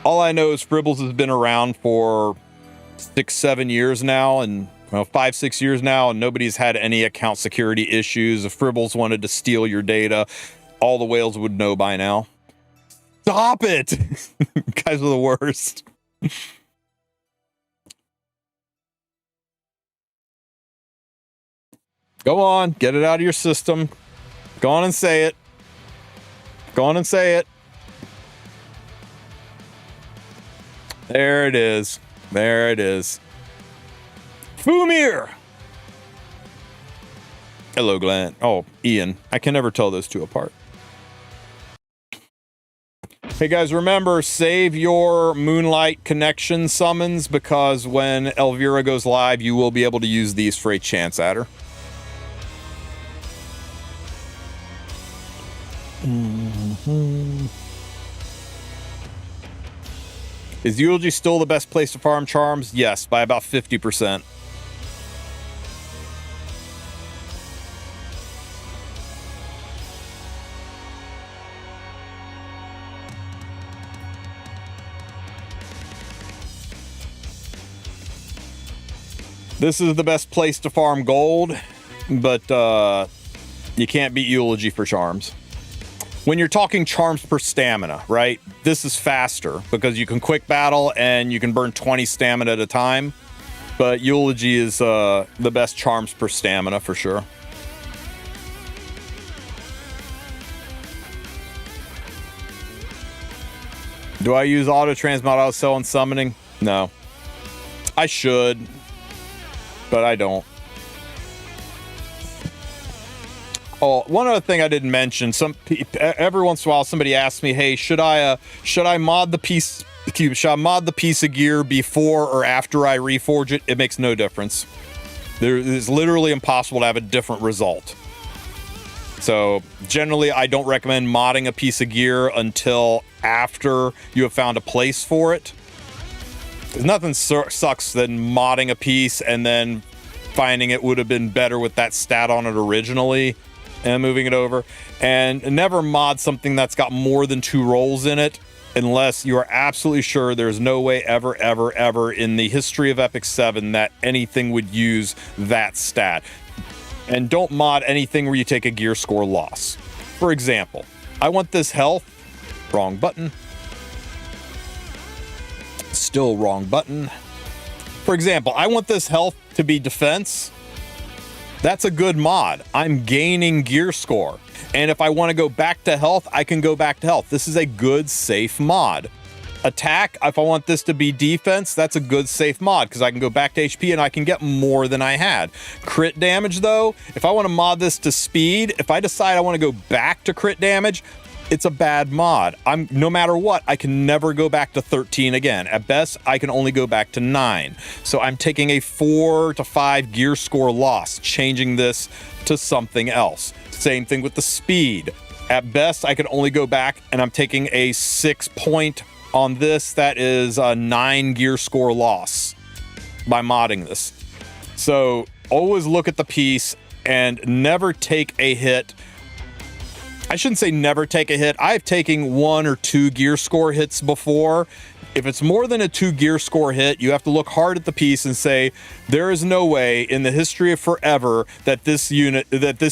all I know is Fribbles has been around for 6-7 years now, and 5-6 years now, and nobody's had any account security issues. If Fribbles wanted to steal your data, all the whales would know by now. Stop it! You guys are the worst. Go on, get it out of your system. Go on and say it. Go on and say it. There it is. There it is. Fumir! Hello, Glenn. Oh, Ian. I can never tell those two apart. Hey guys, remember, save your Moonlight connection summons, because when Elvira goes live, you will be able to use these for a chance adder. Is Eulogy still the best place to farm charms? Yes, by about 50%. This is the best place to farm gold, but you can't beat Eulogy for charms. When you're talking charms per stamina, right? This is faster because you can quick battle and you can burn 20 stamina at a time. But Eulogy is the best charms per stamina for sure. Do I use auto transmod auto sell and summoning? No. I should, but I don't. Oh, one other thing I didn't mention. Every once in a while, somebody asks me, "Hey, should I mod the piece? Should I mod the piece of gear before or after I reforge it?" It makes no difference. It's literally impossible to have a different result. So generally, I don't recommend modding a piece of gear until after you have found a place for it. There's nothing sucks than modding a piece and then finding it would have been better with that stat on it originally and moving it over. And never mod something that's got more than 2 rolls in it unless you are absolutely sure there's no way ever, ever, ever in the history of Epic 7 that anything would use that stat. And don't mod anything where you take a gear score loss. For example, I want this health. Wrong button. Still wrong button. For example, I want this health to be defense. That's a good mod. I'm gaining gear score. And if I want to go back to health, I can go back to health. This is a good, safe mod. Attack, if I want this to be defense, that's a good, safe mod because I can go back to HP and I can get more than I had. Crit damage, though, if I want to mod this to speed, if I decide I want to go back to crit damage, it's a bad mod. No matter what, I can never go back to 13 again. At best, I can only go back to 9. So I'm taking a 4 to 5 gear score loss, changing this to something else. Same thing with the speed. At best, I can only go back and I'm taking a 6 point on this. That is a 9 gear score loss by modding this. So always look at the piece and never take a hit. I shouldn't say never take a hit. I've taken 1 or 2 gear score hits before. If it's more than a 2 gear score hit, you have to look hard at the piece and say, there is no way in the history of forever that this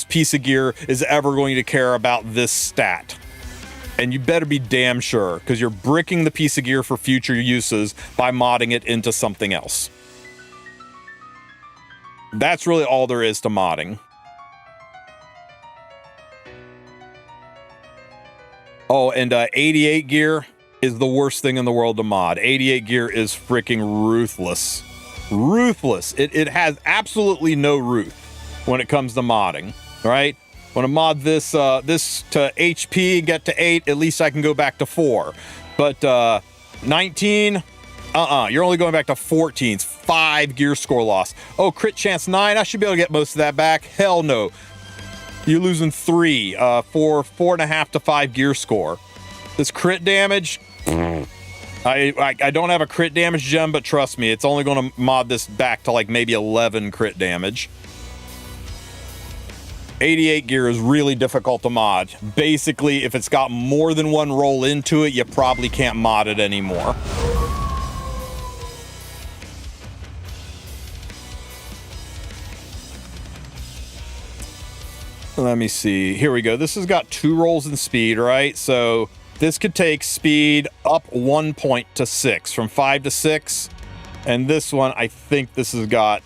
piece of gear is ever going to care about this stat. And you better be damn sure, because you're bricking the piece of gear for future uses by modding it into something else. That's really all there is to modding. Oh, and 88 gear is the worst thing in the world to mod. 88 gear is freaking ruthless. Ruthless. It has absolutely no ruth when it comes to modding, right? When I mod this to HP, get to 8, at least I can go back to 4. But 19, you're only going back to 14. It's 5 gear score loss. Oh, crit chance 9, I should be able to get most of that back. Hell no. You're losing 3 for 4.5 to 5 gear score. This crit damage, I don't have a crit damage gem, but trust me, it's only going to mod this back to like maybe 11 crit damage. 88 gear is really difficult to mod. Basically, if it's got more than one roll into it, you probably can't mod it anymore. Let me see. Here we go. This has got 2 rolls in speed, right? So this could take speed up 1 point to 6, from 5 to 6. And this one, I think this has got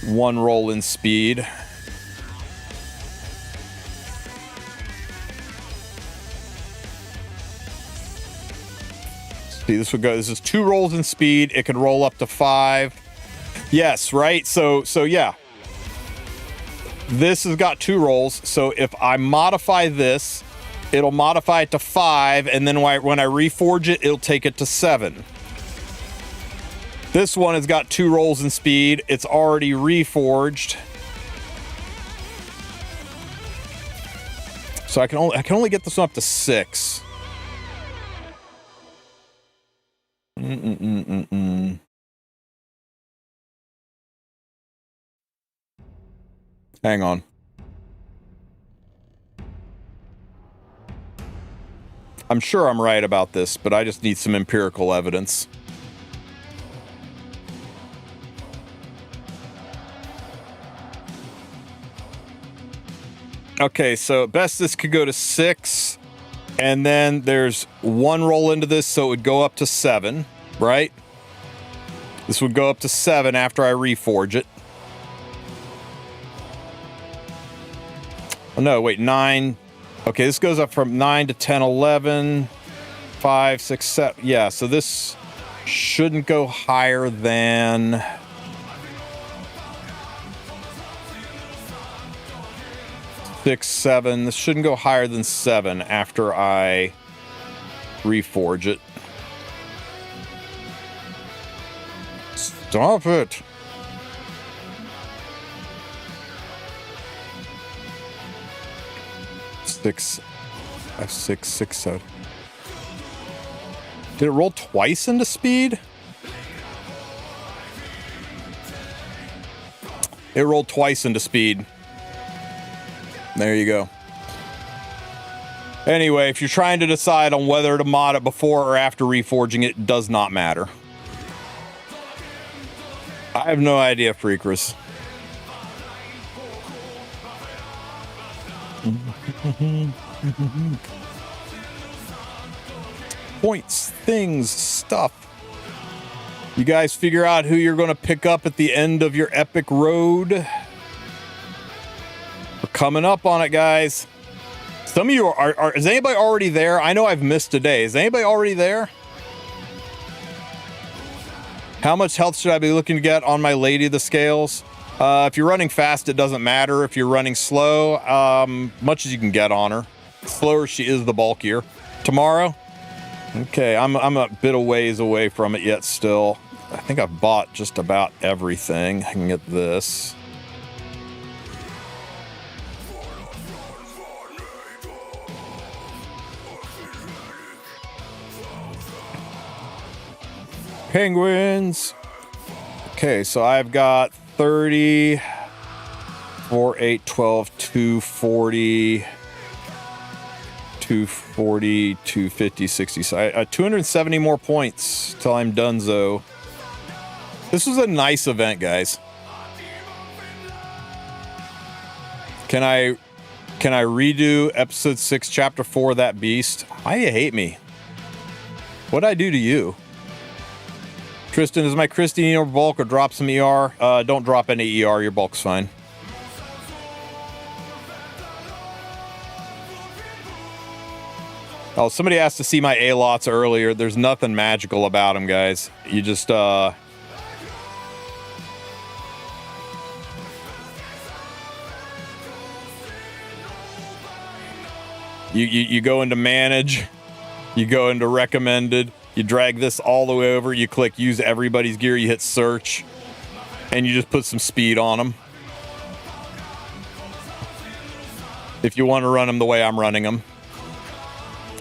1 roll in speed. See, this would go. This is 2 rolls in speed. It could roll up to 5. Yes, right? So yeah. This has got 2 rolls. So if I modify this, it'll modify it to 5, and then when I reforge it, it'll take it to 7. This one has got 2 rolls in speed. It's already reforged. So I can only get this one up to 6. Hang on. I'm sure I'm right about this, but I just need some empirical evidence. Okay, so at best this could go to 6, and then there's 1 roll into this, so it would go up to 7, right? This would go up to 7 after I reforge it. Oh, no, wait, 9. Okay, this goes up from 9 to 10, 11, 5, 6, 7. Yeah, so this shouldn't go higher than... Six, 7. This shouldn't go higher than 7 after I reforge it. Stop it. Six, 7. Did it roll twice into speed? It rolled twice into speed. There you go. Anyway, if you're trying to decide on whether to mod it before or after reforging it, does not matter. I have no idea, Freakers. Points, things, stuff. You guys figure out who you're going to pick up at the end of your epic road. We're coming up on it, guys. Some of you are is anybody already there? I know I've missed a day. Is anybody already there? How much health should I be looking to get on my Lady of the Scales? If you're running fast, it doesn't matter. If you're running slow, much as you can get on her. Slower, she is the bulkier. Tomorrow? Okay, I'm a bit of ways away from it yet still. I think I've bought just about everything. I can get this. Penguins. Okay, so I've got 30, 4, 8, 12, 240, 240, 250, 60. So 270 more points till I'm donezo. This was a nice event, guys. Can I redo episode 6, chapter 4, that beast? Why do you hate me? What'd I do to you? Tristen, is my Christy need more bulk or drop some ER? Don't drop any ER, your bulk's fine. Oh, somebody asked to see my A-lots earlier. There's nothing magical about them, guys. You just, You go into manage, you go into recommended, you drag this all the way over, you click use everybody's gear, you hit search, and you just put some speed on them. if you want to run him the way I'm running him.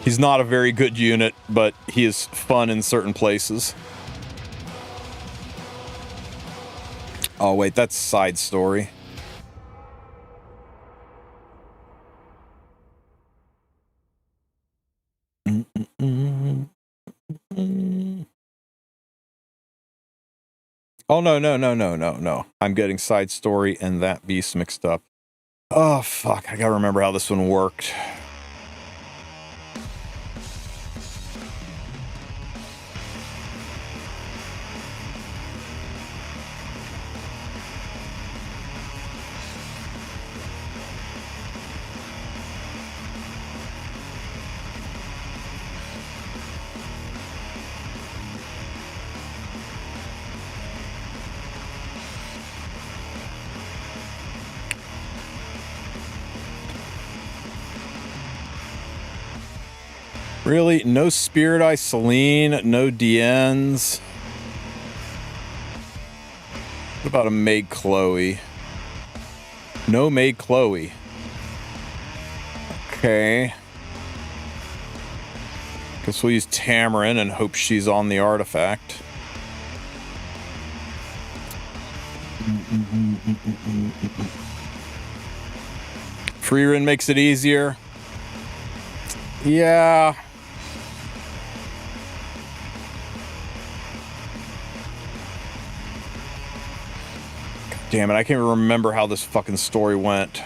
He's not a very good unit, but he is fun in certain places. Oh, wait, that's side story. Oh, no. I'm getting side story and that beast mixed up. Oh, fuck. I gotta remember how this one worked. Really? No Spirit Eye Celine, no DNs. What about a Maid Chloe? No Maid Chloe. Okay. Guess we'll use Tamarin and hope she's on the artifact. Freerin makes it easier. Yeah. Damn it, I can't remember how this fucking story went.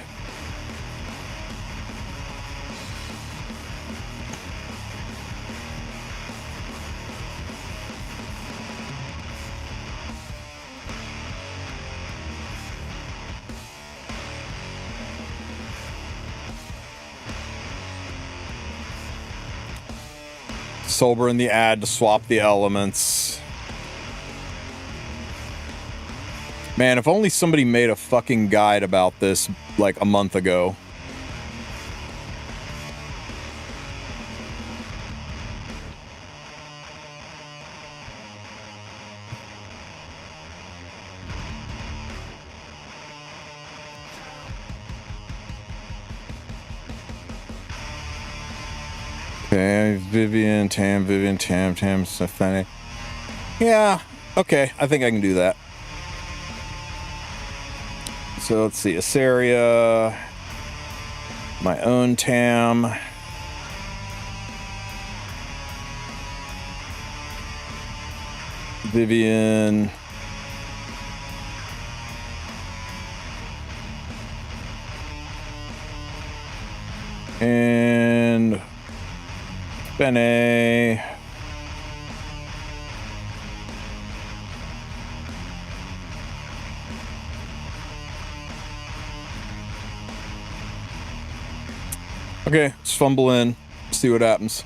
Sober in the ad to swap the elements. Man, if only somebody made a fucking guide about this like a month ago. Okay, Vivian, Tam, Stephanie. Yeah, okay, I think I can do that. So let's see, Asaria, my own Tam. Vivian. And Bene. Okay, let's fumble in, see what happens.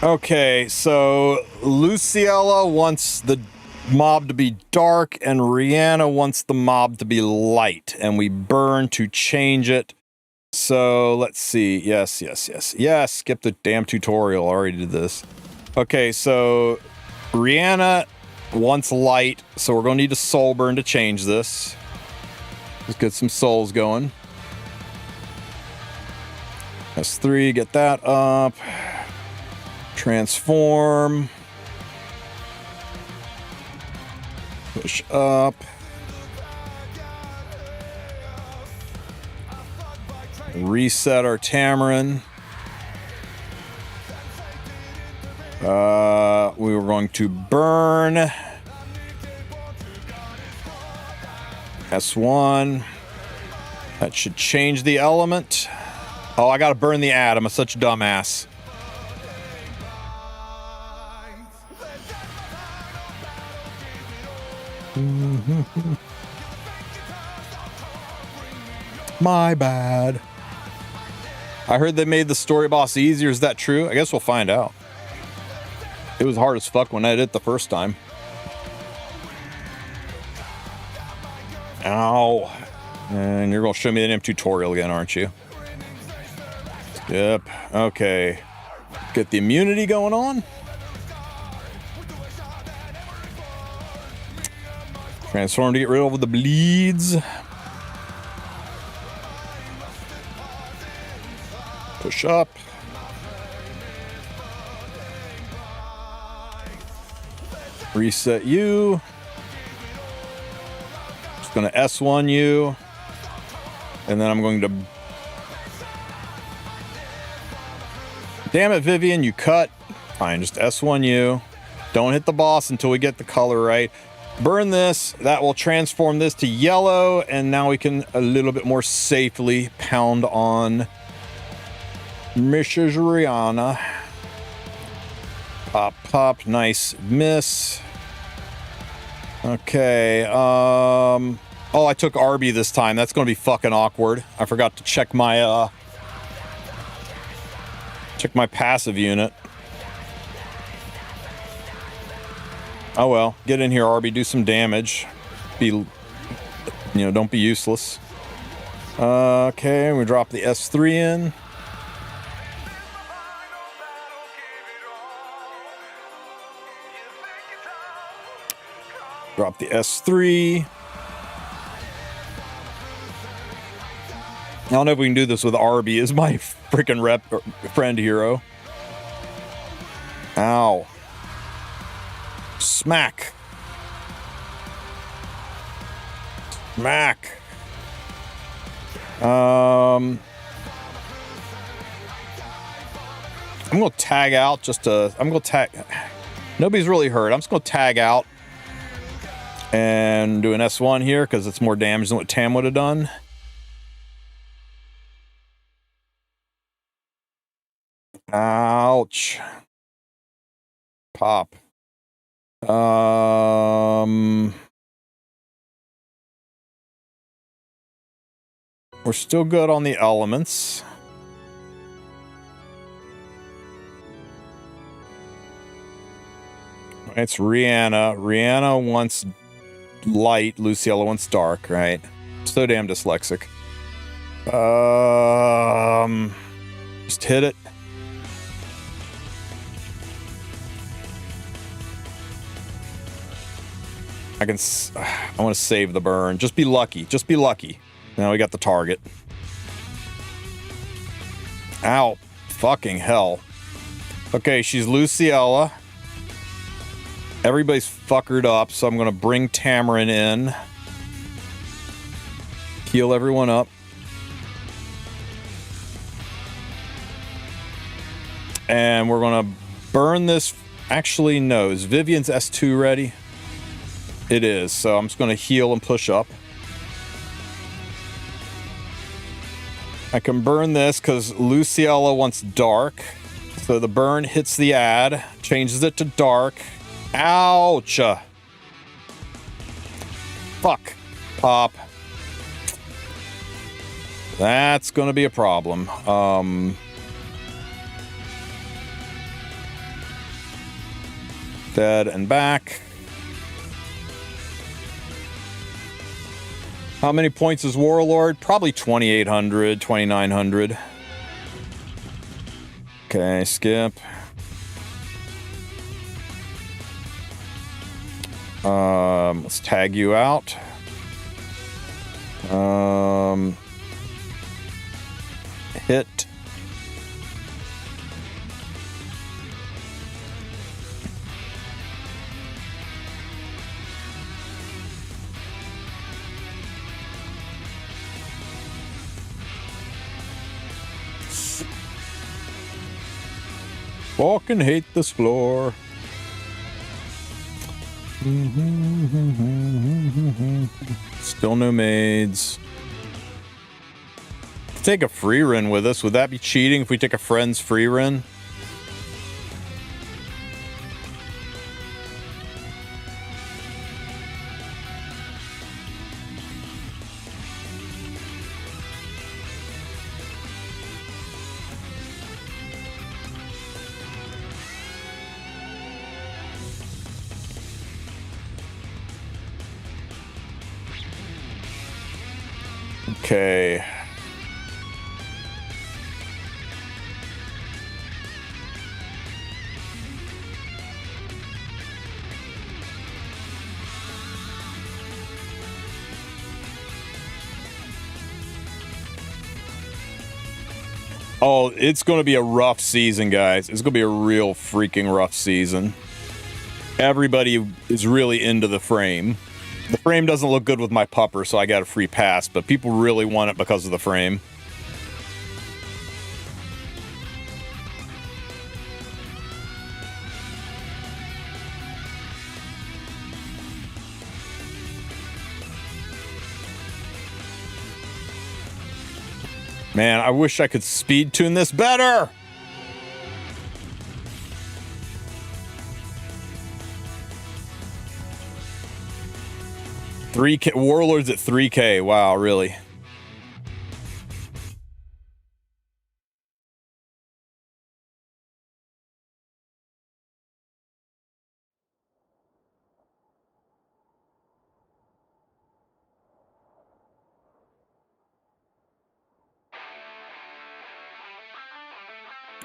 Okay, so Luciella wants the mob to be dark and Rihanna wants the mob to be light, and we burn to change it. So let's see. Yes. Skip the damn tutorial. I already did this. Okay, so Rihanna wants light, so we're going to need a soul burn to change this. Let's get some souls going. S3, get that up. Transform. Push up. Reset our Tamarin. We were going to burn. S1. That should change the element. Oh, I gotta burn the ad. I'm such a dumbass. My bad. I heard they made the story boss easier. Is that true? I guess we'll find out. It was hard as fuck when I did it the first time. Ow. And you're going to show me the damn tutorial again, aren't you? Yep. Okay. Get the immunity going on. Transform to get rid of the bleeds. Push up. Reset you. Just going to S1 you. And then I'm going to... Damn it, Vivian, you cut. Fine, just S1 you. Don't hit the boss until we get the color right. Burn this. That will transform this to yellow. And now we can a little bit more safely pound on Mrs. Rihanna. Pop, pop. Nice miss. Okay. Oh, I took Arby this time. That's going to be fucking awkward. I forgot to check my passive unit. Oh well, get in here, Arby. Do some damage. Don't be useless. Okay, we drop the S3 in. Drop the S3. I don't know if we can do this with Arby. Is my freaking friend hero. Ow. Smack. Smack. I'm going to tag out I'm going to tag. Nobody's really hurt. I'm just going to tag out and do an S1 here because it's more damage than what Tam would have done. Ouch. Pop. We're still good on the elements. It's Rihanna. Rihanna wants light. Luciella wants dark, right? So damn dyslexic. Just hit it. I want to save the burn. Just be lucky. Just be lucky. Now we got the target. Ow. Fucking hell. Okay, she's Luciella. Everybody's fuckered up, so I'm going to bring Tamarin in. Heal everyone up. And we're going to burn this. Actually, no. Is Vivian's S2 ready? It is, so I'm just going to heal and push up. I can burn this because Luciella wants dark. So the burn hits the ad, changes it to dark. Ouch! Fuck. Pop. That's going to be a problem. Dead and back. How many points is Warlord? Probably 2,800, 2,900. Okay, skip. Let's tag you out. Hit. Fucking hate this floor. Still no maids. Take a free run with us. Would that be cheating if we take a friend's free run? Okay. Oh, it's going to be a rough season, guys. It's going to be a real freaking rough season. Everybody is really into the frame. The frame doesn't look good with my pupper, so I got a free pass, but people really want it because of the frame. Man, I wish I could speed tune this better. $3K Warlords at 3K. Wow, really?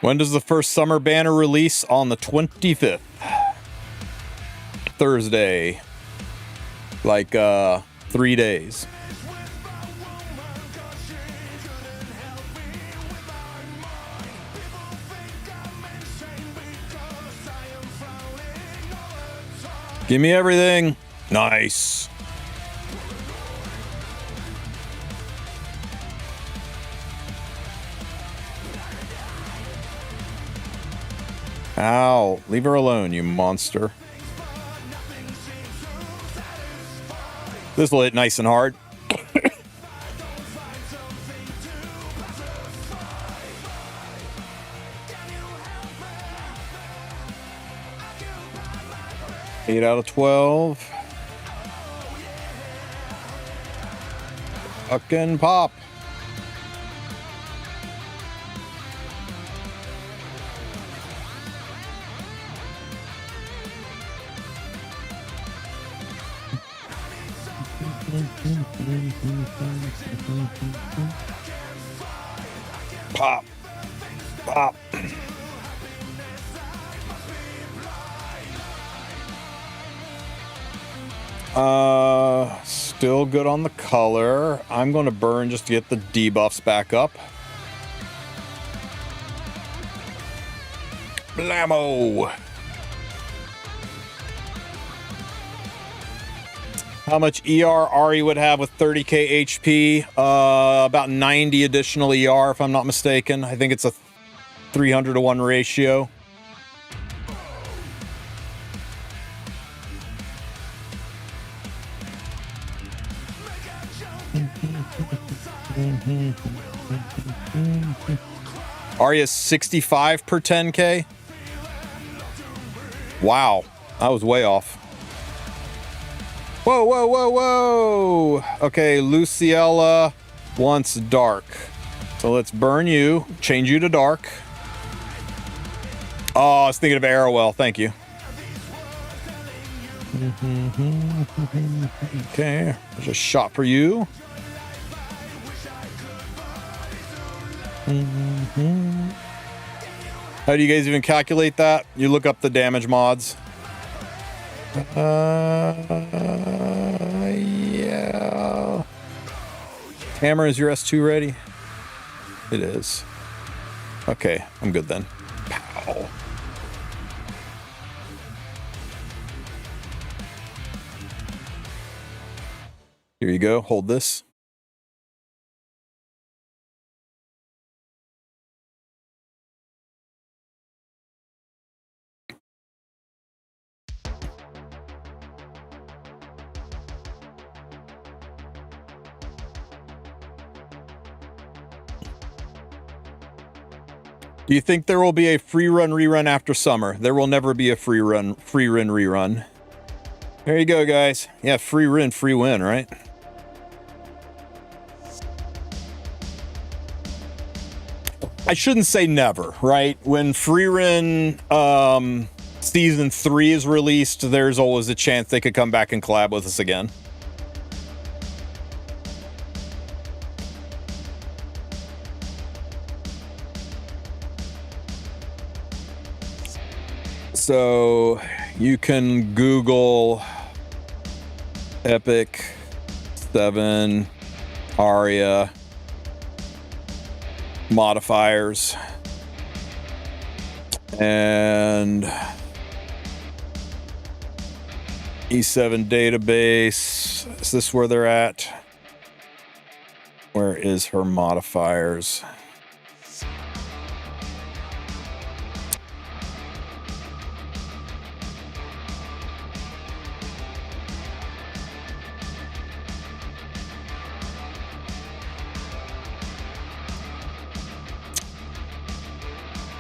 When does the first summer banner release? On the 25th. Thursday. Like 3 days. Give me everything. Nice. Ow, leave her alone, you monster. This will hit nice and hard. Eight out of 12. Fucking pop. Pop. Pop. Still good on the color. I'm going to burn just to get the debuffs back up. Blammo! How much ER Ari would have with 30k HP? About 90 additional ER, if I'm not mistaken. I think it's a 300-to-1 ratio. Arya's 65 per 10k. Wow, I was way off. Whoa, whoa, whoa, whoa! Okay, Luciella wants dark. So let's burn you, change you to dark. Oh, I was thinking of Arrowell, thank you. Okay, there's a shot for you. How do you guys even calculate that? You look up the damage mods. Yeah. Hammer, is your S2 ready? It is. Okay, I'm good then. Pow. Here you go. Hold this. Do you think there will be a free run rerun after summer? There will never be a free run rerun. There you go, guys. Yeah, free run, free win, right? I shouldn't say never, right? When free run season 3 is released, there's always a chance they could come back and collab with us again. So you can Google Epic 7 Aria modifiers. And E7 database. Is this where they're at? Where is her modifiers?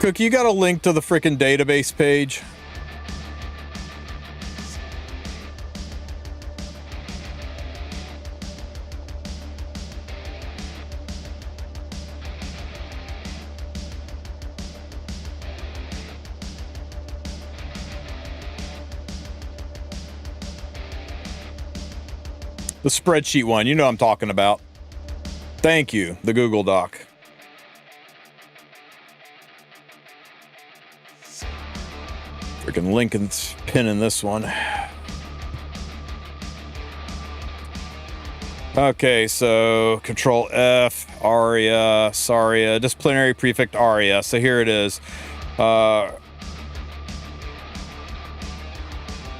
Cook, you got a link to the frickin' database page? The spreadsheet one, you know what I'm talking about. Thank you, the Google Doc. Freaking Lincoln's pinning this one. Okay, so Control F, ARIA, SARIA, disciplinary prefect ARIA. So here it is.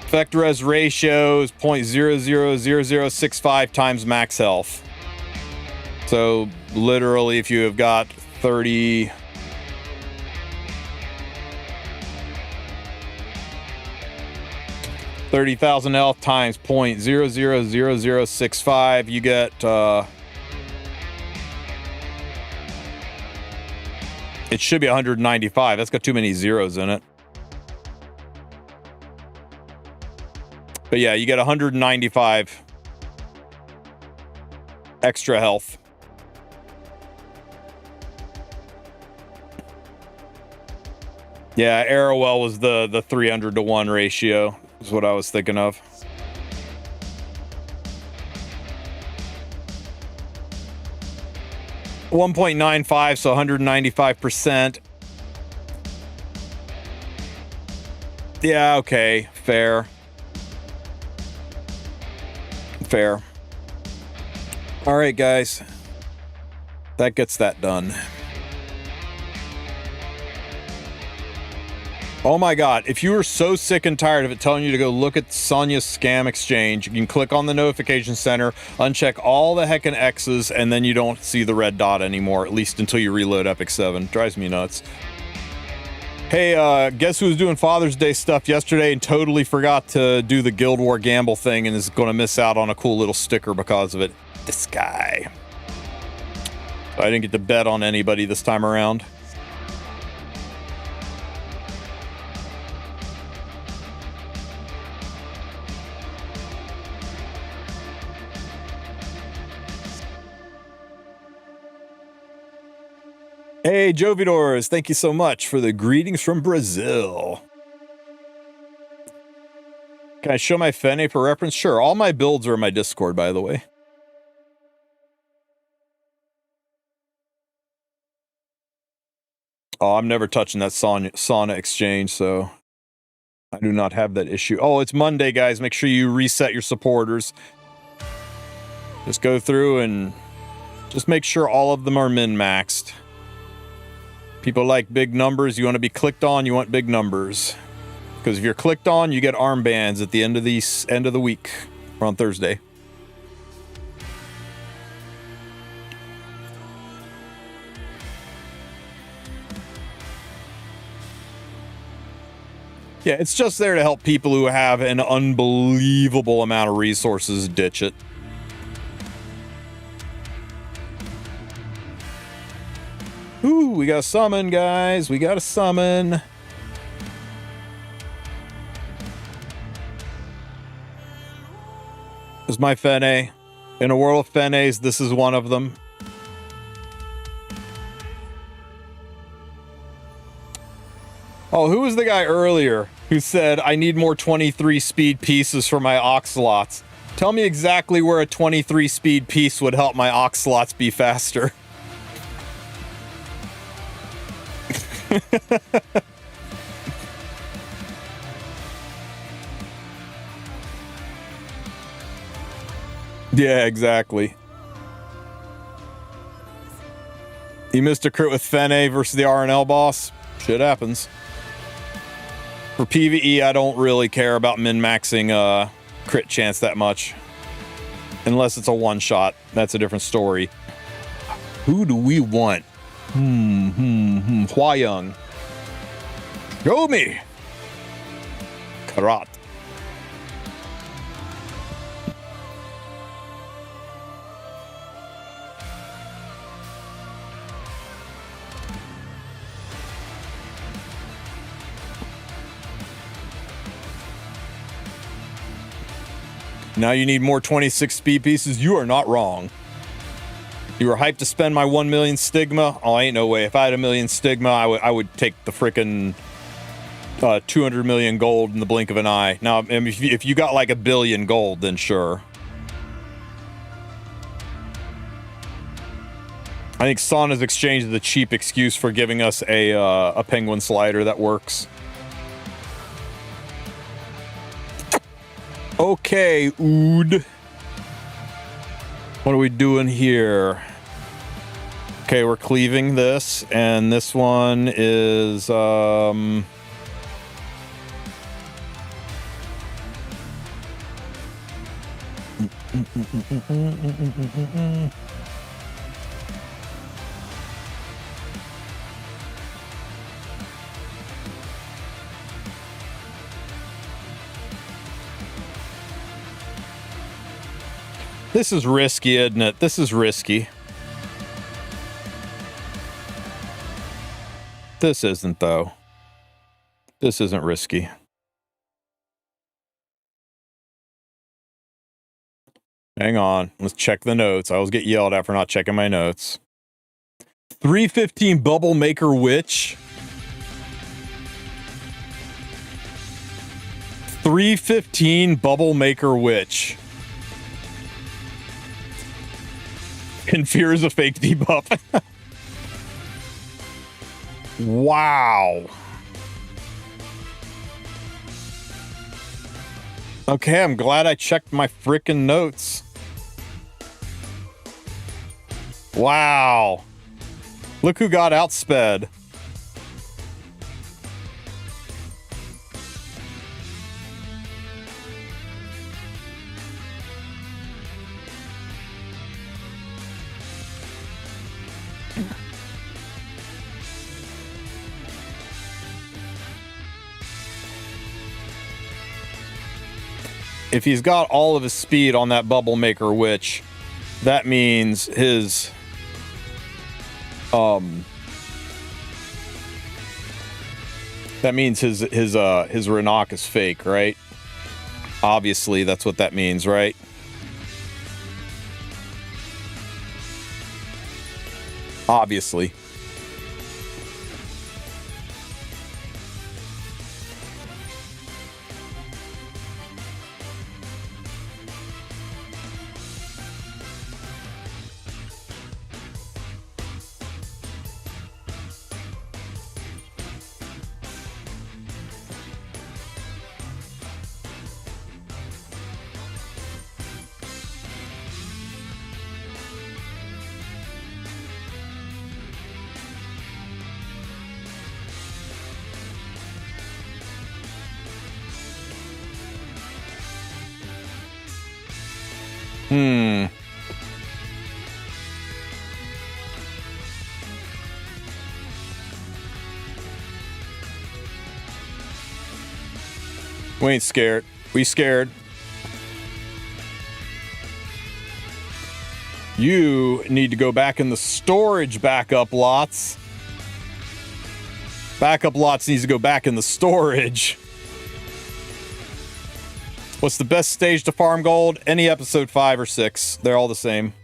Effect res ratio is 0.000065 times max health. So literally, if you have got 30,000 health times 0.000065, you get it should be 195. That's got too many zeros in it. But yeah, you get 195 extra health. Yeah, Arrowwell was the 300-to-1 ratio, is what I was thinking of. $1.95, so 195%. Yeah, okay, fair. Fair. All right, guys. That gets that done. Oh my God, if you are so sick and tired of it telling you to go look at Sonya's scam exchange, you can click on the notification center, uncheck all the heckin' X's, and then you don't see the red dot anymore, at least until you reload Epic 7. Drives me nuts. Hey, guess who was doing Father's Day stuff yesterday and totally forgot to do the Guild War Gamble thing and is going to miss out on a cool little sticker because of it? This guy. I didn't get to bet on anybody this time around. Hey, Jovidors, thank you so much for the greetings from Brazil. Can I show my Fene for reference? Sure, all my builds are in my Discord, by the way. Oh, I'm never touching that sauna exchange, so I do not have that issue. Oh, it's Monday, guys. Make sure you reset your supporters. Just go through and just make sure all of them are min-maxed. People like big numbers. You want to be clicked on, you want big numbers. Because if you're clicked on, you get armbands at the end of the week, or on Thursday. Yeah, it's just there to help people who have an unbelievable amount of resources ditch it. Ooh, we got a summon, guys. We got a summon. This is my Fene. In a world of Fenes, this is one of them. Oh, who was the guy earlier who said, I need more 23 speed pieces for my oxalots? Tell me exactly where a 23 speed piece would help my oxalots be faster. Yeah, exactly. You missed a crit with Fene versus the RNL boss. Shit happens. For PvE, I don't really care about min-maxing crit chance that much. Unless it's a one-shot. That's a different story. Who do we want? Hwa-Young. Show me! Karat. Now you need more 26 speed pieces. You are not wrong. You were hyped to spend my 1 million stigma. Oh, ain't no way. If I had 1 million stigma, I would take the frickin' 200 million gold in the blink of an eye. Now, if you got like 1 billion gold, then sure. I think Sauna's Exchange is the cheap excuse for giving us a penguin slider that works. Okay, Ood. What are we doing here? Okay, we're cleaving this, and this one is this is risky, isn't it? This is risky. This isn't, though. This isn't risky. Hang on. Let's check the notes. I always get yelled at for not checking my notes. 315 Bubble Maker Witch. 315 Bubble Maker Witch. And fear is a fake debuff. Wow. Okay, I'm glad I checked my frickin' notes. Wow. Look who got outsped. If he's got all of his speed on that Bubble Maker Witch, that means his Renak is fake, right? Obviously, that's what that means, right? Obviously. We ain't scared. We scared. You need to go back in the storage backup lots. Backup lots needs to go back in the storage. What's the best stage to farm gold? Any episode 5 or 6. They're all the same.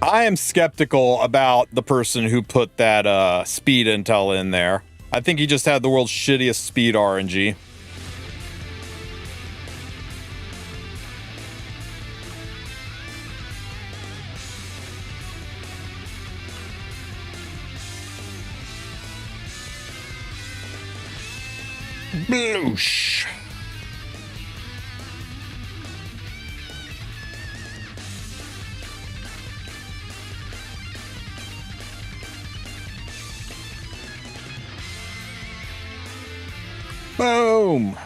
I am skeptical about the person who put that speed intel in there. I think he just had the world's shittiest speed RNG. Bloosh. Boom.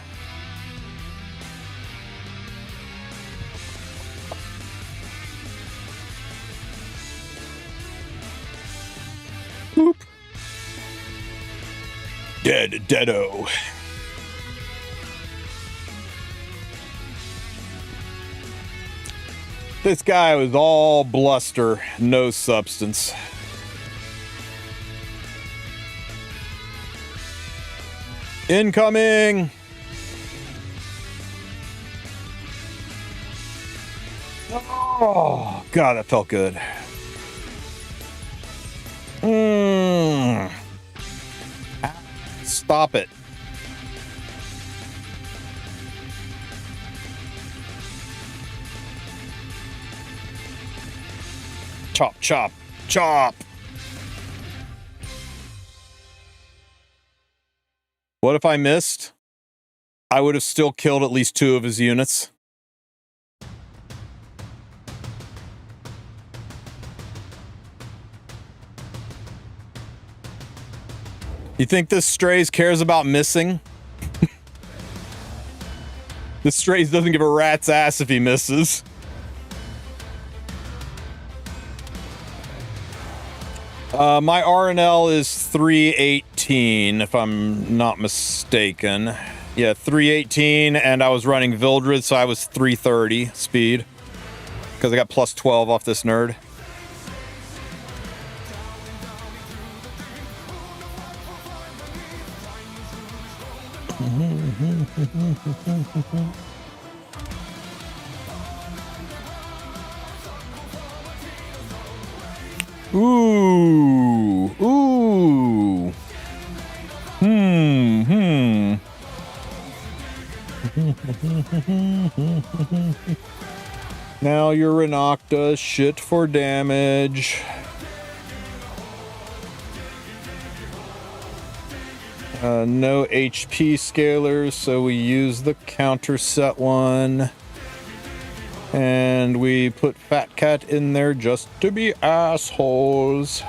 Boop. Deado. This guy was all bluster, no substance. Incoming! Oh, God, that felt good. Stop it. Chop, chop, chop. What if I missed? I would have still killed at least 2 of his units. You think this Strays cares about missing? This Strays doesn't give a rat's ass if he misses. My RNL is 318, if I'm not mistaken. Yeah, 318, and I was running Vildred, so I was 330 speed. Because I got plus 12 off this nerd. Ooh, ooh. Now your Renok does shit for damage. No HP scalers, so we use the counter set one. And we put Fat Cat in there just to be assholes.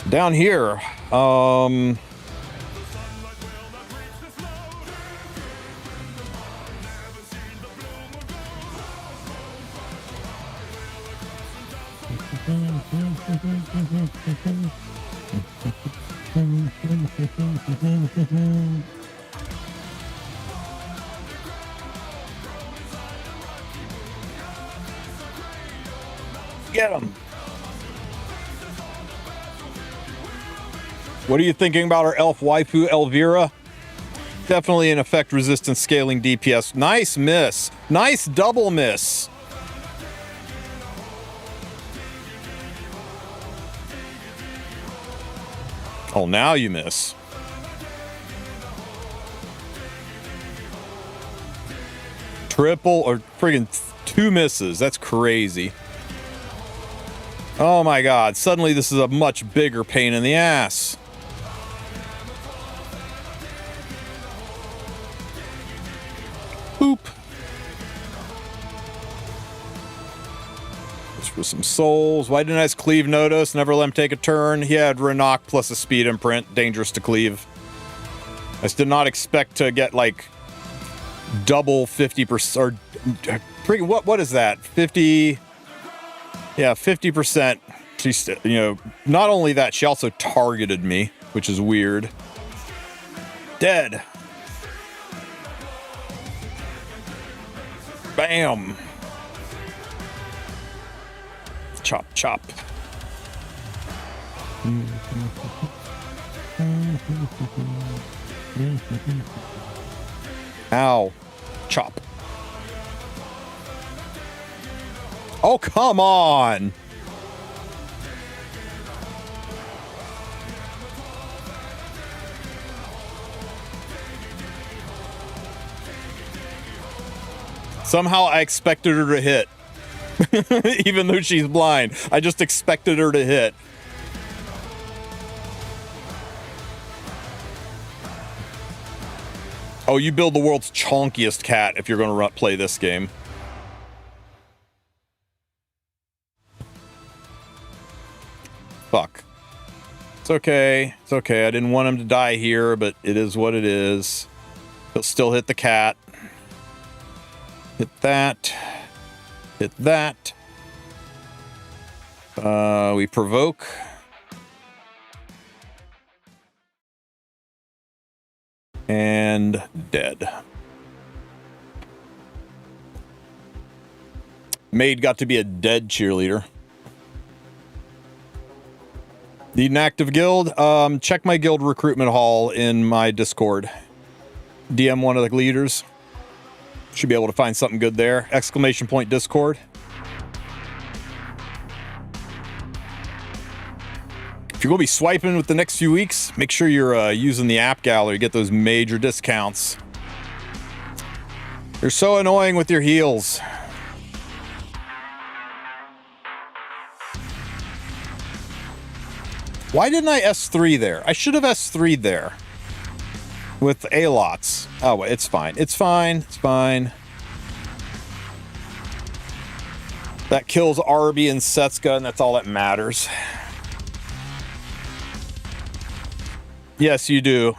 Down here, get him. What are you thinking about our elf waifu, Elvira? Definitely an effect resistance scaling DPS. Nice miss. Nice double miss. Oh, now you miss. Triple or friggin' 2 misses. That's crazy. Oh my God. Suddenly this is a much bigger pain in the ass. Boop. Just for some souls. Why didn't I just cleave Nodos? Never let him take a turn. He had Renok plus a speed imprint. Dangerous to cleave. I just did not expect to get like double 50% or what is that? 50. Yeah, 50%. She's, you know, not only that, she also targeted me, which is weird. Dead. Bam. Chop, chop. Ow. Chop. Oh, come on. Somehow I expected her to hit. Even though she's blind. I just expected her to hit. Oh, you build the world's chonkiest cat if you're going to play this game. Fuck. It's okay. It's okay. I didn't want him to die here, but it is what it is. He'll still hit the cat. Hit that. Hit that. We provoke. And dead. Maid got to be a dead cheerleader. Need an active guild? Check my guild recruitment hall in my Discord. DM one of the leaders. Should be able to find something good there. Exclamation point Discord. If you're going to be swiping with the next few weeks, make sure you're using the Appgallery to get those major discounts. You're so annoying with your heals. Why didn't I S3 there? I should have S3'd there. With Alots. Oh, it's fine. It's fine. It's fine. That kills Arby and Setsuka, and that's all that matters. Yes, you do.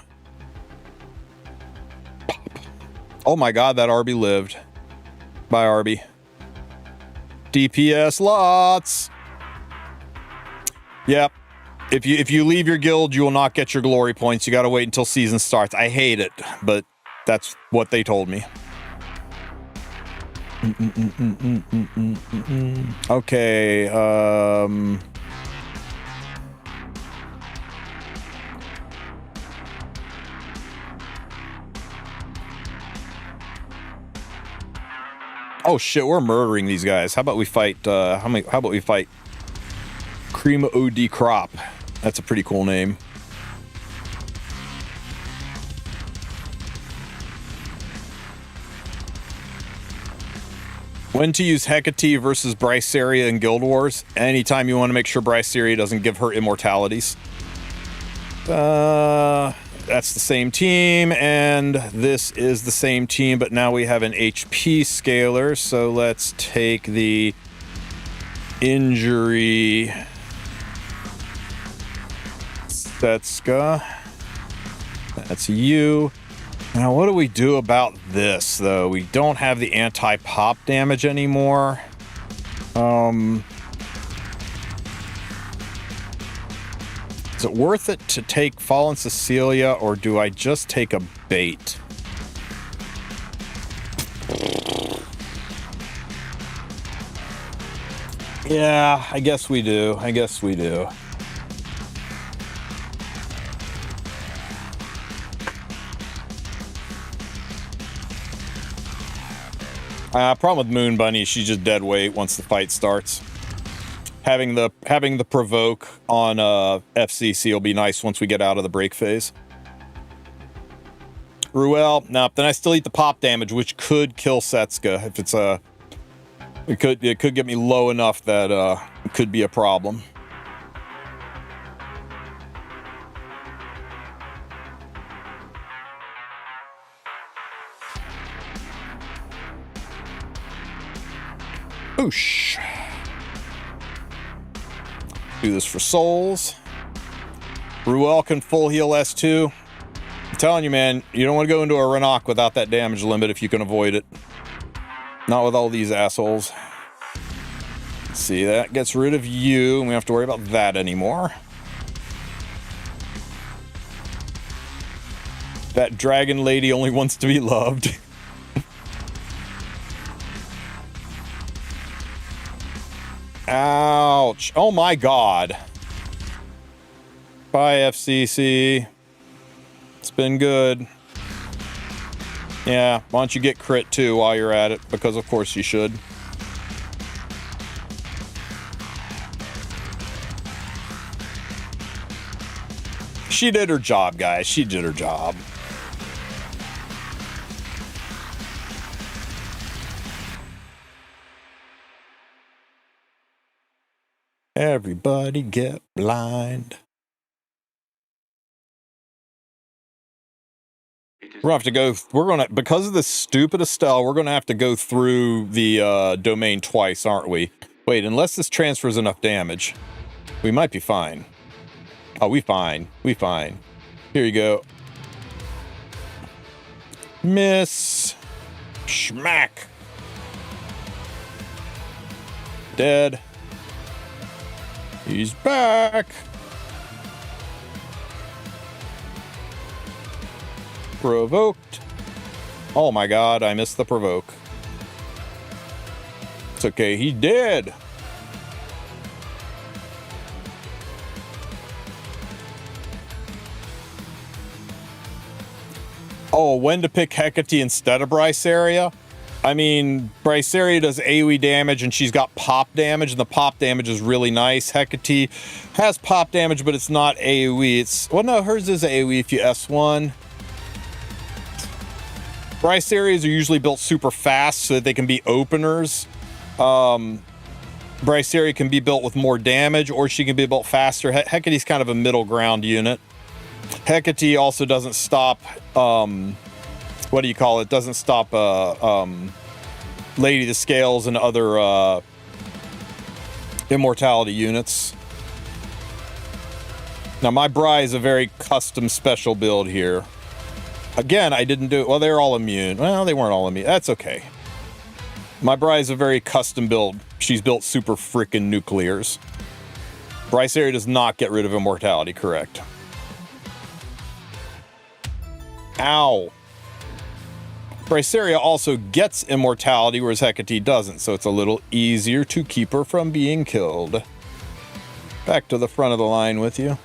Oh my god, that Arby lived. Bye, Arby. DPS lots. Yep. If you leave your guild, you will not get your glory points. You gotta wait until season starts. I hate it, but that's what they told me. Okay, oh shit, we're murdering these guys. How about we fight, how about we fight Cream OD Crop? That's a pretty cool name. When to use Hecate versus Bryceria in Guild Wars? Anytime you want to make sure Bryceria doesn't give her immortalities. That's the same team, and this is the same team, but now we have an HP scaler, so let's take the injury Setsuka. That's you. Now, what do we do about this, though? We don't have the anti-pop damage anymore. Is it worth it to take Fallen Cecilia, or do I just take a bait? Yeah, I guess we do. I guess we do. Problem with Moon Bunny, she's just dead weight once the fight starts. Having the provoke on FCC will be nice once we get out of the break phase. Ruel, no, then I still eat the pop damage, which could kill Setsuka if it's a. It could get me low enough that it could be a problem. Oosh. Do this for souls. Ruel can full heal S2. I'm telling you, man, you don't want to go into a Renok without that damage limit if you can avoid it. Not with all these assholes. Let's see, that gets rid of you. We don't have to worry about that anymore. That dragon lady only wants to be loved. Ouch. Oh my god. Bye, FCC. It's been good. Yeah, why don't you get crit too while you're at it? Because of course you should. She did her job, guys. She did her job. Everybody get blind. We're gonna have to go. Because of this stupid Estelle, we're gonna have to go through the domain twice, aren't we? Wait, unless this transfers enough damage, we might be fine. Oh, we fine. We fine. Here you go. Miss. Schmack. Dead. He's back. Provoked. Oh my god, I missed the provoke. It's okay, he did. Oh, when to pick Hecate instead of Bryceria? I mean, Bryceria does AoE damage and she's got pop damage, and the pop damage is really nice. Hecate has pop damage, but it's not AoE. It's, well, no, hers is AoE if you S1. Brycerias are usually built super fast so that they can be openers. Bryceria can be built with more damage, or she can be built faster. Hecate's kind of a middle ground unit. Hecate also doesn't stop, what do you call it? Doesn't stop Lady the Scales and other immortality units. Now my Bry is a very custom special build here. Again, I didn't do it. Well, they're all immune. Well, they weren't all immune. That's okay. My Bry is a very custom build. She's built super freaking nuclears. Bryceria does not get rid of immortality, correct? Ow. Bryceria also gets immortality, whereas Hecate doesn't, so it's a little easier to keep her from being killed. Back to the front of the line with you.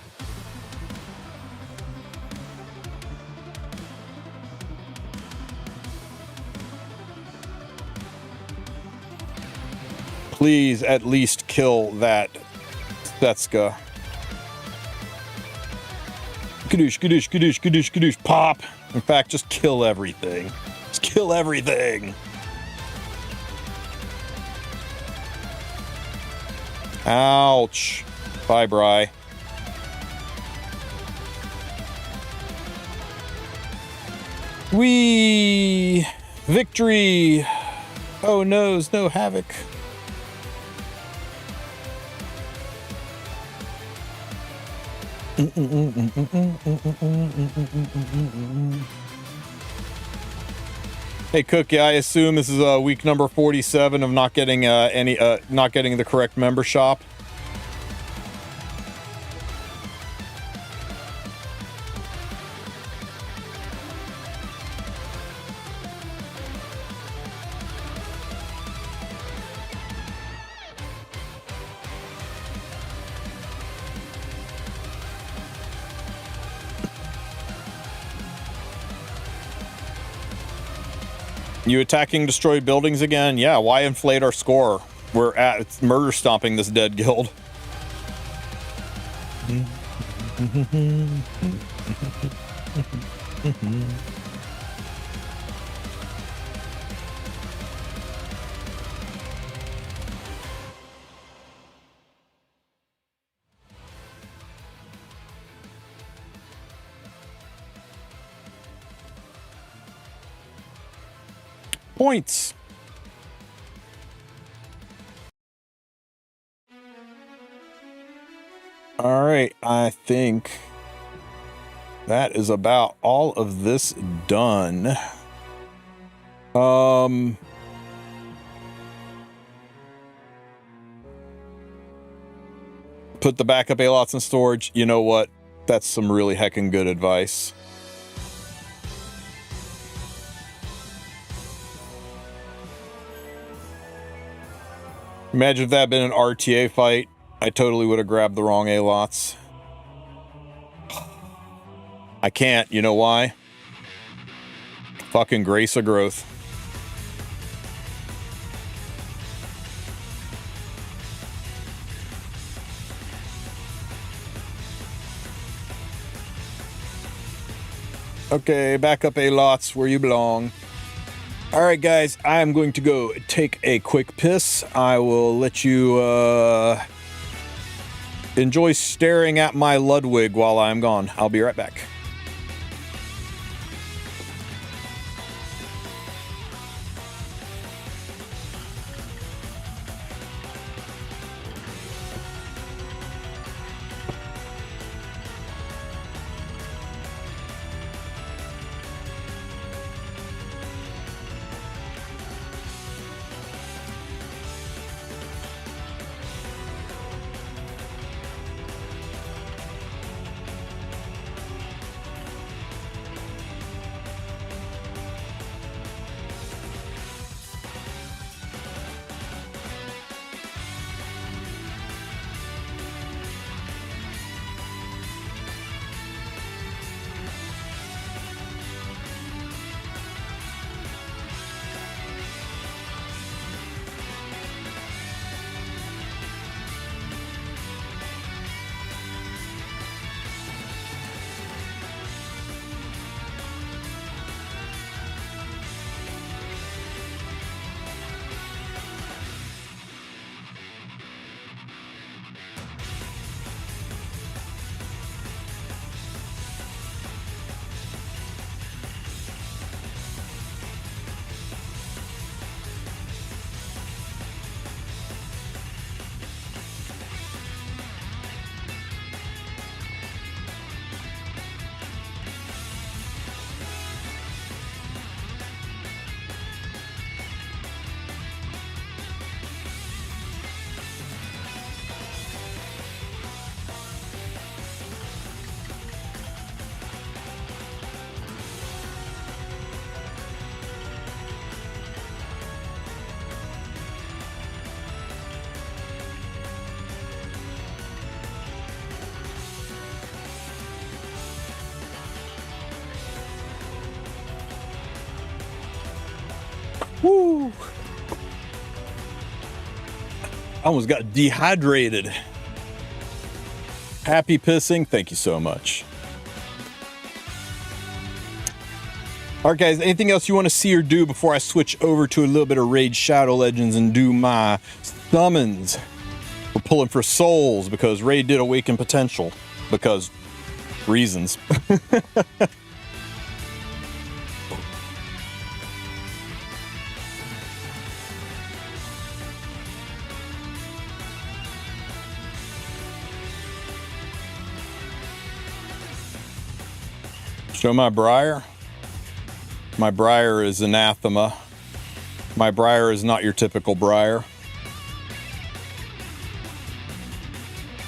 Please at least kill that Setska. Kadoosh, kadoosh, kadoosh, kadoosh, kadoosh, pop. In fact, just kill everything. Just kill everything. Ouch. Bye, Bry. Whee! Victory! Oh no's, no havoc. Hey Cookie, I assume this is week number 47 of not getting not getting the correct member shop. You attacking destroyed buildings again? Yeah, why inflate our score? We're at murder stomping this dead guild. Points. All right, I think that is about all of this done. Put the backup A-lots in storage. You know what? That's some really heckin' good advice. Imagine if that had been an RTA fight. I totally would have grabbed the wrong A-lots. I can't. You know why? Fucking Grace of Growth. Okay, back up A-lots where you belong. All right, guys, I'm going to go take a quick piss. I will let you enjoy staring at my Ludwig while I'm gone. I'll be right back. I almost got dehydrated. Happy pissing. Thank you so much. All right, guys, anything else you want to see or do before I switch over to a little bit of Raid Shadow Legends and do my summons? We're pulling for souls because Raid did awaken potential because reasons. Show my Briar. My Briar is anathema. My Briar is not your typical Briar.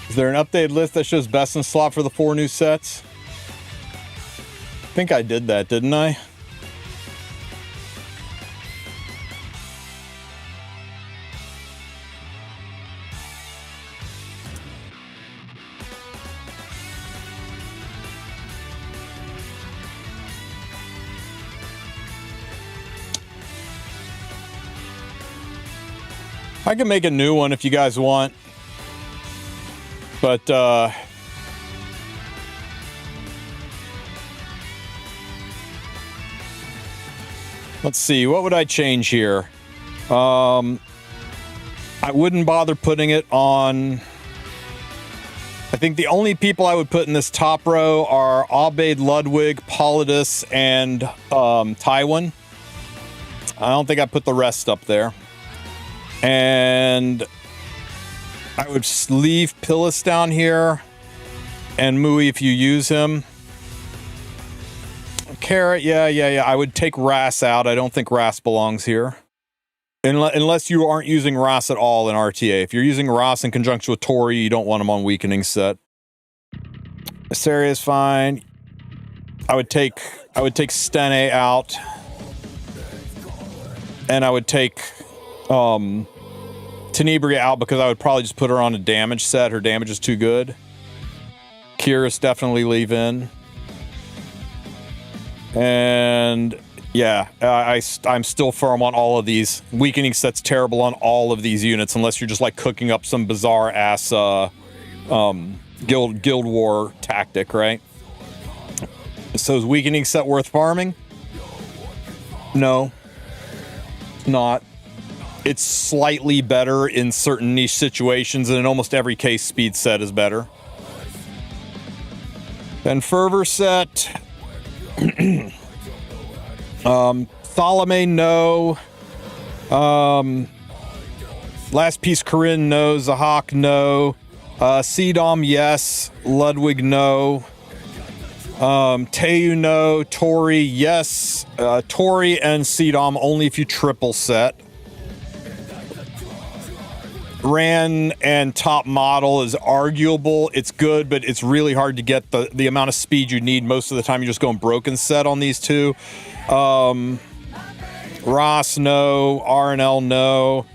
Is there an updated list that shows best in slot for the 4 new sets? I think I did that, didn't I? I can make a new one if you guys want. But, let's see, what would I change here? I wouldn't bother putting it on. I think the only people I would put in this top row are Obaid, Ludwig, Polydus, and Tywin. I don't think I put the rest up there. And I would leave Pillis down here and Mui if you use him. Carrot, yeah. I would take Ras out. I don't think Ras belongs here. Unless you aren't using Ras at all in RTA. If you're using Ras in conjunction with Tori, you don't want him on weakening set. Assaria is fine. I would take Stene out. And I would take Tenebria out because I would probably just put her on a damage set. Her damage is too good. Kyrus definitely leave in. And yeah, I'm still firm on all of these. Weakening set's terrible on all of these units unless you're just like cooking up some bizarre ass guild war tactic, right? So is weakening set worth farming? No, not. It's slightly better in certain niche situations, and in almost every case, speed set is better. Then fervor set. Thalame, no. Last piece, Corinne, no. Zahak, no. Sedom, yes. Ludwig, no. Teu, no. Tori, yes. Tori and Sedom only if you triple set. Ran and top model is arguable. It's good, but it's really hard to get the amount of speed you need. Most of the time, you're just going broken set on these two. Ross, no. RNL, no.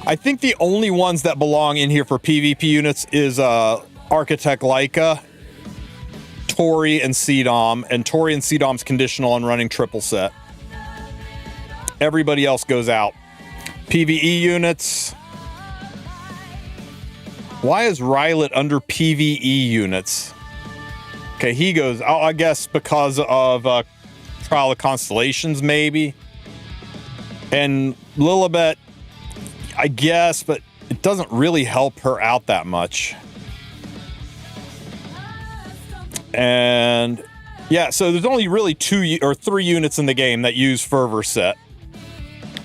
I think the only ones that belong in here for PvP units is Architect Leica, Tori, and Sedom. And Tori and Sedom's conditional on running triple set. Everybody else goes out. PvE units. Why is Rylet under PvE units? Okay, he goes, I guess because of Trial of Constellations, maybe. And Lilibet, I guess, but it doesn't really help her out that much. And yeah, so there's only really 2 or 3 units in the game that use Fervor set.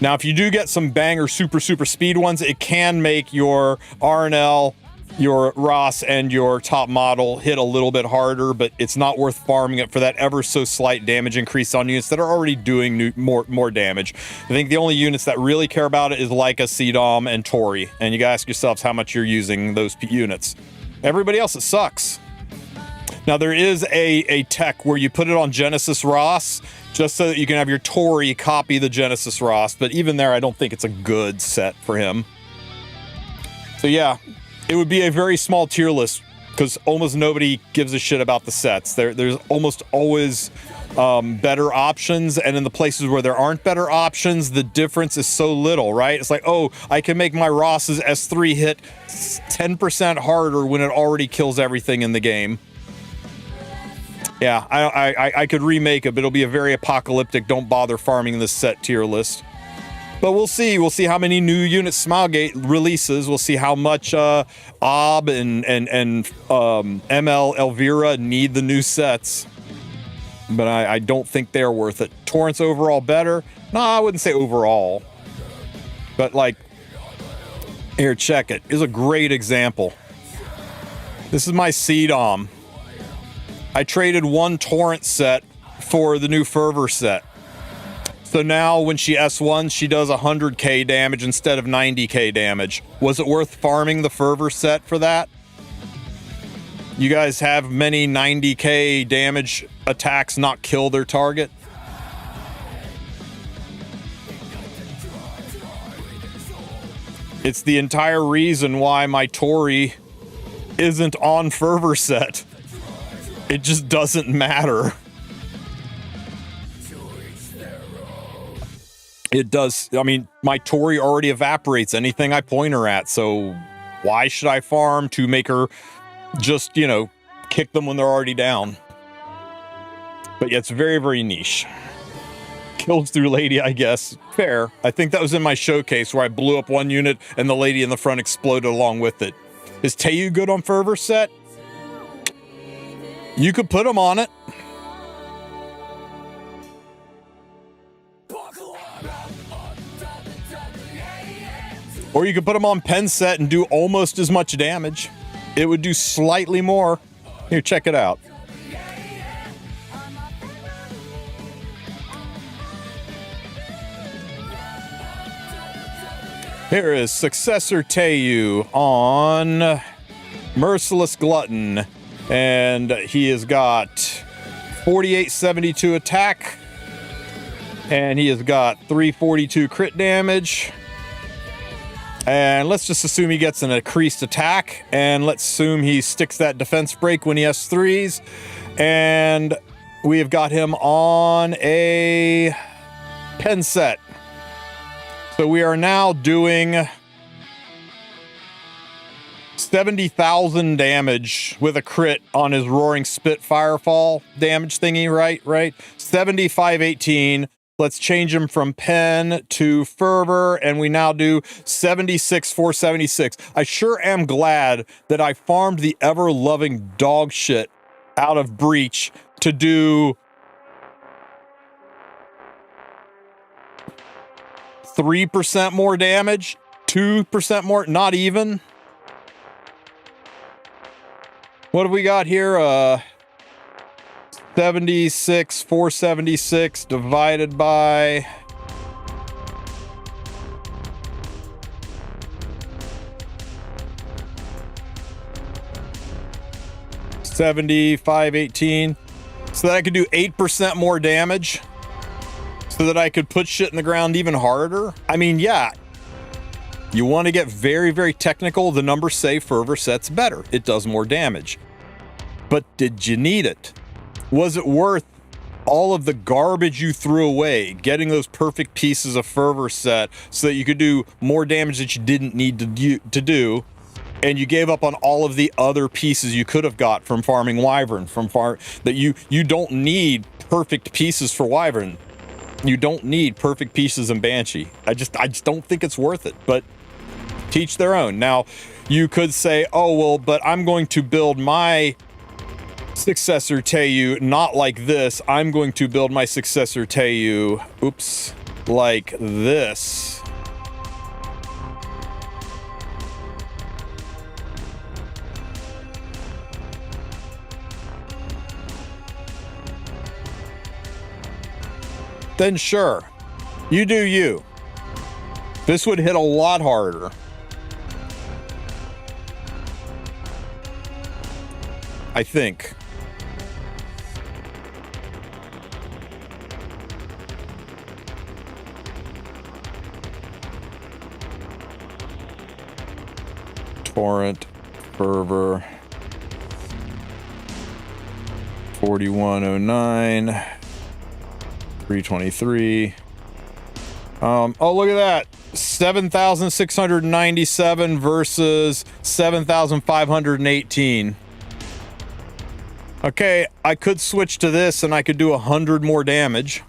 Now, if you do get some banger super speed ones, it can make your RNL, your Ross, and your top model hit a little bit harder, but it's not worth farming it for that ever so slight damage increase on units that are already doing more damage. I think the only units that really care about it is Leica, Sedom, and Tori. And you gotta ask yourselves how much you're using those units. Everybody else, it sucks. Now, there is a tech where you put it on Genesis Ross just so that you can have your Tori copy the Genesis Ross, but even there, I don't think it's a good set for him. So yeah, it would be a very small tier list because almost nobody gives a shit about the sets. There's almost always better options, and in the places where there aren't better options, the difference is so little, right? It's like, oh, I can make my Ross's S3 hit 10% harder when it already kills everything in the game. Yeah, I could remake it, but it'll be a very apocalyptic, don't bother farming this set tier list. But we'll see. We'll see how many new units Smilegate releases. We'll see how much Ob and ML Elvira need the new sets. But I don't think they're worth it. Torrent's overall better. No, I wouldn't say overall. But like, here, check it. It's a great example. This is my CDOM. I traded one Torrent set for the new Fervor set. So now when she S1, she does 100k damage instead of 90k damage. Was it worth farming the Fervor set for that? You guys have many 90k damage attacks not kill their target? It's the entire reason why my Tori isn't on Fervor set. It just doesn't matter. It does. I mean, my Tori already evaporates anything I point her at, so why should I farm to make her just, you know, kick them when they're already down? But yeah, it's very, very niche. Kills through lady, I guess. Fair. I think that was in my showcase where I blew up one unit and the lady in the front exploded along with it. Is Teiyu good on Fervor set? You could put him on it. Or you could put him on pen set and do almost as much damage. It would do slightly more. Here, check it out. Here is Successor Teiyu on Merciless Glutton. And he has got 4872 attack. And he has got 342 crit damage. And let's just assume he gets an increased attack. And let's assume he sticks that defense break when he has 3s. And we have got him on a pen set. So we are now doing 70,000 damage with a crit on his Roaring Spit Firefall damage thingy, right? 7518. Let's change him from pen to fervor, and we now do 76,476. I sure am glad that I farmed the ever-loving dog shit out of Breach to do 3% more damage, 2% more, not even. What have we got here? 76,476 divided by 7518, so that I could do 8% more damage, so that I could put shit in the ground even harder. I mean, yeah, you want to get very, very technical. The numbers say Fervor set's better. It does more damage. But did you need it? Was it worth all of the garbage you threw away, getting those perfect pieces of Fervor set so that you could do more damage that you didn't need to do, and you gave up on all of the other pieces you could have got from farming Wyvern, that you don't need perfect pieces for Wyvern. You don't need perfect pieces in Banshee. I just don't think it's worth it, but teach their own. Now, you could say, oh, well, but I'm going to build my Successor Teiyu not like this. I'm going to build my Successor Teiyu, oops, like this. Then sure, you do you. This would hit a lot harder. I think. Torrent, Fervor, 4109. 323. Oh, look at that. 7,697 versus 7,518. Okay, I could switch to this and I could do 100 more damage.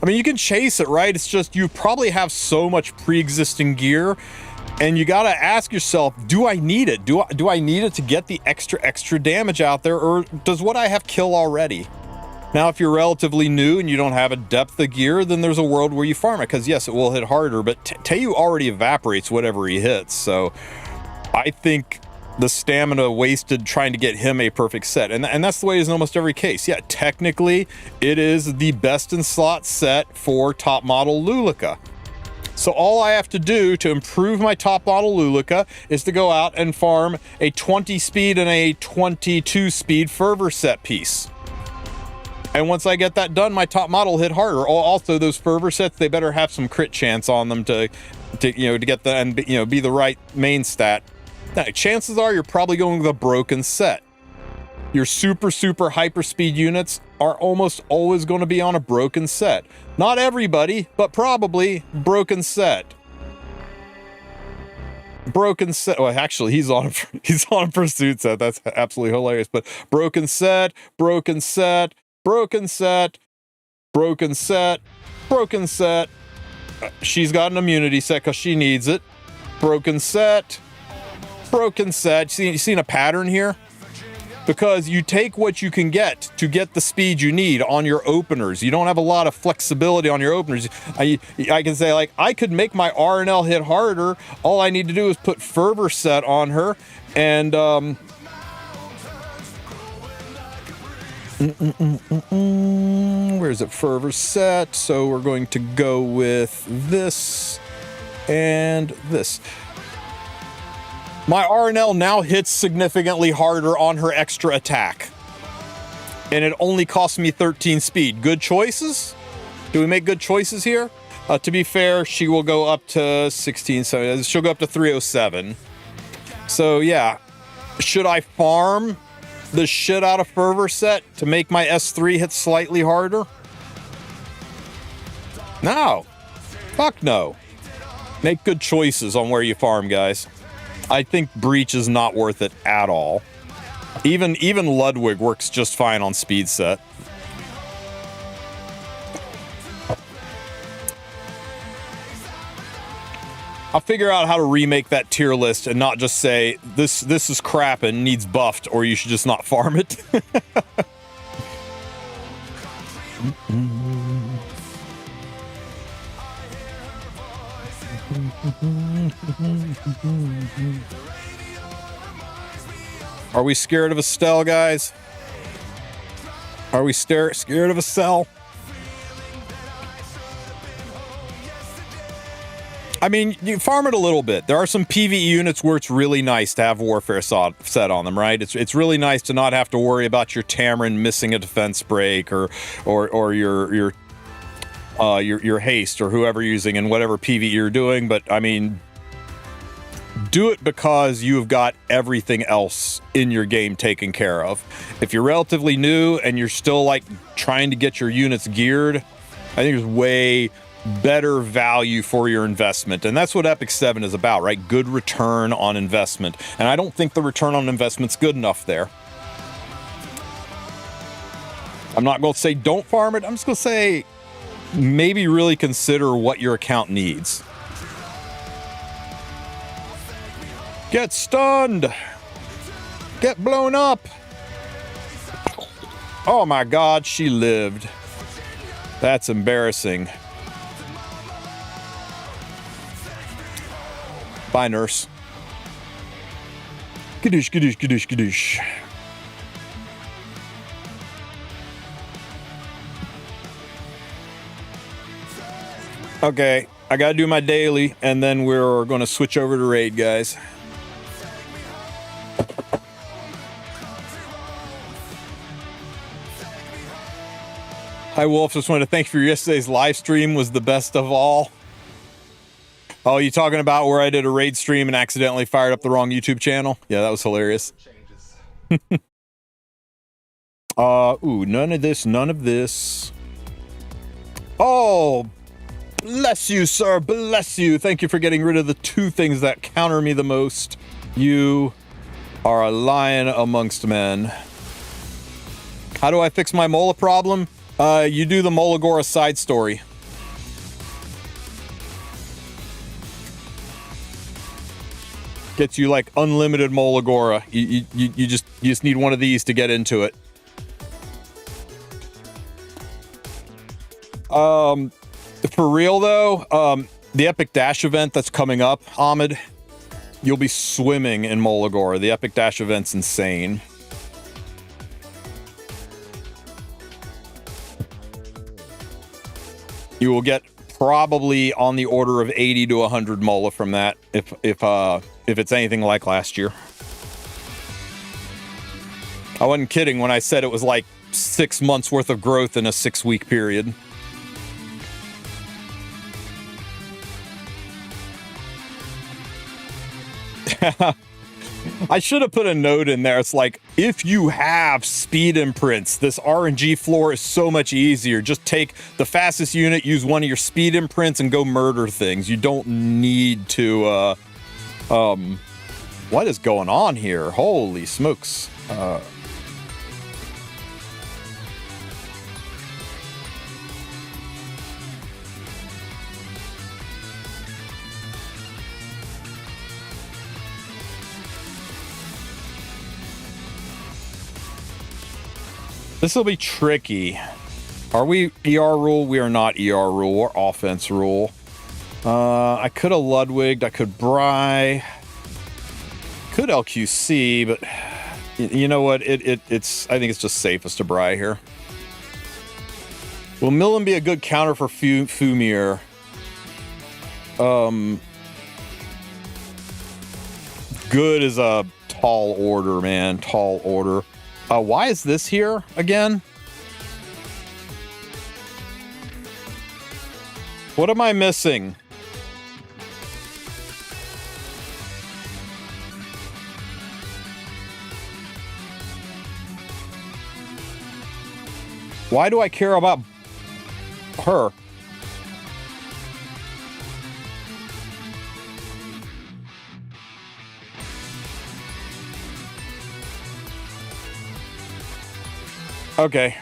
I mean, you can chase it, right? It's just you probably have so much pre-existing gear, and you got to ask yourself, do I need it? Do I need it to get the extra damage out there, or does what I have kill already? Now, if you're relatively new and you don't have a depth of gear, then there's a world where you farm it, because yes, it will hit harder, but Tayu already evaporates whatever he hits, so I think the stamina wasted trying to get him a perfect set, and that's the way it is in almost every case. Yeah, technically, it is the best in slot set for top model Lulika. So all I have to do to improve my top model Lulika is to go out and farm a 20 speed and a 22 speed fervor set piece. And once I get that done, my top model will hit harder. Also, those fervor sets, they better have some crit chance on them to get the, and be the right main stat. Now, chances are you're probably going with a broken set. Your super hyper speed units are almost always going to be on a broken set. Not everybody, but probably broken set. Broken set. Well, actually, he's on a pursuit set. That's absolutely hilarious. But broken set, broken set, broken set, broken set, broken set. She's got an immunity set because she needs it. Broken set. Broken set. You seen a pattern here? Because you take what you can get to get the speed you need on your openers. You don't have a lot of flexibility on your openers. I can say, like, I could make my RNL hit harder. All I need to do is put fervor set on her, and where's it? Fervor set. So we're going to go with this and this. My RNL now hits significantly harder on her extra attack. And it only costs me 13 speed. Good choices? Do we make good choices here? To be fair, she will go up to 16, so she'll go up to 307. So yeah, should I farm the shit out of fervor set to make my S3 hit slightly harder? No. Fuck no. Make good choices on where you farm, guys. I think Breach is not worth it at all. Even Ludwig works just fine on speed set. I'll figure out how to remake that tier list and not just say this is crap and needs buffed, or you should just not farm it. Are we scared of Estelle, guys? Are we scared of Estelle? I mean, you farm it a little bit. There are some PvE units where it's really nice to have warfare set on them, right? It's really nice to not have to worry about your Tamarin missing a defense break or your haste or whoever you're using in whatever PvE you're doing. But I mean, do it because you've got everything else in your game taken care of. If you're relatively new and you're still like trying to get your units geared, I think there's way better value for your investment. And that's what Epic 7 is about, right? Good return on investment. And I don't think the return on investment's good enough there. I'm not going to say don't farm it. I'm just going to say maybe really consider what your account needs. Get stunned. Get blown up. Oh my God, she lived. That's embarrassing. Bye, nurse. Gadoosh, gadoosh, gadoosh, gadoosh. Okay, I gotta do my daily, and then we're gonna switch over to raid, guys. Hi, Wolf. Just wanted to thank you for yesterday's live stream. Was the best of all. Oh, you talking about where I did a raid stream and accidentally fired up the wrong YouTube channel? Yeah, that was hilarious. Ooh, none of this, none of this. Oh, bless you, sir, bless you. Thank you for getting rid of the two things that counter me the most. You are a lion amongst men. How do I fix my Mola problem? You do the Molagora side story. Gets you like unlimited Molagora. You just need one of these to get into it. For real though, the Epic Dash event that's coming up, Ahmed, you'll be swimming in Molagora. The Epic Dash event's insane. You will get probably on the order of 80 to 100 Mola from that, if it's anything like last year. I wasn't kidding when I said it was like 6 months worth of growth in a 6-week period. I should have put a note in there. It's like, if you have speed imprints, this RNG floor is so much easier. Just take the fastest unit, use one of your speed imprints, and go murder things. You don't need to, what is going on here? Holy smokes. This will be tricky. Are we ER rule? We are not ER rule. We're offense rule. I could have Ludwig. I could Bry. Could LQC, but you know what? It's. I think it's just safest to Bry here. Will Millen be a good counter for Fumir? Good is a tall order, man. Tall order. Why is this here again? What am I missing? Why do I care about her? Okay.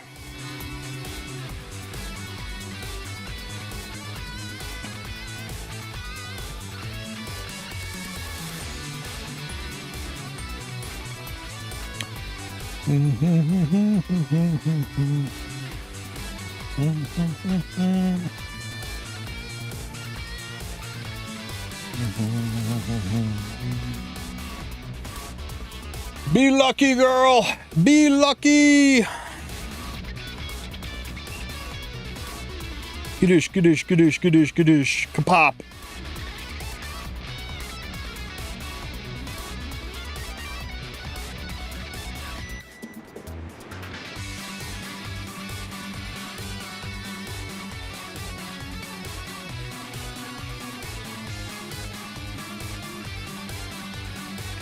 Be lucky, girl. Be lucky. Gadoosh, gadoosh, gadoosh, gadoosh, gadoosh. Kapop.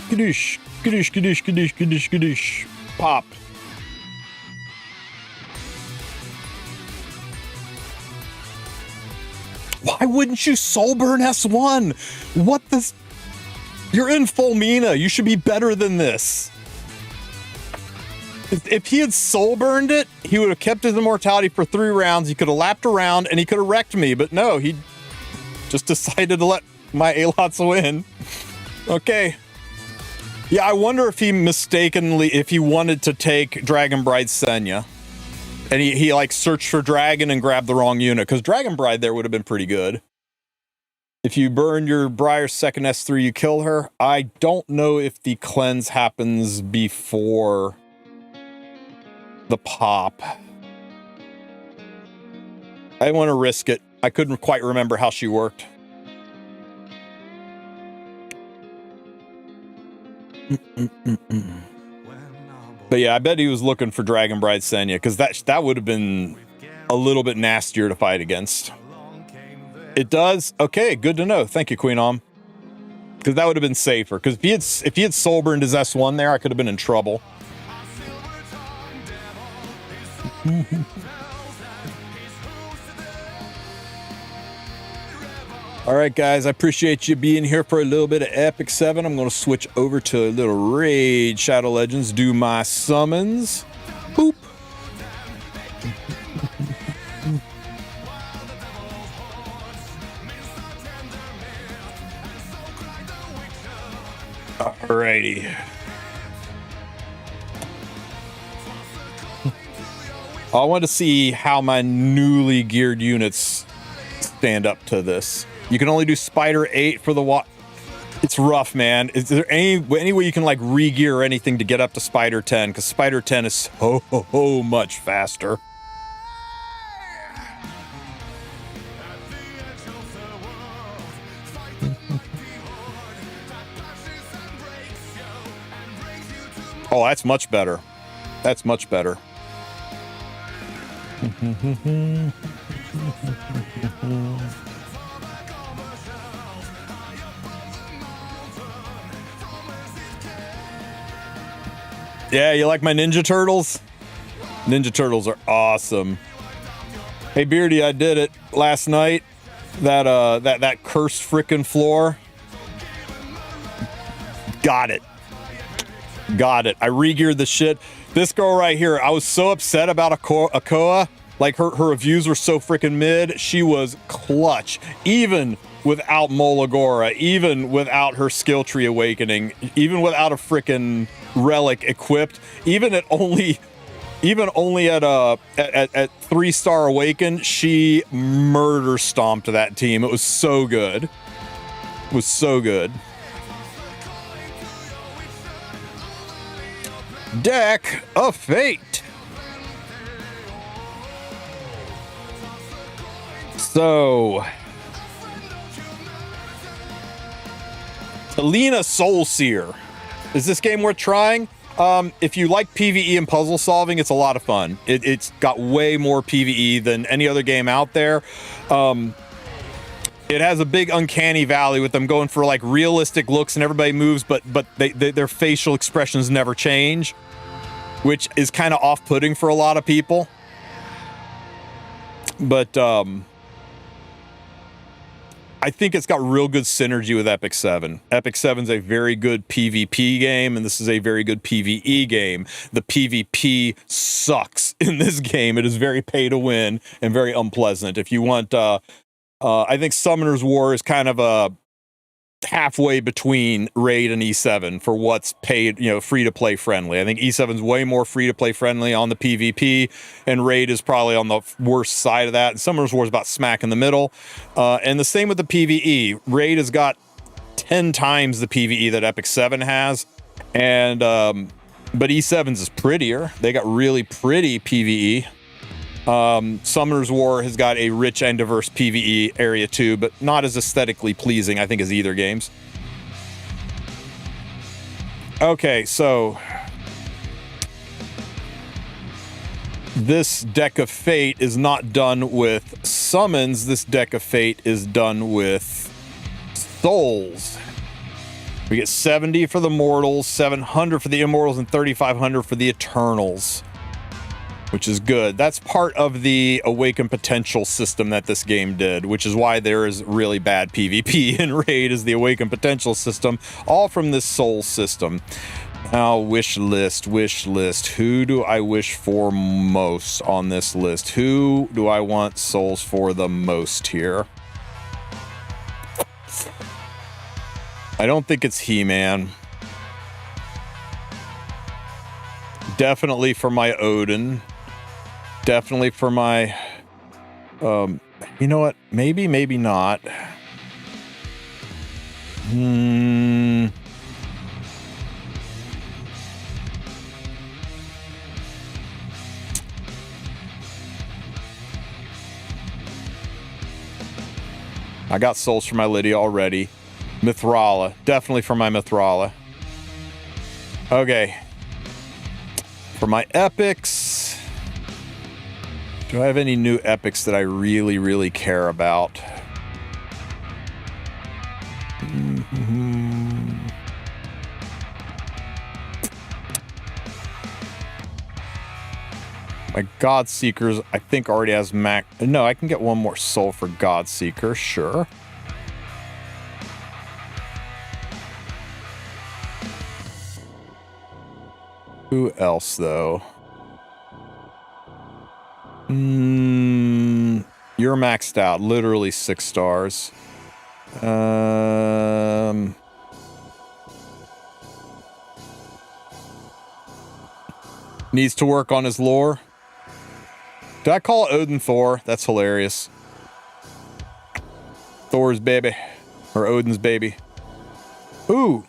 Gadoosh, gadoosh, gadoosh, gadoosh, gadoosh, gadoosh. Pop. Why wouldn't you Soulburn S1? What this? You're in full Mina. You should be better than this. If he had Soulburned it, he would have kept his immortality for 3 rounds. He could have lapped around and he could have wrecked me. But no, he just decided to let my Alots win. Okay. Yeah, I wonder if he mistakenly, if he wanted to take Dragon Bride Senya. And he like searched for Dragon and grabbed the wrong unit, because Dragon Bride there would have been pretty good. If you burn your Briar's second S3, you kill her. I don't know if the cleanse happens before the pop. I want to risk it. I couldn't quite remember how she worked. But yeah, I bet he was looking for Dragon Bride Senya, because that would have been a little bit nastier to fight against. It does? Okay, good to know. Thank you, Queen Om. Because that would have been safer. Because if he had Soulburned his S1 there, I could have been in trouble. All right, guys, I appreciate you being here for a little bit of Epic 7. I'm going to switch over to a little Raid Shadow Legends, do my summons. Boop. Alrighty. I want to see how my newly geared units stand up to this. You can only do Spider 8 for the It's rough, man. Is there any way you can like re-gear or anything to get up to Spider 10? Because Spider 10 is so much faster. Oh, that's much better. That's much better. Yeah, you like my Ninja Turtles? Ninja Turtles are awesome. Hey Beardy, I did it last night. That cursed frickin' floor. Got it. Got it. I re-geared the shit. This girl right here, I was so upset about Akoa. Like her reviews were so freaking mid. She was clutch. Even without Molagora, even without her skill tree awakening, even without a freaking relic equipped, even only at 3-star awaken, she murder stomped that team. It was so good. It was so good. Deck of Fate. So, Alina Soulseer. Is this game worth trying? If you like PvE and puzzle solving, it's a lot of fun. It's got way more PvE than any other game out there. It has a big uncanny valley with them going for like realistic looks and everybody moves, but their facial expressions never change, which is kind of off-putting for a lot of people. But I think it's got real good synergy with Epic 7. Epic 7's a very good PvP game, and this is a very good PvE game. The PvP sucks in this game. It is very pay to win and very unpleasant. If you want, I think Summoner's War is kind of a halfway between Raid and E7 for what's paid, free to play friendly. I think E7's way more free to play friendly on the PvP, and Raid is probably on the worst side of that. And Summoner's War is about smack in the middle. And the same with the PvE. Raid has got 10 times the PvE that Epic 7 has, and but E7's is prettier. They got really pretty PvE. Summoner's War has got a rich and diverse PvE area too, but not as aesthetically pleasing, I think, as either games. Okay, so this deck of Fate is not done with summons. This deck of Fate is done with souls. We get 70 for the mortals, 700 for the immortals, and 3,500 for the eternals, which is good. That's part of the Awaken Potential system that this game did, which is why there is really bad PvP in Raid, is the Awaken Potential system, all from this soul system. Now, wish list. Who do I wish for most on this list? Who do I want souls for the most here? I don't think it's He-Man. Definitely for my Odin. Definitely for my, you know what? Maybe not. I got souls for my Lydia already. Mithrala. Definitely for my Mithrala. Okay. For my epics, do I have any new epics that I really care about? My Godseekers, I think, already has max. No, I can get one more soul for Godseeker, sure. Who else, though? You're maxed out. Literally 6 stars. Needs to work on his lore. Did I call Odin Thor? That's hilarious. Thor's baby. Or Odin's baby. Ooh.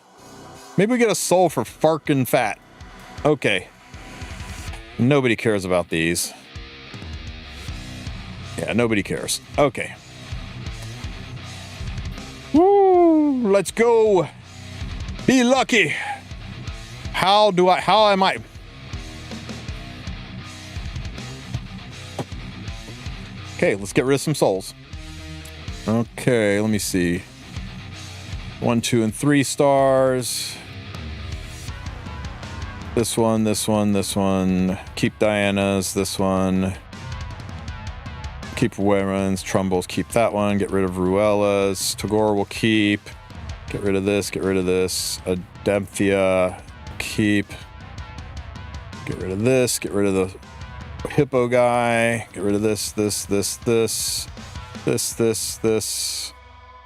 Maybe we get a soul for Fahrakin Fat. Okay. Nobody cares about these. Yeah, nobody cares. Okay. Woo! Let's go. Be lucky. How am I? Okay, let's get rid of some souls. Okay, let me see. 1, 2, and 3 stars. This one, this one, this one. Keep Diana's, this one. Keep Warren's, Trumbull's, keep that one. Get rid of Ruella's. Tagoar will keep. Get rid of this, get rid of this. Ademphia, keep. Get rid of this, get rid of the Hippo guy. Get rid of this.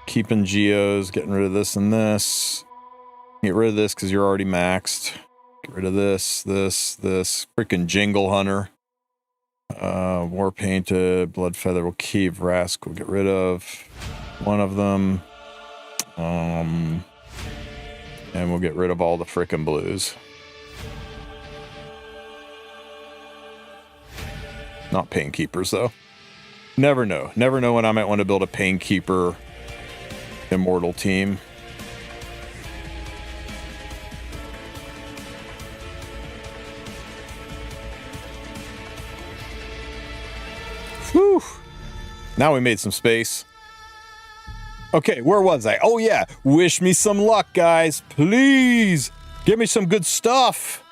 Keeping Geos, getting rid of this and this. Get rid of this because you're already maxed. Get rid of this. Freaking Jingle Hunter. War Painted, Blood Feather will keep. Rask will get rid of one of them. And we'll get rid of all the frickin' blues. Not Painkeepers, though. Never know. Never know when I might want to build a Painkeeper Immortal team. Whew. Now we made some space. Okay, where was I? Oh, yeah. Wish me some luck, guys. Please. Give me some good stuff.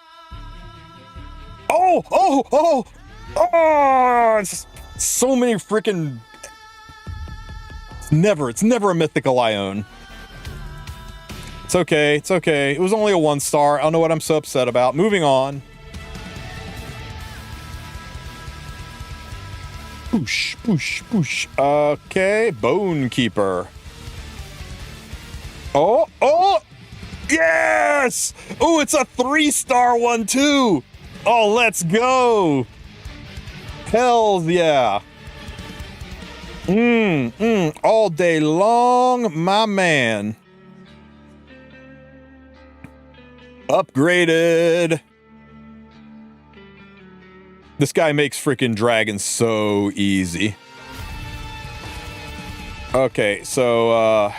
Oh, it's so many freaking. It's never a mythical I own. It's okay. It was only a 1 star. I don't know what I'm so upset about. Moving on. Boosh. Okay, Bone Keeper. Oh, yes! Oh, it's a 3-star one too. Oh, let's go. Hells yeah. All day long, my man. Upgraded. This guy makes freaking dragons so easy. Okay, so I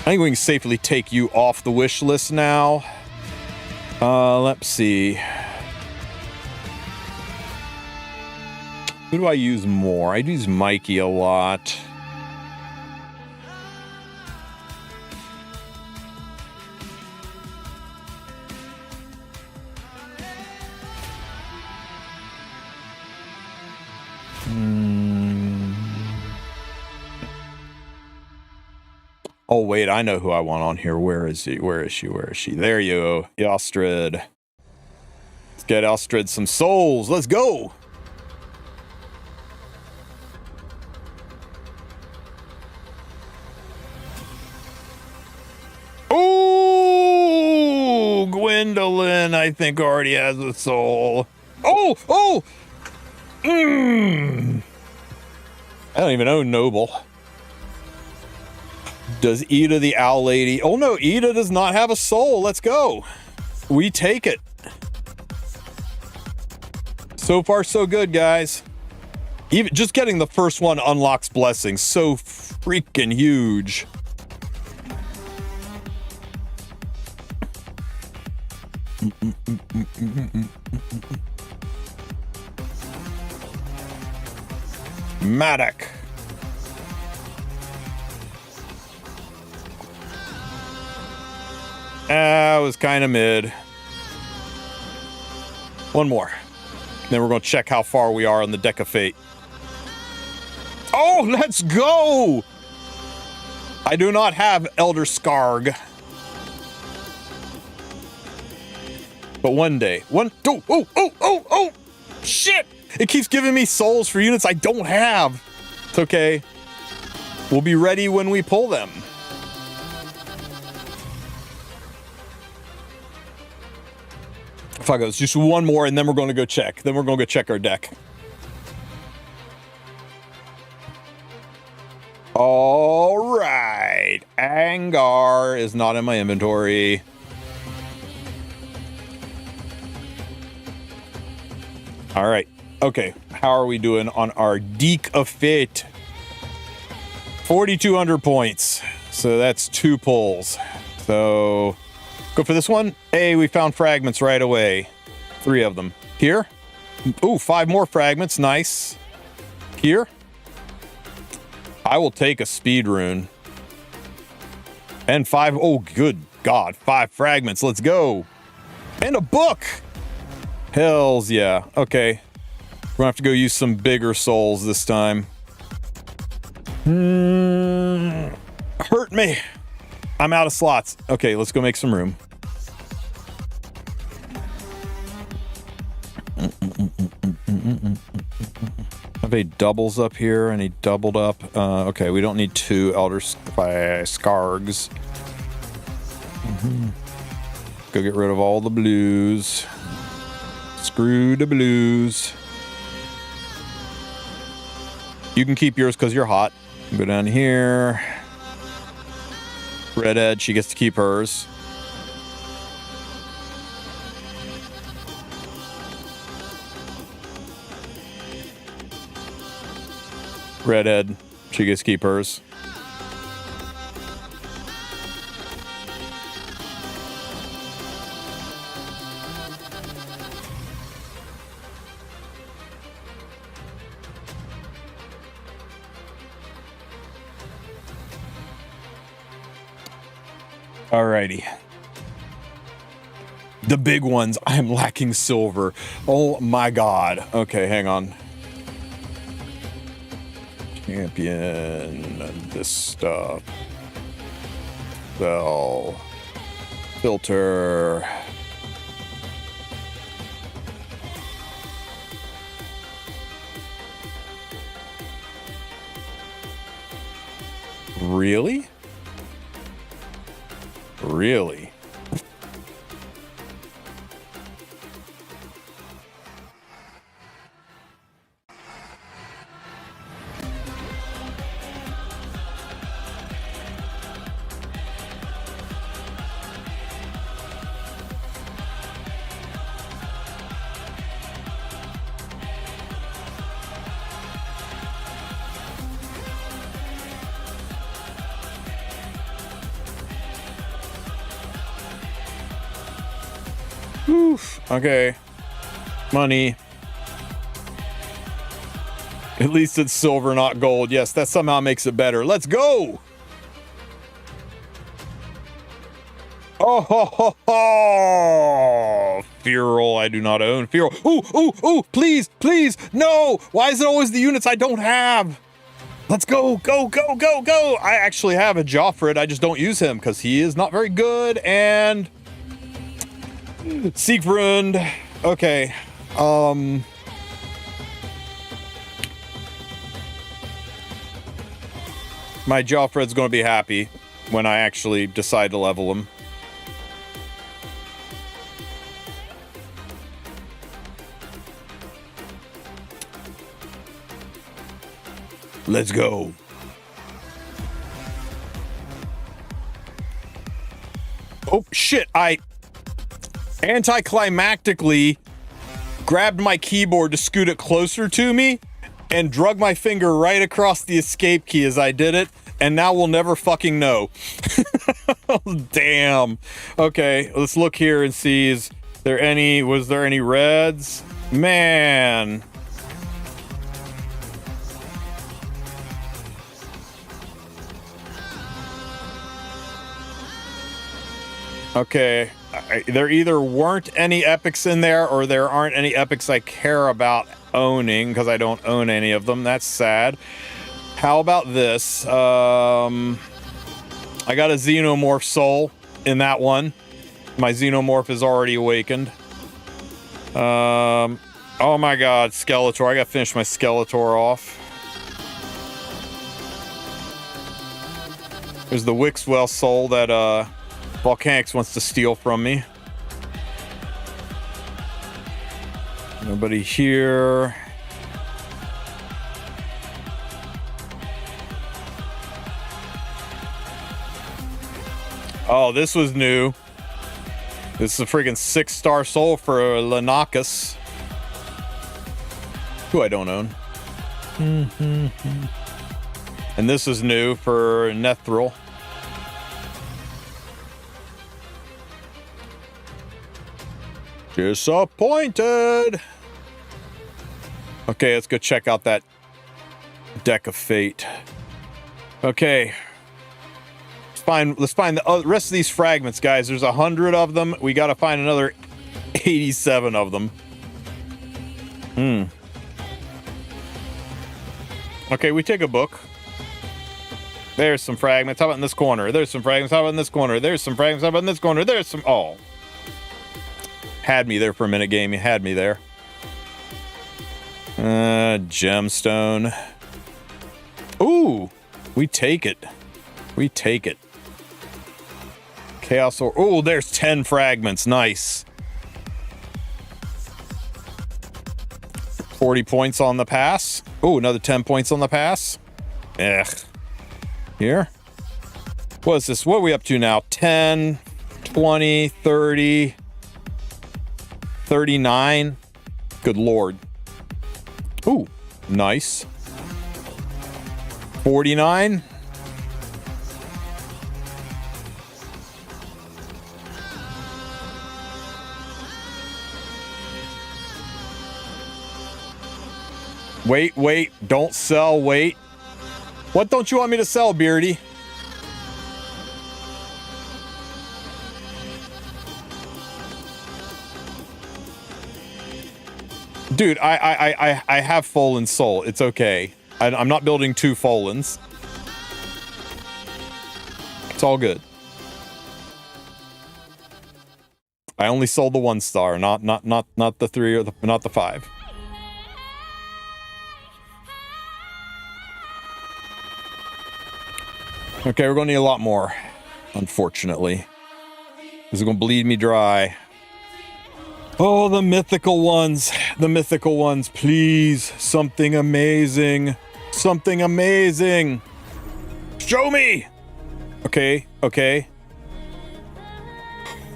think we can safely take you off the wish list now. Let's see. Who do I use more? I use Mikey a lot. Oh, wait, I know who I want on here. Where is he? Where is she? There you go. Yostrid. Let's get Yostrid some souls. Let's go. Oh, Gwendolyn, I think already has a soul. Oh. I don't even own Noble. Does Ida the Owl Lady? Oh no, Ida does not have a soul. Let's go. We take it. So far, so good, guys. Even just getting the first one unlocks blessings. So freaking huge. Maddock. It was kind of mid. One more. Then we're going to check how far we are on the Deck of Fate. Oh, let's go! I do not have Elder Skarg. But one day. Oh! Shit! It keeps giving me souls for units I don't have. It's okay. We'll be ready when we pull them. Fuck it, it's just one more and then we're going to go check. Then we're going to go check our deck. All right. Angar is not in my inventory. All right. Okay. How are we doing on our Deck of Fate? 4,200 points. So that's 2 pulls. So go for this one. Hey, we found fragments right away. 3 of them. Here. Ooh, 5 more fragments. Nice. Here. I will take a speed rune. And 5. Oh, good God. 5 fragments. Let's go. And a book. Hells yeah. Okay. We're gonna have to go use some bigger souls this time. Hurt me. I'm out of slots. Okay, let's go make some room. Have a doubles up here. Any doubled up? Okay, we don't need 2 Elder Skargs. Go get rid of all the blues. Screw the blues. You can keep yours because you're hot. Go down here. Redhead, she gets to keep hers. Redhead, she gets to keep hers. Alrighty. The big ones. I am lacking silver. Oh my god. Okay, hang on. Champion. This stuff. Sell. Filter. Really? Really? Oof. Okay. Money. At least it's silver, not gold. Yes, that somehow makes it better. Let's go! Oh, ho, ho, ho! Feral, I do not own. Feral. Ooh, please, please, no! Why is it always the units I don't have? Let's go, go, go, go, go! I actually have a Joffred, I just don't use him because he is not very good, and... Siegfried. Okay. My Joffred's gonna be happy when I actually decide to level him. Let's go. Oh shit, I anticlimactically grabbed my keyboard to scoot it closer to me and drug my finger right across the escape key as I did it, and now we'll never fucking know. Damn. Okay, let's look here and see, was there any reds? Man. Okay, there either weren't any epics in there or there aren't any epics I care about owning because I don't own any of them. That's sad. How about this? I got a Xenomorph soul in that one. My Xenomorph is already awakened. Oh my god, Skeletor. I gotta finish my Skeletor off. There's the Wixwell soul that Volcanics wants to steal from me. Nobody here. Oh, this was new. This is a freaking 6-star soul for Lanakis, who I don't own. And this is new for Nethril. Disappointed. Okay, let's go check out that deck of fate. Okay. Let's find the rest of these fragments, guys. There's 100 of them. We got to find another 87 of them. Okay, we take a book. There's some fragments. How about in this corner? There's some fragments. How about in this corner? There's some fragments. How about in this corner? There's some... Oh. Had me there for a minute, game. You had me there. Gemstone. Ooh. We take it. We take it. Chaos or... Oh, there's 10 fragments. Nice. 40 points on the pass. Oh, another 10 points on the pass. Ugh. Here. What is this? What are we up to now? 10, 20, 30, 39. Good lord. Ooh, nice. 49. Wait, don't sell, wait. What don't you want me to sell, Beardy? Dude, I have Fallen Soul. It's okay. I'm not building 2 Fallens. It's all good. I only sold the 1-star, not the 3 or not the 5. Okay, we're gonna need a lot more, unfortunately. This is gonna bleed me dry. Oh, the mythical ones. The mythical ones, please. Something amazing. Something amazing. Show me! Okay, okay.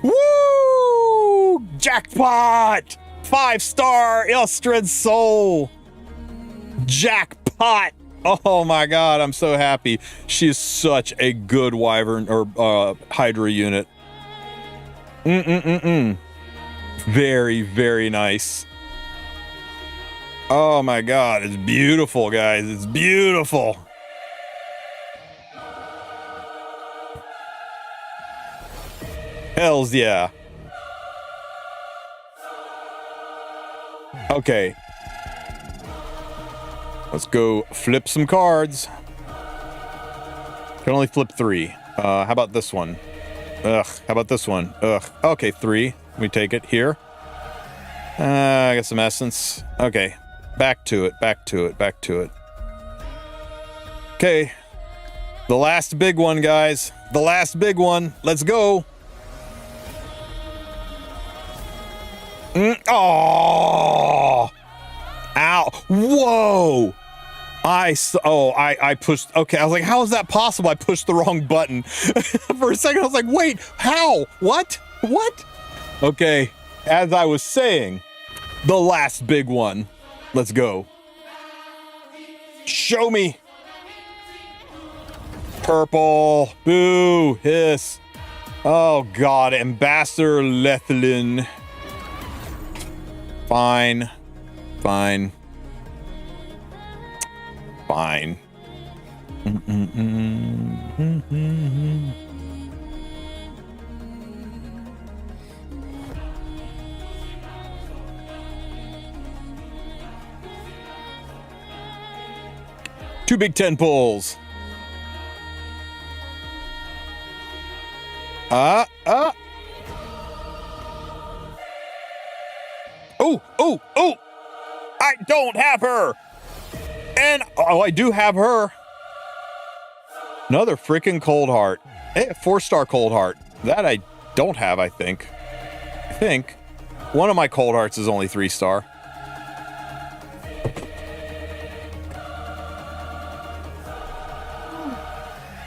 Woo! Jackpot! 5-star Illustrated Soul! Jackpot! Oh my god, I'm so happy. She is such a good Wyvern or Hydra unit. Very, very nice. Oh my god, it's beautiful, guys. It's beautiful. Hells yeah. Okay. Let's go flip some cards. Can only flip 3. How about this one? Ugh. How about this one? Ugh. Okay, 3. We take it here. I got some essence. Okay. Back to it. Back to it. Back to it. Okay. The last big one, guys. The last big one. Let's go. Oh! Ow. Whoa! I pushed... Okay, I was like, how is that possible? I pushed the wrong button. For a second, I was like, wait, how? What? What? Okay, as I was saying, the last big one. Let's go. Show me. Purple. Boo. Hiss. Oh, God. Ambassador Lethlin. Fine. Fine. Fine. 2 Big 10 pulls. Oh! I don't have her! And, oh, I do have her. Another freaking cold heart. Hey, 4-star cold heart. That I don't have, I think. One of my cold hearts is only 3-star.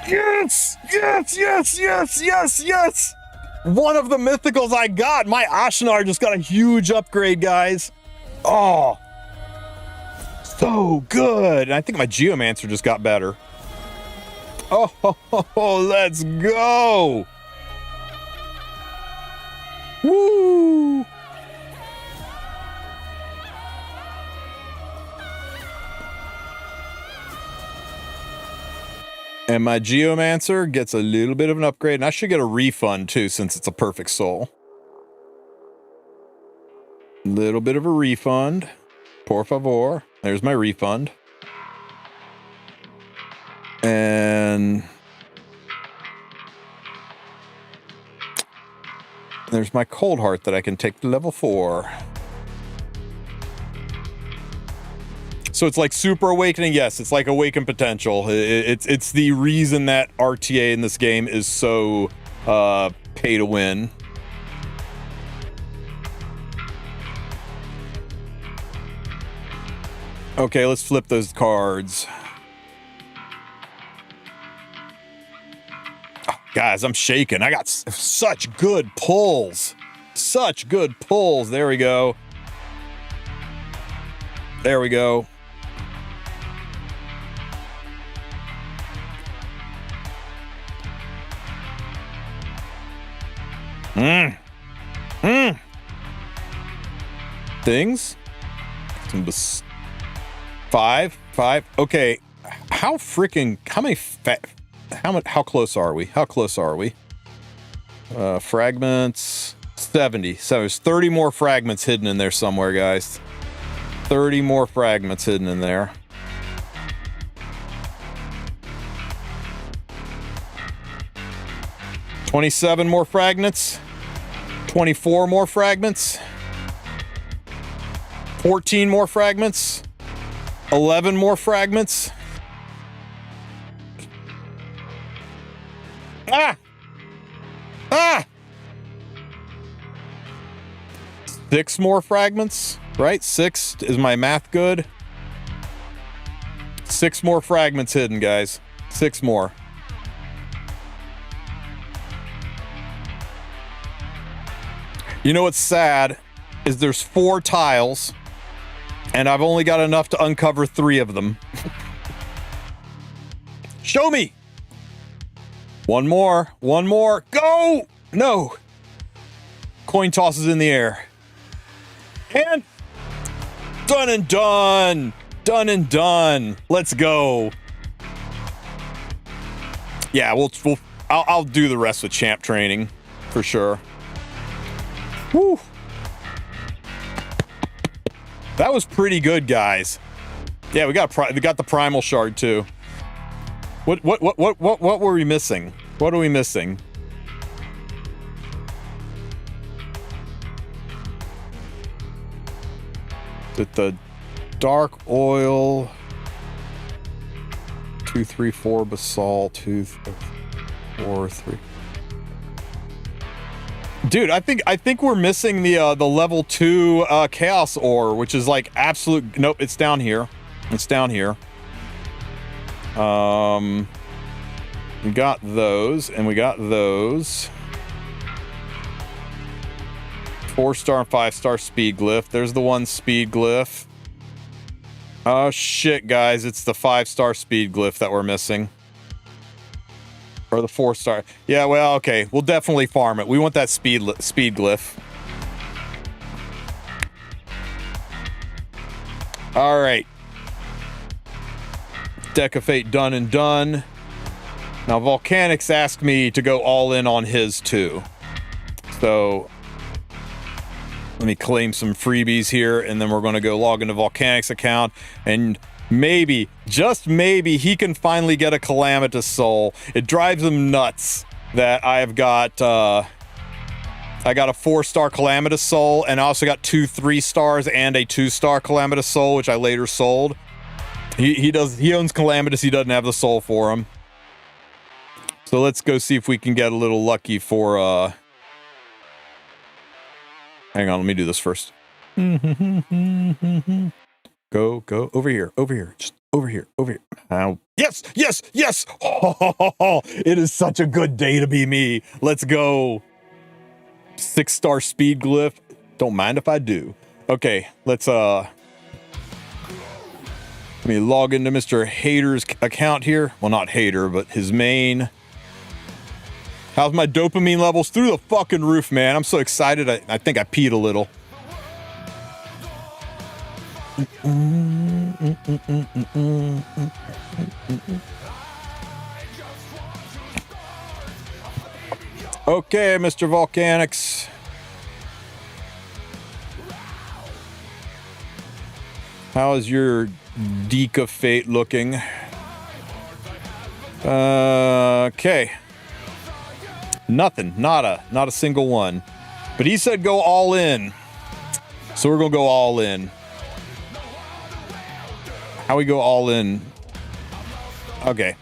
Yes! One of the mythicals I got. My Ashnar just got a huge upgrade, guys. Oh, so good. And I think my Geomancer just got better. Oh, let's go. Woo. And my Geomancer gets a little bit of an upgrade, and I should get a refund too, since it's a perfect soul. Little bit of a refund. Por favor. There's my refund. And there's my cold heart that I can take to level 4. So it's like super awakening. Yes, it's like awakened potential. It's the reason that RTA in this game is so pay to win. Okay, let's flip those cards. Oh, guys, I'm shaking. I got such good pulls. Such good pulls. There we go. There we go. Things. Five. Okay. How close are we? Fragments. 70. So there's 30 more fragments hidden in there somewhere, guys. 30 more fragments hidden in there. $27 more fragments. 24 more fragments. 14 more fragments. 11 more fragments. Ah! 6 more fragments, right? 6, is my math good? 6 more fragments hidden, guys. 6 more. You know what's sad is there's 4 tiles and I've only got enough to uncover 3 of them. Show me. One more. Go! No. Coin tosses in the air. And done and done. Done and done. Let's go. Yeah, I'll do the rest with champ training for sure. Woo. That was pretty good, guys. Yeah, we got the primal shard too. What were we missing? What are we missing? The dark oil, 2, 3, 4 basalt, 2, 4, 3. Dude, I think we're missing the level 2 chaos ore, which is like absolute. Nope, it's down here. It's down here. We got those, and we got those. 4-star and 5-star speed glyph. There's the 1 speed glyph. Oh shit, guys, it's the 5-star speed glyph that we're missing. Or the 4-star. Yeah, well, okay. We'll definitely farm it. We want that speed glyph. All right. Deck of Fate done and done. Now, Volcanics asked me to go all in on his too. So, let me claim some freebies here, and then we're going to go log into Volcanics account. And Maybe, just maybe, he can finally get a Calamitous Soul. It drives him nuts that I've got, I got a 4-star Calamitous Soul, and I also got 2 3-stars and a 2-star Calamitous Soul, which I later sold. He owns Calamitous, he doesn't have the soul for him. So let's go see if we can get a little lucky for, hang on, let me do this first. Go, over here, just over here. Ow. Yes! Oh, it is such a good day to be me. Let's go. 6-star speed glyph. Don't mind if I do. Okay, let's, let me log into Mr. Hater's account here. Well, not Hater, but his main. How's my dopamine levels? Through the fucking roof, man. I'm so excited. I think I peed a little. Okay, Mr. Volcanics. How is your Deek of Fate looking? Okay. Nothing. Not a single one. But he said go all in. So we're gonna go all in. How we go all in? Okay.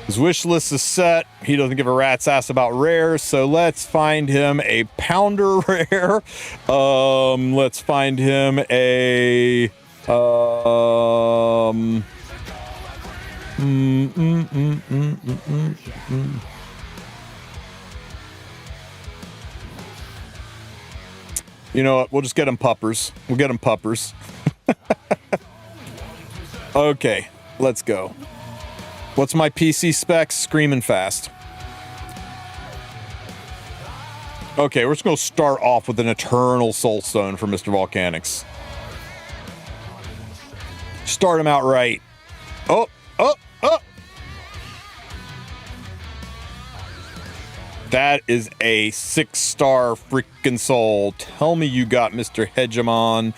His wish list is set. He doesn't give a rat's ass about rares, so let's find him a Pounder rare. Let's find him a You know what? We'll just get him puppers. We'll get him puppers. Okay, let's go. What's my PC specs? Screaming fast. Okay, we're just going to start off with an Eternal Soulstone for Mr. Volcanics. Start him out right. Oh. That is a 6-star freaking soul. Tell me you got Mr. Hegemon.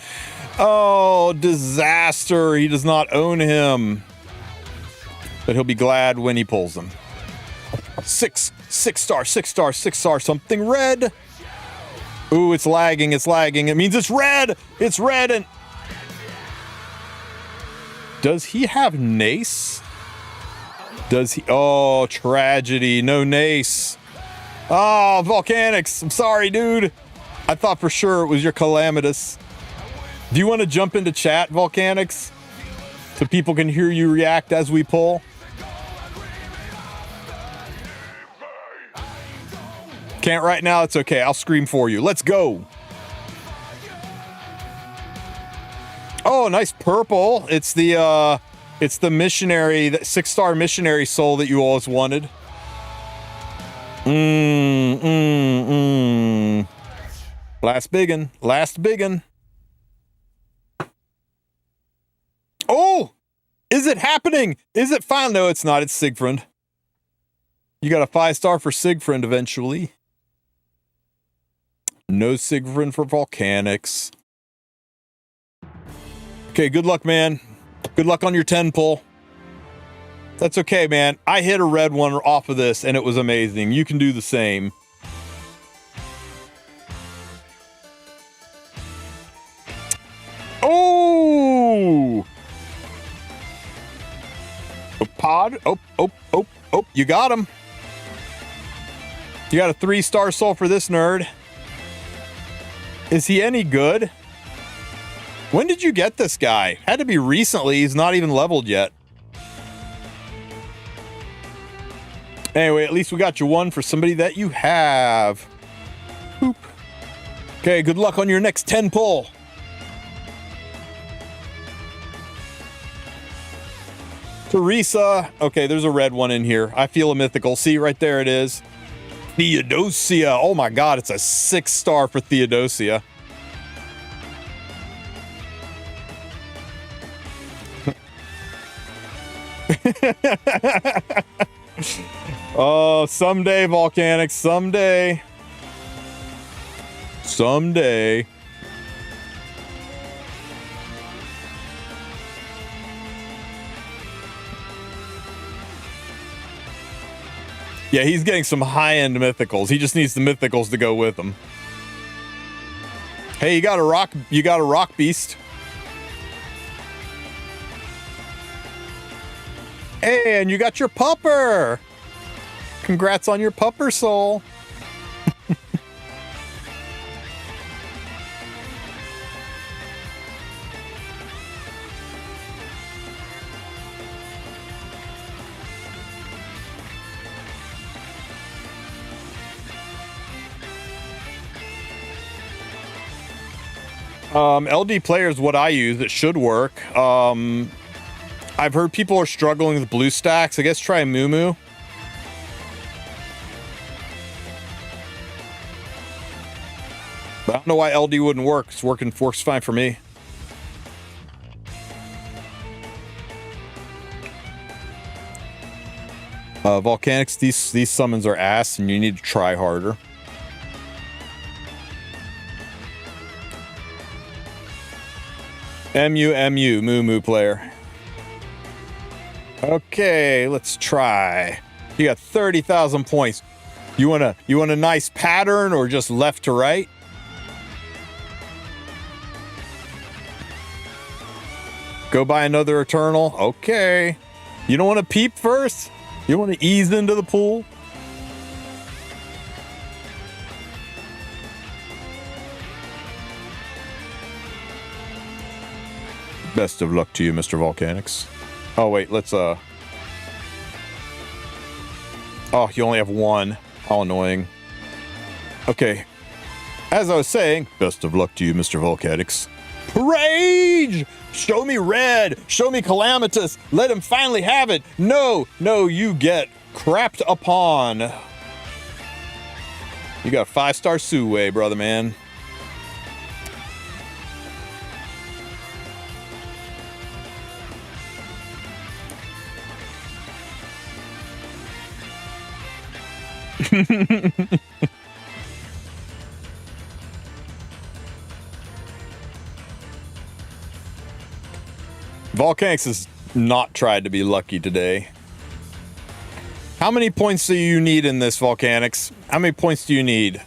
Oh, disaster. He does not own him. But he'll be glad when he pulls them. 6-star, something red. Ooh, it's lagging. It means it's red. It's red. And does he have Nace? Does he? Oh, tragedy. No Nace. Oh, Volcanics. I'm sorry, dude. I thought for sure it was your Calamitous. Do you want to jump into chat, Volcanics? So people can hear you react as we pull? Can't right now, it's okay. I'll scream for you. Let's go. Oh, nice purple. It's the missionary, that 6-star missionary soul that you always wanted. Last biggin. Oh! Is it happening? Is it fine? No, it's not. It's Siegfried. You got a 5-star for Siegfried eventually. No Siegfried for Volcanics. Okay, good luck, man. Good luck on your 10 pull. That's okay, man. I hit a red one off of this, and it was amazing. You can do the same. Oh! Pod. Oh. You got him. You got a 3-star soul for this nerd. Is he any good? When did you get this guy? Had to be recently. He's not even leveled yet. Anyway, at least we got you one for somebody that you have. Boop. Okay, good luck on your next 10 pull. Teresa. Okay, there's a red one in here. I feel a mythical. See, right there it is. Theodosia. Oh my god, it's a 6-star for Theodosia. Oh, someday, Volcanics, someday. Yeah, he's getting some high-end mythicals. He just needs the mythicals to go with him. Hey, you got a rock beast. Hey, and you got your pupper. Congrats on your pupper soul. LD player is what I use. It should work. I've heard people are struggling with blue stacks. I guess try Moo. But I don't know why LD wouldn't work. It's works fine for me. Volcanics, these summons are ass, and you need to try harder. Moo player. Okay, let's try. You got 30,000 points. You want a nice pattern or just left to right? Go buy another Eternal. Okay. You don't want to peep first? You want to ease into the pool? Best of luck to you, Mr. Volcanics. Oh, wait, let's, Oh, you only have one. How annoying. Okay. As I was saying, best of luck to you, Mr. Volcanics. Rage! Show me red! Show me Calamitous! Let him finally have it! No, you get crapped upon. You got a 5-star Suwei, brother man. Volcanics has not tried to be lucky today. How many points do you need in this, Volcanics? How many points do you need?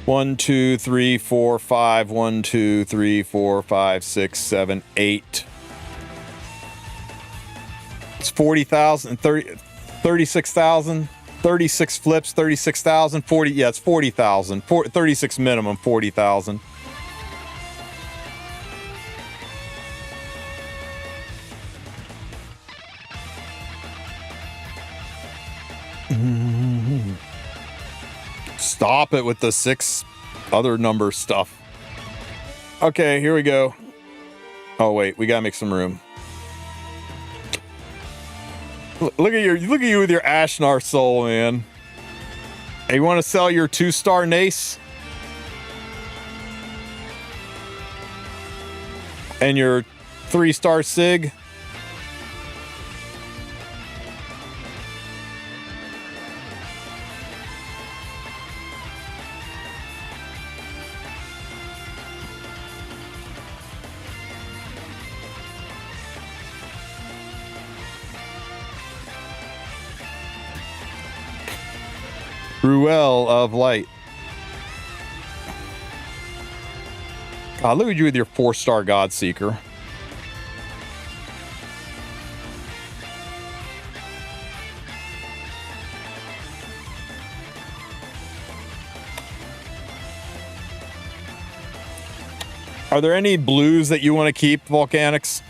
1, 2, 3, 4, 5. 1, 2, 3, 4, 5, 6, 7, 8. It's 40,000, 36,000. 36 flips, 36,000, 40, yeah, it's 40,000. 36 minimum, 40,000. Stop it with the 6 other number stuff. Okay, here we go. Oh wait, we gotta make some room. Look at you with your Ashnar soul, man. Hey, you want to sell your 2-star Nace? And your 3-star Sig? Ruel of Light. God, look at you with your 4-star Godseeker. Are there any blues that you want to keep, Volcanics?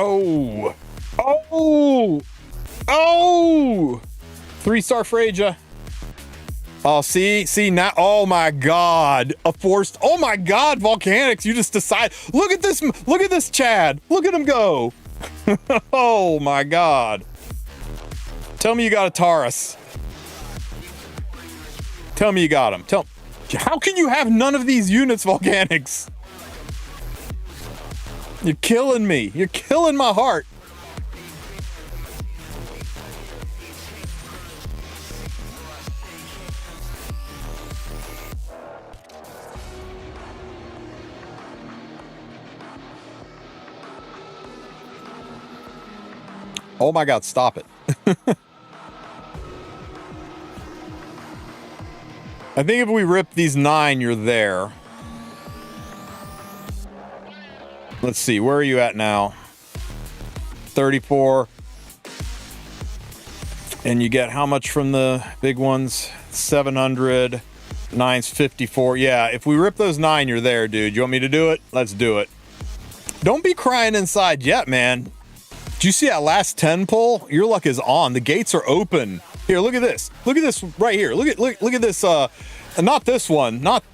Oh! Oh! Oh! 3-star Freja. Oh, see now. Oh my God, a forced. Oh my God, Volcanics, you just decide. Look at this, Chad. Look at him go. Oh my God. Tell me you got a Taurus. Tell me you got him. How can you have none of these units, Volcanics? You're killing me. You're killing my heart. Oh my God, stop it. I think if we rip these 9, you're there. Let's see, where are you at now? 34. And you get how much from the big ones? 700. 9's 54. Yeah, if we rip those 9, you're there, dude. You want me to do it? Let's do it. Don't be crying inside yet, man. Did you see that last 10 pull? Your luck is on. The gates are open. Here, look at this. Look at this right here. Look at this. Not this one. Not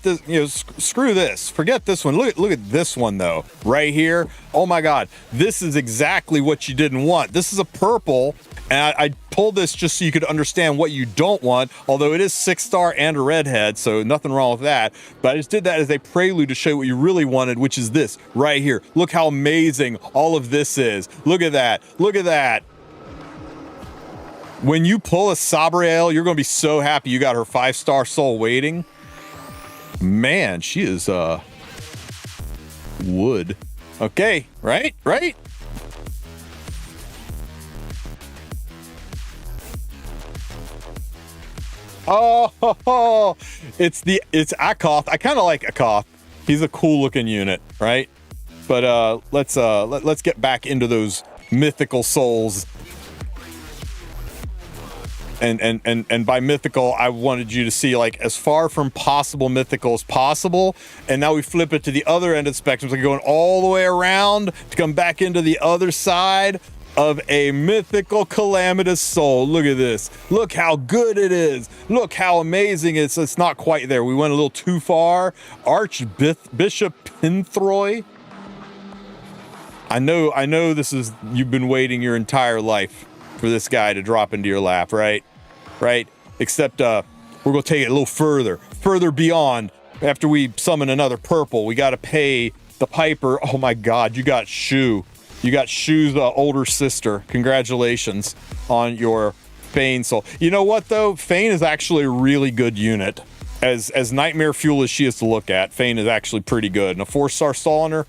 this. You know, screw this. Forget this one. Look at this one though. Right here. Oh my God. This is exactly what you didn't want. This is a purple, and I pulled this just so you could understand what you don't want. Although it is 6-star and a redhead, so nothing wrong with that. But I just did that as a prelude to show you what you really wanted, which is this right here. Look how amazing all of this is. Look at that. Look at that. When you pull a Sabriel, you're going to be so happy you got her 5-star soul waiting. Man, she is wood. Okay, right? Oh, it's Akoth. I kind of like Akoth. He's a cool looking unit, right? But let's get back into those mythical souls. And by mythical, I wanted you to see like as far from possible mythical as possible. And now we flip it to the other end of the spectrum, so going all the way around to come back into the other side of a mythical calamitous soul. Look at this. Look how good it is. Look how amazing it is. It's not quite there. We went a little too far. Archbishop Pinthroy. I know this is, you've been waiting your entire life for this guy to drop into your lap, right? Except we're gonna take it a little further beyond. After we summon another purple, we gotta pay the Piper. Oh my God, you got Shu. You got Shu's older sister. Congratulations on your Fane soul. You know what though? Fane is actually a really good unit. As nightmare fuel as she is to look at, Fane is actually pretty good. And a 4-star soul on her.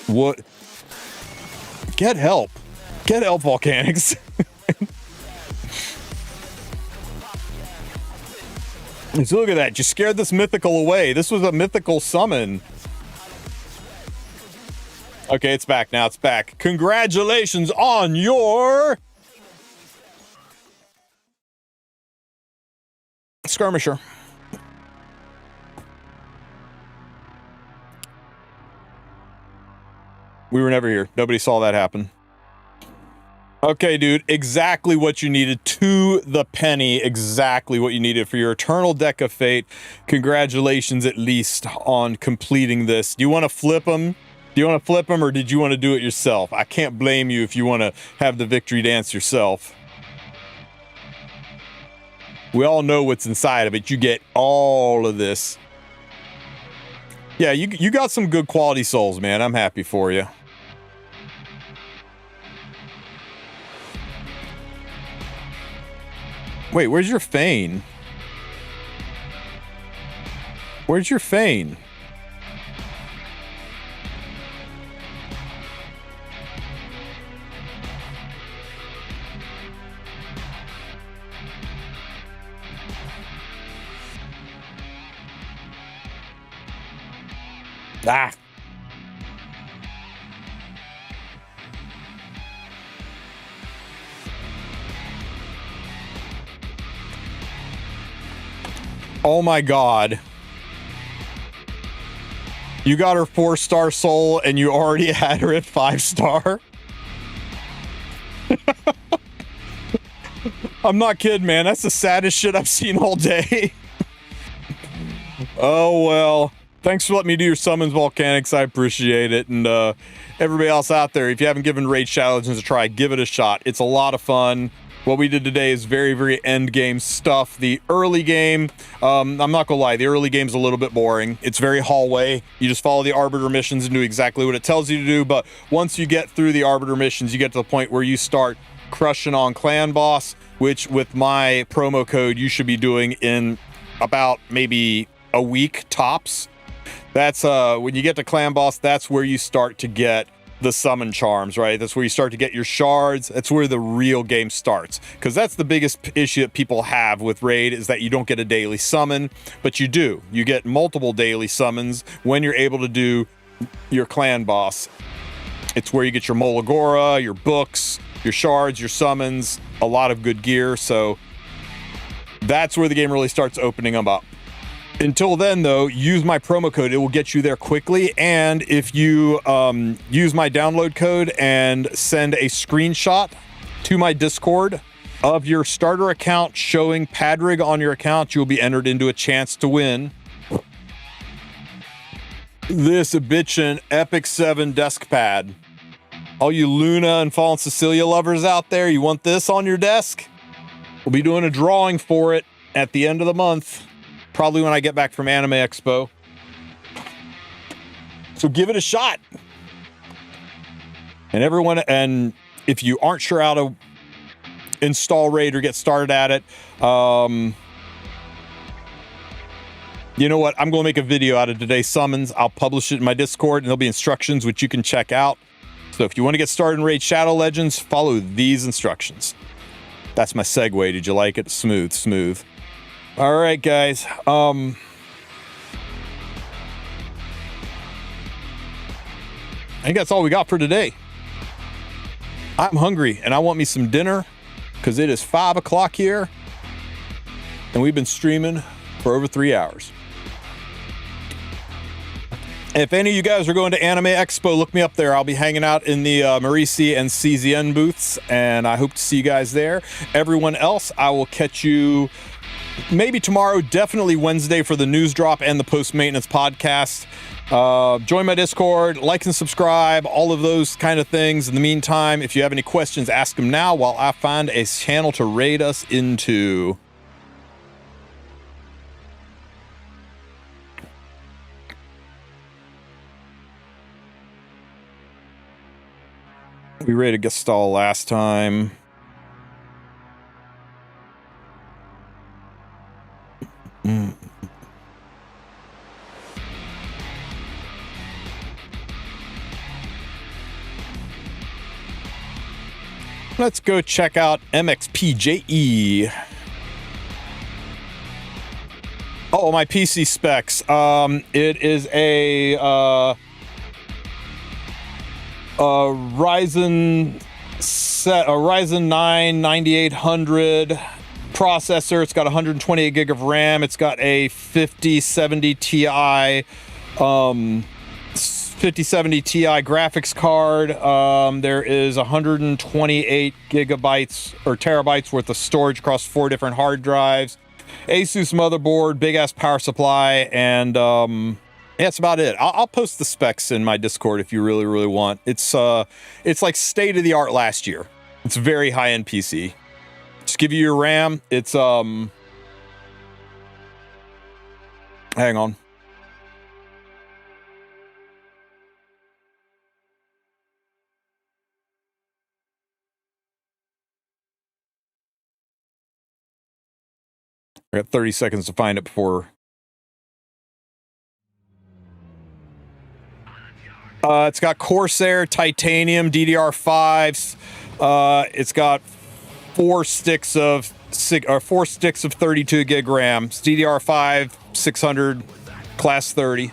What? Get help. Get help, Volcanics. So look at that. You scared this mythical away. This was a mythical summon. Okay, it's back now. It's back. Congratulations on your skirmisher. We were never here. Nobody saw that happen. Okay, dude, exactly what you needed to the penny. Exactly what you needed for your Eternal Deck of Fate. Congratulations, at least, on completing this. Do you want to flip them? Or did you want to do it yourself? I can't blame you if you want to have the victory dance yourself. We all know what's inside of it. You get all of this. Yeah, you got some good quality souls, man. I'm happy for you. Wait, where's your Fane? Where's your Fane? Ah. Oh my God. You got her 4-star soul and you already had her at 5-star? I'm not kidding, man. That's the saddest shit I've seen all day. Oh, well. Thanks for letting me do your summons, Volcanics. I appreciate it. And everybody else out there, if you haven't given Raid Shadow Legends a try, give it a shot. It's a lot of fun. What we did today is very, very end game stuff. The early game, I'm not gonna lie, the early game's a little bit boring. It's very hallway. You just follow the Arbiter missions and do exactly what it tells you to do. But once you get through the Arbiter missions, you get to the point where you start crushing on Clan Boss, which with my promo code, you should be doing in about maybe a week tops. That's when you get to Clan Boss, that's where you start to get the summon charms, right? That's where you start to get your shards. That's where the real game starts, because that's the biggest issue that people have with Raid, is that you don't get a daily summon, but you do. You get multiple daily summons when you're able to do your Clan Boss. It's where you get your Molagora, your books, your shards, your summons, a lot of good gear. So that's where the game really starts opening them up. Until then, though, use my promo code. It will get you there quickly. And if you use my download code and send a screenshot to my Discord of your starter account showing Padrig on your account, you'll be entered into a chance to win this bitchin' Epic 7 desk pad. All you Luna and Fallen Cecilia lovers out there, you want this on your desk? We'll be doing a drawing for it at the end of the month. Probably when I get back from Anime Expo. So give it a shot. And everyone, and if you aren't sure how to install Raid or get started at it, you know what? I'm going to make a video out of today's summons. I'll publish it in my Discord, and there'll be instructions which you can check out. So if you want to get started in Raid Shadow Legends, follow these instructions. That's my segue. Did you like it? Smooth, smooth. All right, guys. I think that's all we got for today. I'm hungry and I want me some dinner because it is 5 o'clock here and we've been streaming for over 3 hours. If any of you guys are going to Anime Expo, look me up there. I'll be hanging out in the Marisi and CZN booths, and I hope to see you guys there. Everyone else, I will catch you maybe tomorrow, definitely Wednesday for the news drop and the post-maintenance podcast. Join my Discord, like and subscribe, all of those kind of things. In the meantime, if you have any questions, ask them now while I find a channel to raid us into. We raided Gestal last time. Let's go check out MXPJE. Oh, my PC specs. It is a Ryzen 9 9800 processor. It's got 128 gig of RAM. It's got a 5070 Ti 5070 Ti graphics card. There is 128 gigabytes or terabytes worth of storage across 4 different hard drives. Asus motherboard, big ass power supply, and yeah, that's about it. I'll post the specs in my Discord if you really, really want. It's like state of the art last year. It's a very high end PC. Just give you your RAM. It's hang on. I got 30 seconds to find it before. It's got Corsair, Titanium, DDR5s. It's got 4 sticks of 32 gig RAM. It's DDR5 600 class 30.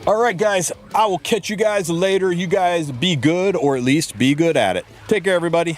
All right, guys. I will catch you guys later. You guys be good, or at least be good at it. Take care, everybody.